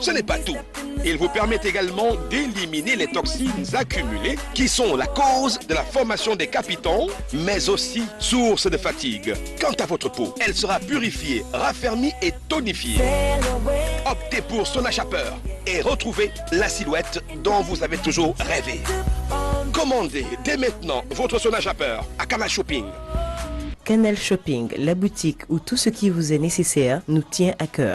Ce n'est pas tout. Il vous permet également d'éliminer les toxines accumulées qui sont la cause de la formation des capitons, mais aussi source de fatigue. Quant à votre peau, elle sera purifiée, raffermie et tonifiée. Optez pour Sonachapeur et retrouvez la silhouette dont vous avez toujours rêvé. Commandez dès maintenant votre Sonachapeur à Canal Shopping. Canal Shopping, la boutique où tout ce qui vous est nécessaire nous tient à cœur.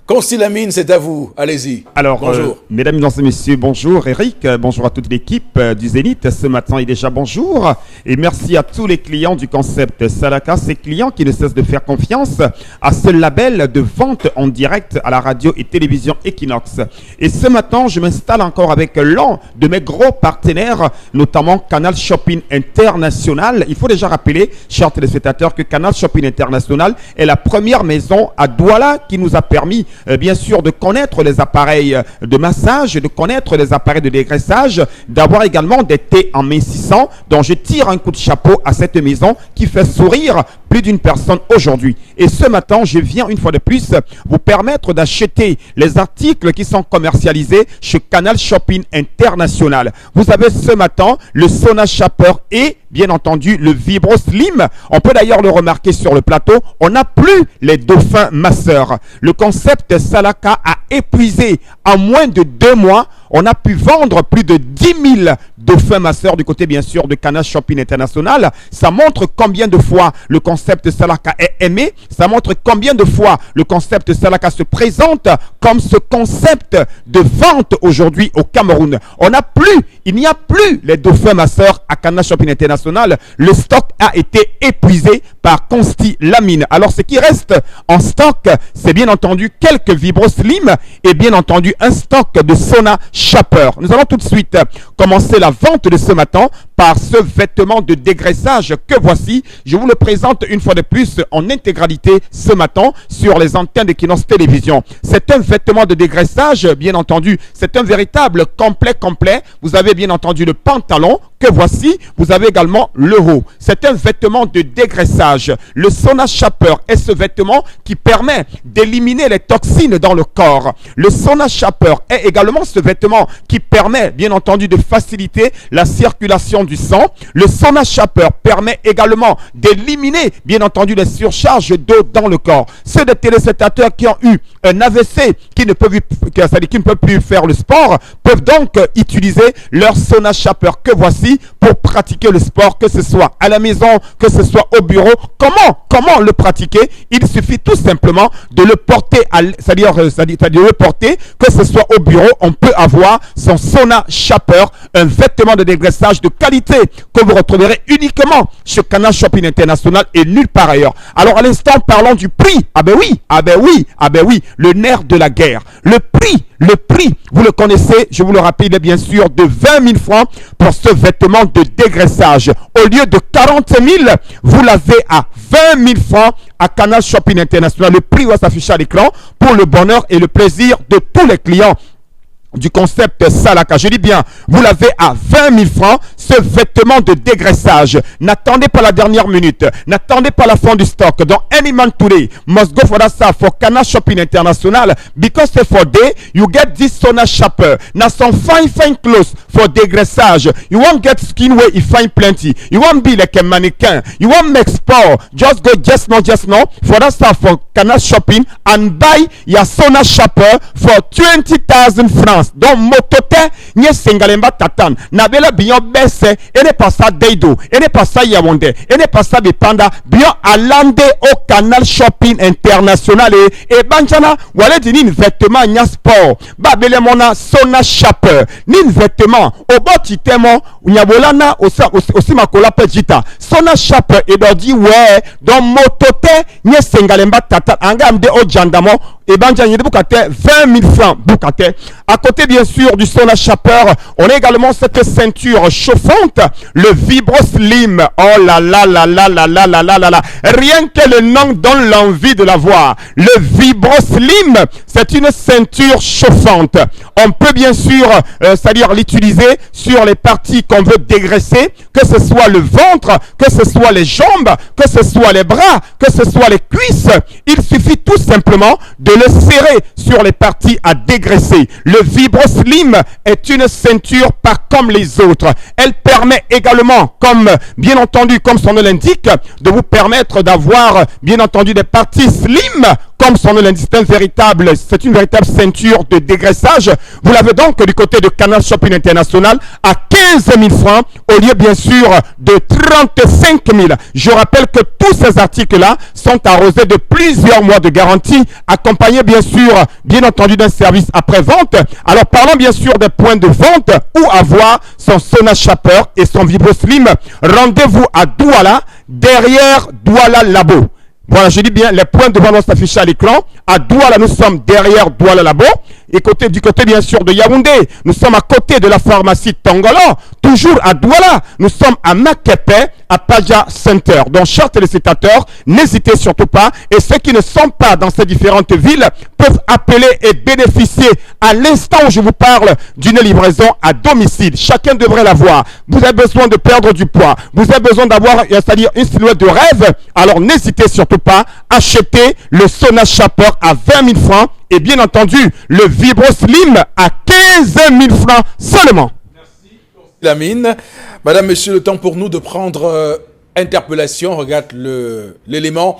Consti Lamine, c'est à vous. Allez-y. Alors, bonjour. Mesdames et messieurs, bonjour. Eric, bonjour à toute l'équipe du Zénith. Ce matin, il est déjà bonjour. Et merci à tous les clients du concept Salaka, ces clients qui ne cessent de faire confiance à ce label de vente en direct à la radio et télévision Equinox. Et ce matin, je m'installe encore avec l'un de mes gros partenaires, notamment Canal Shopping International. Il faut déjà rappeler, chers téléspectateurs, que Canal Shopping International est la première maison à Douala qui nous a permis bien sûr, de connaître les appareils de massage, de connaître les appareils de dégraissage, d'avoir également des thés amincissants. Donc, je tire un coup de chapeau à cette maison qui fait sourire plus d'une personne aujourd'hui. Et ce matin, je viens une fois de plus vous permettre d'acheter les articles qui sont commercialisés chez Canal Shopping International. Vous avez ce matin le Sona Shaper et bien entendu le Vibro Slim. On peut d'ailleurs le remarquer sur le plateau, on n'a plus les dauphins masseurs. Le concept Salaka a épuisé en moins de 2 mois. On a pu vendre plus de 10 000 dauphins masseurs du côté bien sûr de Canal Shopping International. Ça montre combien de fois le concept Salaka est aimé. Ça montre combien de fois le concept Salaka se présente comme ce concept de vente aujourd'hui au Cameroun. Il n'y a plus les dauphins masseurs à Canal Shopping International. Le stock a été épuisé par Consti Lamine. Alors ce qui reste en stock, c'est bien entendu quelques Vibro Slim et bien entendu un stock de Sona Shaper. Nous allons tout de suite commencer la vente de ce matin par ce vêtement de dégraissage que voici. Je vous le présente une fois de plus en intégralité ce matin sur les antennes d'Equinox Télévision. C'est un vêtement de dégraissage, bien entendu. C'est un véritable complet. Vous avez bien entendu le pantalon que voici. Vous avez également le haut. C'est un vêtement de dégraissage. Le Sona Shaper est ce vêtement qui permet d'éliminer les toxines dans le corps. Le Sona Shaper est également ce vêtement qui permet bien entendu de faciliter la circulation du sang. Le Sona Shaper permet également d'éliminer bien entendu les surcharges d'eau dans le corps. Ceux des téléspectateurs qui ont eu un AVC, qui ne peuvent plus faire le sport, peuvent donc utiliser leur Sona Shaper que voici pour pratiquer le sport, que ce soit à la maison, que ce soit au bureau. Comment le pratiquer? Il suffit tout simplement de le porter, c'est-à-dire de le porter, que ce soit au bureau. On peut avoir son Sona Shaper, un vêtement de dégraissage de qualité que vous retrouverez uniquement chez Canal Shopping International et nulle part ailleurs. Alors à l'instant, parlons du prix. Ah ben oui, le nerf de la guerre. Le prix, vous le connaissez, je vous le rappelle bien sûr, de 20 000 francs pour ce vêtement de dégraissage. Au lieu de 40 000, vous l'avez à 20 000 francs à Canal Shopping International. Le prix va s'afficher à l'écran pour le bonheur et le plaisir de tous les clients du concept Salaka. Je dis bien, vous l'avez à 20 000 francs, ce vêtement de dégraissage. N'attendez pas la dernière minute. N'attendez pas la fin du stock. Donc, any man today must go for that stuff for Canal Shopping International because for day, you get this Sona Shaper. Now, some fine clothes for dégraissage. You won't get skin where you find plenty. You won't be like a mannequin. You won't make sport. Just go just now for that stuff for Canal Shopping and buy your Sona Shaper for 20,000 francs. Donc motote nye sengalemba tatan na bela biyon bese ene pasa Deido ene pasa Yaoundé ene pasa Bipanda biyon alande au Canal Shopping International et banjana wale di nin vêtement nya sport ba bele mona Sona Shaper nin vêtement oboti temo nyabolana osi makola pejita Sona Shaper et dodi ouais donc motote nye sengalemba tatan angamde o jandamo et banjana yede bukate 20 000 francs bukate. À côté bien sûr du Sona Shaper, on a également cette ceinture chauffante, le Vibro Slim. Oh là là. Rien que le nom donne l'envie de la voir. Le Vibro Slim, c'est une ceinture chauffante. On peut bien sûr, c'est-à-dire l'utiliser sur les parties qu'on veut dégraisser, que ce soit le ventre, que ce soit les jambes, que ce soit les bras, que ce soit les cuisses. Il suffit tout simplement de le serrer sur les parties à dégraisser. Le Vibro Slim est une ceinture pas comme les autres. Elle permet également, comme bien entendu, comme son nom l'indique, de vous permettre d'avoir bien entendu des parties slim. Comme son nom l'indique, c'est une véritable ceinture de dégraissage. Vous l'avez donc du côté de Canal Shopping International à 15 000 francs au lieu bien sûr de 35 000. Je rappelle que tous ces articles-là sont arrosés de plusieurs mois de garantie, accompagnés bien sûr, bien entendu, d'un service après-vente. Alors parlons bien sûr des points de vente où avoir son Sona Shaper et son Vibro Slim. Rendez-vous à Douala, derrière Douala Labo. Voilà, je dis bien, les points de vente vont s'afficher à l'écran. À Douala, nous sommes derrière Douala Labo. et du côté bien sûr de Yaoundé. Nous sommes à côté de la pharmacie Tongolo. Toujours à Douala, nous sommes à Makepe, à Paja Center. Donc, chers téléspectateurs, n'hésitez surtout pas. Et ceux qui ne sont pas dans ces différentes villes peuvent appeler et bénéficier à l'instant où je vous parle d'une livraison à domicile. Chacun devrait l'avoir. Vous avez besoin de perdre du poids. Vous avez besoin d'avoir, c'est-à-dire une silhouette de rêve. Alors, n'hésitez surtout pas. Achetez le Sona Shaper à 20 000 francs. Et bien entendu, le Vibro Slim à 15 000 francs seulement. Lamine, madame, monsieur, le temps pour nous de prendre interpellation. Regarde l'élément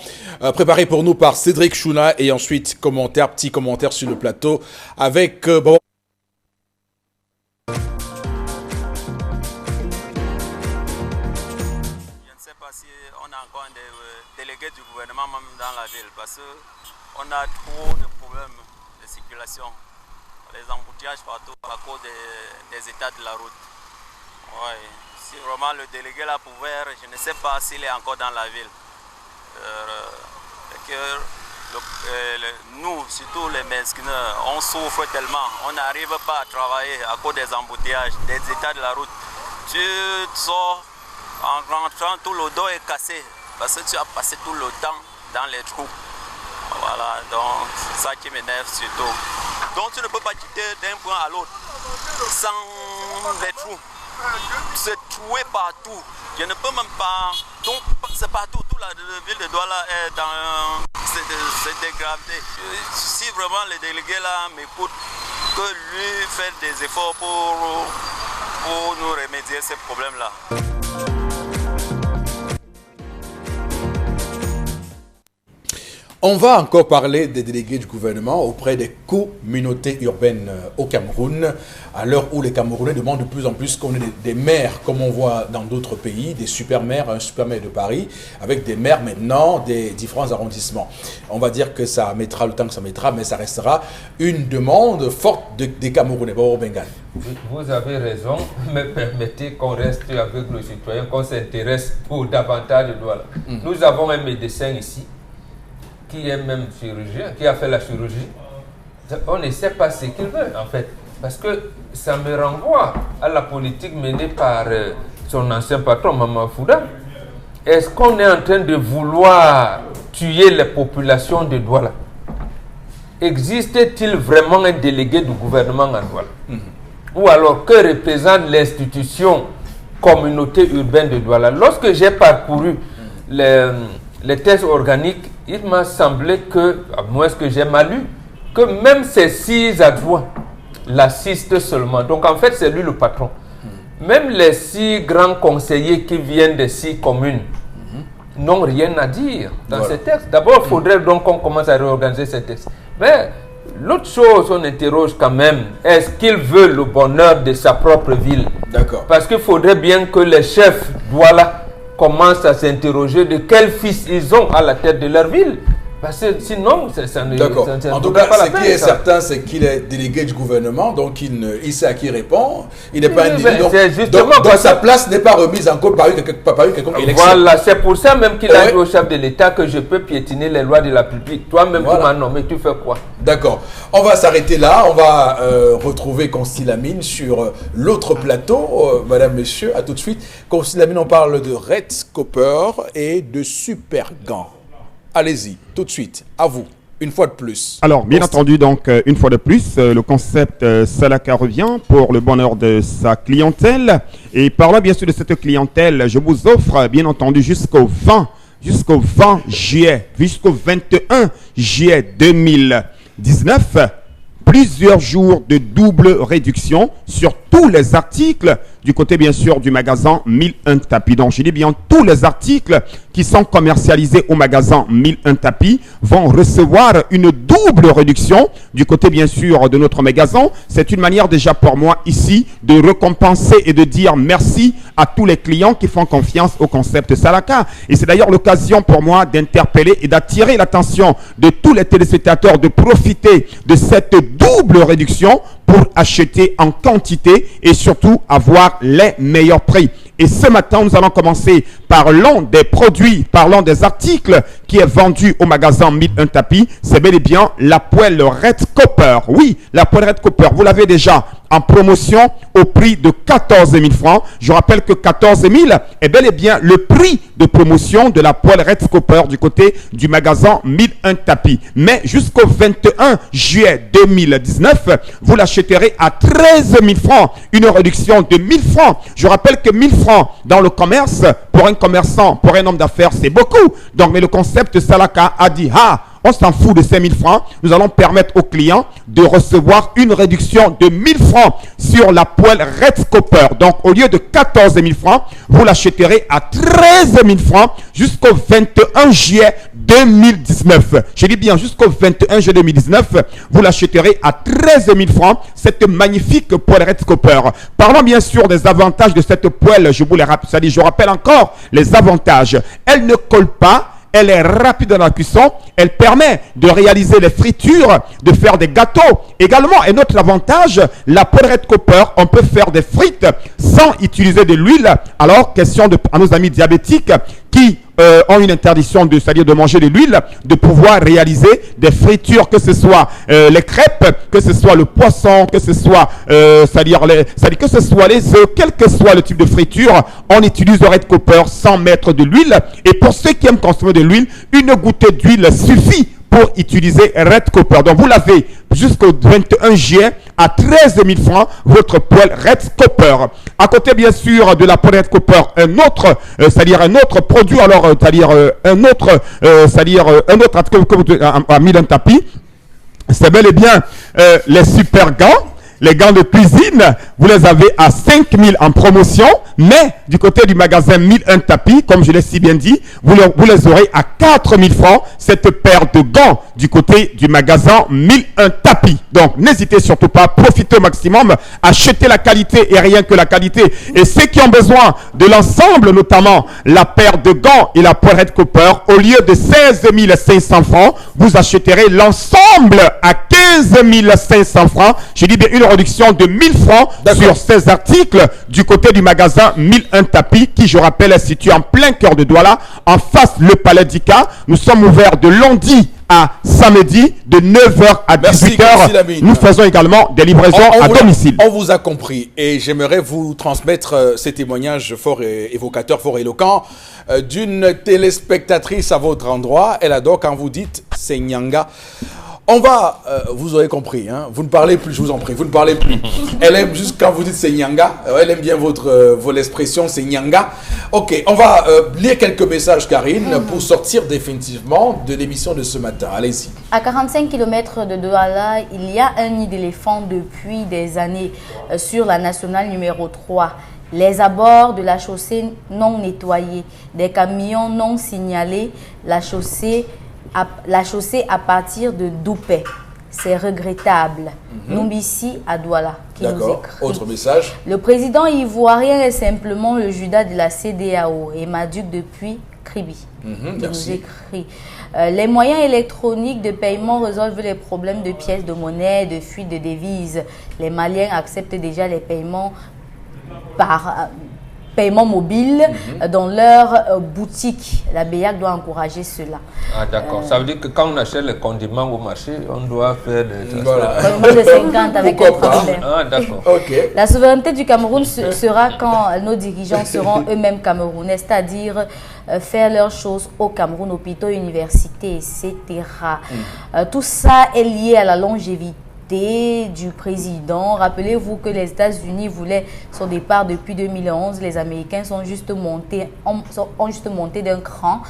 préparé pour nous par Cédric Chouna et ensuite petit commentaire sur le plateau avec bon. Je ne sais pas si on a encore des délégués du gouvernement même dans la ville parce qu'on a trop de problèmes de circulation, les embouteillages partout à cause des états de la route. Ouais. Si vraiment le délégué là pouvait, je ne sais pas s'il est encore dans la ville. Nous, surtout les mesquineurs, on souffre tellement, on n'arrive pas à travailler à cause des embouteillages, des états de la route. Tu sors en rentrant, tout le dos est cassé parce que tu as passé tout le temps dans les trous. Voilà, donc c'est ça qui m'énerve surtout. Donc tu ne peux pas quitter d'un point à l'autre sans les trous. C'est troué partout. Je ne peux même pas. Donc c'est partout. Toute la ville de Douala est dans cette dégradé. Si vraiment les délégués là m'écoutent, que lui fait des efforts pour nous remédier ces problèmes là. On va encore parler des délégués du gouvernement auprès des communautés urbaines au Cameroun, à l'heure où les Camerounais demandent de plus en plus qu'on ait des maires, comme on voit dans d'autres pays, des super-maires, un super-maire de Paris, avec des maires maintenant des différents arrondissements. On va dire que ça mettra le temps que ça mettra, mais ça restera une demande forte des Camerounais. Bon, Bengal. Vous avez raison, mais permettez qu'on reste avec le citoyen, qu'on s'intéresse pour davantage de Douala. Nous avons un médecin ici, qui est même chirurgien, qui a fait la chirurgie. On ne sait pas ce qu'il veut, en fait. Parce que ça me renvoie à la politique menée par son ancien patron, Maman Fouda. Est-ce qu'on est en train de vouloir tuer les populations de Douala? Existe-t-il vraiment un délégué du gouvernement en Douala? Ou alors, que représente l'institution communauté urbaine de Douala? Lorsque j'ai parcouru les tests organiques, il m'a semblé que, à moins que j'ai mal lu, que même ces 6 adjoints l'assistent seulement. Donc en fait, c'est lui le patron. Même les 6 grands conseillers qui viennent des 6 communes n'ont rien à dire dans ces textes. D'abord, il faudrait donc qu'on commence à réorganiser ces textes. Mais l'autre chose, on interroge quand même, est-ce qu'il veut le bonheur de sa propre ville? D'accord. Parce qu'il faudrait bien que les chefs Douala commencent à s'interroger de quel fils ils ont à la tête de leur ville. Parce que sinon, ça ne... D'accord. En tout cas, ce qui est certain, c'est qu'il est délégué du gouvernement, donc il sait à qui répond. Il n'est pas un délégué. Donc sa place n'est pas remise en cause par une quelconque élection. Voilà, c'est pour ça même qu'il a dit au chef de l'État que je peux piétiner les lois de la République. Toi-même, tu m'as nommé, tu fais quoi? D'accord. On va s'arrêter là. On va retrouver Consi Lamine sur l'autre plateau. Madame, monsieur, à tout de suite. Consi Lamine, on parle de Red Copper et de Super Gants. Allez-y, tout de suite, à vous, une fois de plus. Alors, bien entendu, donc, une fois de plus, le concept Salaka revient pour le bonheur de sa clientèle. Et parlant bien sûr de cette clientèle, je vous offre, bien entendu, jusqu'au 20 juillet, jusqu'au 21 juillet 2019, plusieurs jours de double réduction sur tous les articles du côté bien sûr du magasin 1001 tapis. Donc je dis bien tous les articles qui sont commercialisés au magasin 1001 tapis vont recevoir une double réduction du côté bien sûr de notre magasin. C'est une manière déjà pour moi ici de récompenser et de dire merci à tous les clients qui font confiance au concept Salaka. Et c'est d'ailleurs l'occasion pour moi d'interpeller et d'attirer l'attention de tous les téléspectateurs de profiter de cette double réduction pour acheter en quantité et surtout avoir les meilleurs prix. Et ce matin, nous allons commencer par l'un des produits, parlant des articles qui est vendu au magasin 1001 tapis. C'est bel et bien la poêle Red Copper. Oui, la poêle Red Copper, vous l'avez déjà en promotion au prix de 14 000 francs. Je rappelle que 14 000 est bel et bien le prix de promotion de la poêle Red Copper du côté du magasin 1001 tapis. Mais jusqu'au 21 juillet 2019, vous l'achèterez à 13 000 francs. Une réduction de 1000 francs. Je rappelle que 1000 francs dans le commerce, pour un commerçant, pour un homme d'affaires, c'est beaucoup. Donc, mais le concept Salaka a dit, on s'en fout de ces 1000 francs. Nous allons permettre aux clients de recevoir une réduction de 1000 francs sur la poêle Red Copper. Donc, au lieu de 14 000 francs, vous l'achèterez à 13 000 francs jusqu'au 21 juillet 2019. Je dis bien jusqu'au 21 juillet 2019, vous l'achèterez à 13 000 francs, cette magnifique poêle Red Copper. Parlons bien sûr des avantages de cette poêle. Je rappelle encore les avantages. Elle ne colle pas. Elle est rapide dans la cuisson. Elle permet de réaliser les fritures, de faire des gâteaux. Également, un autre avantage, la poêle Red Copper, on peut faire des frites sans utiliser de l'huile. Alors, question à nos amis diabétiques qui ont une interdiction c'est-à-dire de manger de l'huile, de pouvoir réaliser des fritures, que ce soit les crêpes, que ce soit le poisson, que ce soit que ce soit les œufs, quel que soit le type de friture, on utilise le Red Copper sans mettre de l'huile. Et pour ceux qui aiment consommer de l'huile, une gouttée d'huile suffit pour utiliser Red Copper. Donc vous l'avez jusqu'au 21 juillet à 13 000 francs, votre poêle Red Copper. À côté bien sûr de la poêle Red Copper, un autre produit, alors un autre article à 1001 tapis, c'est bel et bien les super gants. Les gants de cuisine, vous les avez à 5 000 en promotion, mais du côté du magasin 1001 tapis, comme je l'ai si bien dit, vous les aurez à 4 000 francs, cette paire de gants du côté du magasin 1001 tapis. Donc, n'hésitez surtout pas, profitez au maximum, achetez la qualité et rien que la qualité. Et ceux qui ont besoin de l'ensemble, notamment la paire de gants et la poêle Red Copper, au lieu de 16 500 francs, vous achèterez l'ensemble à 15 500 francs. Je dis bien une réduction de 1000 francs sur ces articles du côté du magasin 1001 tapis qui, je rappelle, est situé en plein cœur de Douala, en face le Palais d'Ika. Nous sommes ouverts de lundi à samedi de 9h à 18h. Nous faisons également des livraisons à domicile. On vous a compris et j'aimerais vous transmettre ces témoignages fort évocateurs, fort éloquents d'une téléspectatrice à votre endroit. Elle adore quand vous dites c'est Nyanga. On va, vous aurez compris, hein, vous ne parlez plus, je vous en prie, vous ne parlez plus. Elle aime juste quand vous dites c'est Nyanga, elle aime bien votre expression c'est Nyanga. Ok, on va lire quelques messages, Karine, pour sortir définitivement de l'émission de ce matin. Allez-y. À 45 km de Douala, il y a un nid d'éléphants depuis des années sur la nationale numéro 3. Les abords de la chaussée non nettoyés, des camions non signalés, la chaussée à partir de Doupé. C'est regrettable. Numbissi à Douala qui nous écrit. Autre message. Le président ivoirien est simplement le Judas de la CEDEAO et Maduc depuis Kribi. Nous écrit. Les moyens électroniques de paiement résolvent les problèmes de pièces de monnaie, de fuite de devises. Les Maliens acceptent déjà les paiements par paiement mobile dans leur boutique. La BEAC doit encourager cela. Ah d'accord, ça veut dire que quand on achète les condiments au marché, on doit faire les transferts. De 50 avec un problème. Ah d'accord. Okay. La souveraineté du Cameroun sera quand nos dirigeants seront eux-mêmes camerounais, c'est-à-dire faire leurs choses au Cameroun, hôpitaux, universités, etc. Tout ça est lié à la longévité du président. Rappelez-vous que les États-Unis voulaient son départ depuis 2011. Les Américains ont juste monté d'un cran.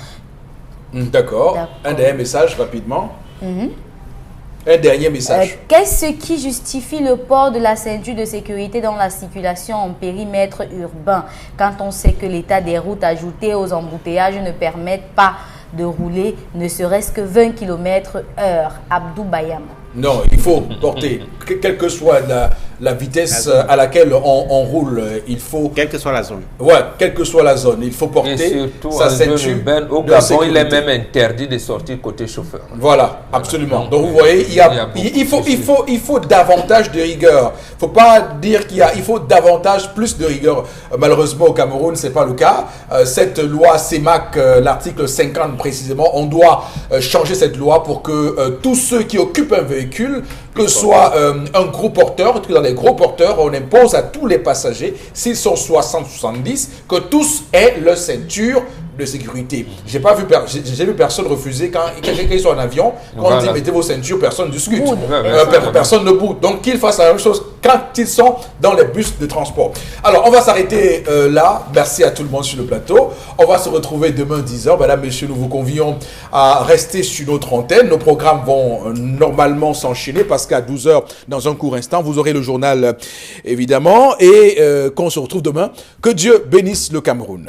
D'accord. Un dernier message rapidement. Un dernier message. Qu'est-ce qui justifie le port de la ceinture de sécurité dans la circulation en périmètre urbain quand on sait que l'état des routes ajoutées aux embouteillages ne permettent pas de rouler ne serait-ce que 20 km/h? Abdou Bayam. Non, il faut porter, quelle que soit la vitesse à laquelle on roule, il faut... Quelle que soit la zone. Ouais, quelle que soit la zone, il faut porter et surtout sa ceinture au de Gabon, sécurité. il est même interdit de sortir côté chauffeur. Voilà, absolument. Donc vous voyez, il faut davantage de rigueur. Il ne faut pas dire il faut plus de rigueur. Malheureusement, au Cameroun, ce n'est pas le cas. Cette loi CEMAC, l'article 50 précisément, on doit changer cette loi pour que tous ceux qui occupent un véhicule, que ce soit un gros porteur, dans les gros porteurs, on impose à tous les passagers, s'ils sont 60-70, que tous aient leur ceinture de sécurité. J'ai vu personne refuser quand ils sont en avion, quand on dit mettez vos ceintures, personne ne discute. Personne ne boude. Donc qu'ils fassent la même chose quand ils sont dans les bus de transport. Alors on va s'arrêter là. Merci à tout le monde sur le plateau. On va se retrouver demain 10h. Mesdames, messieurs, nous vous convions à rester sur notre antenne. Nos programmes vont normalement s'enchaîner parce qu'à 12h, dans un court instant, vous aurez le journal évidemment et qu'on se retrouve demain. Que Dieu bénisse le Cameroun.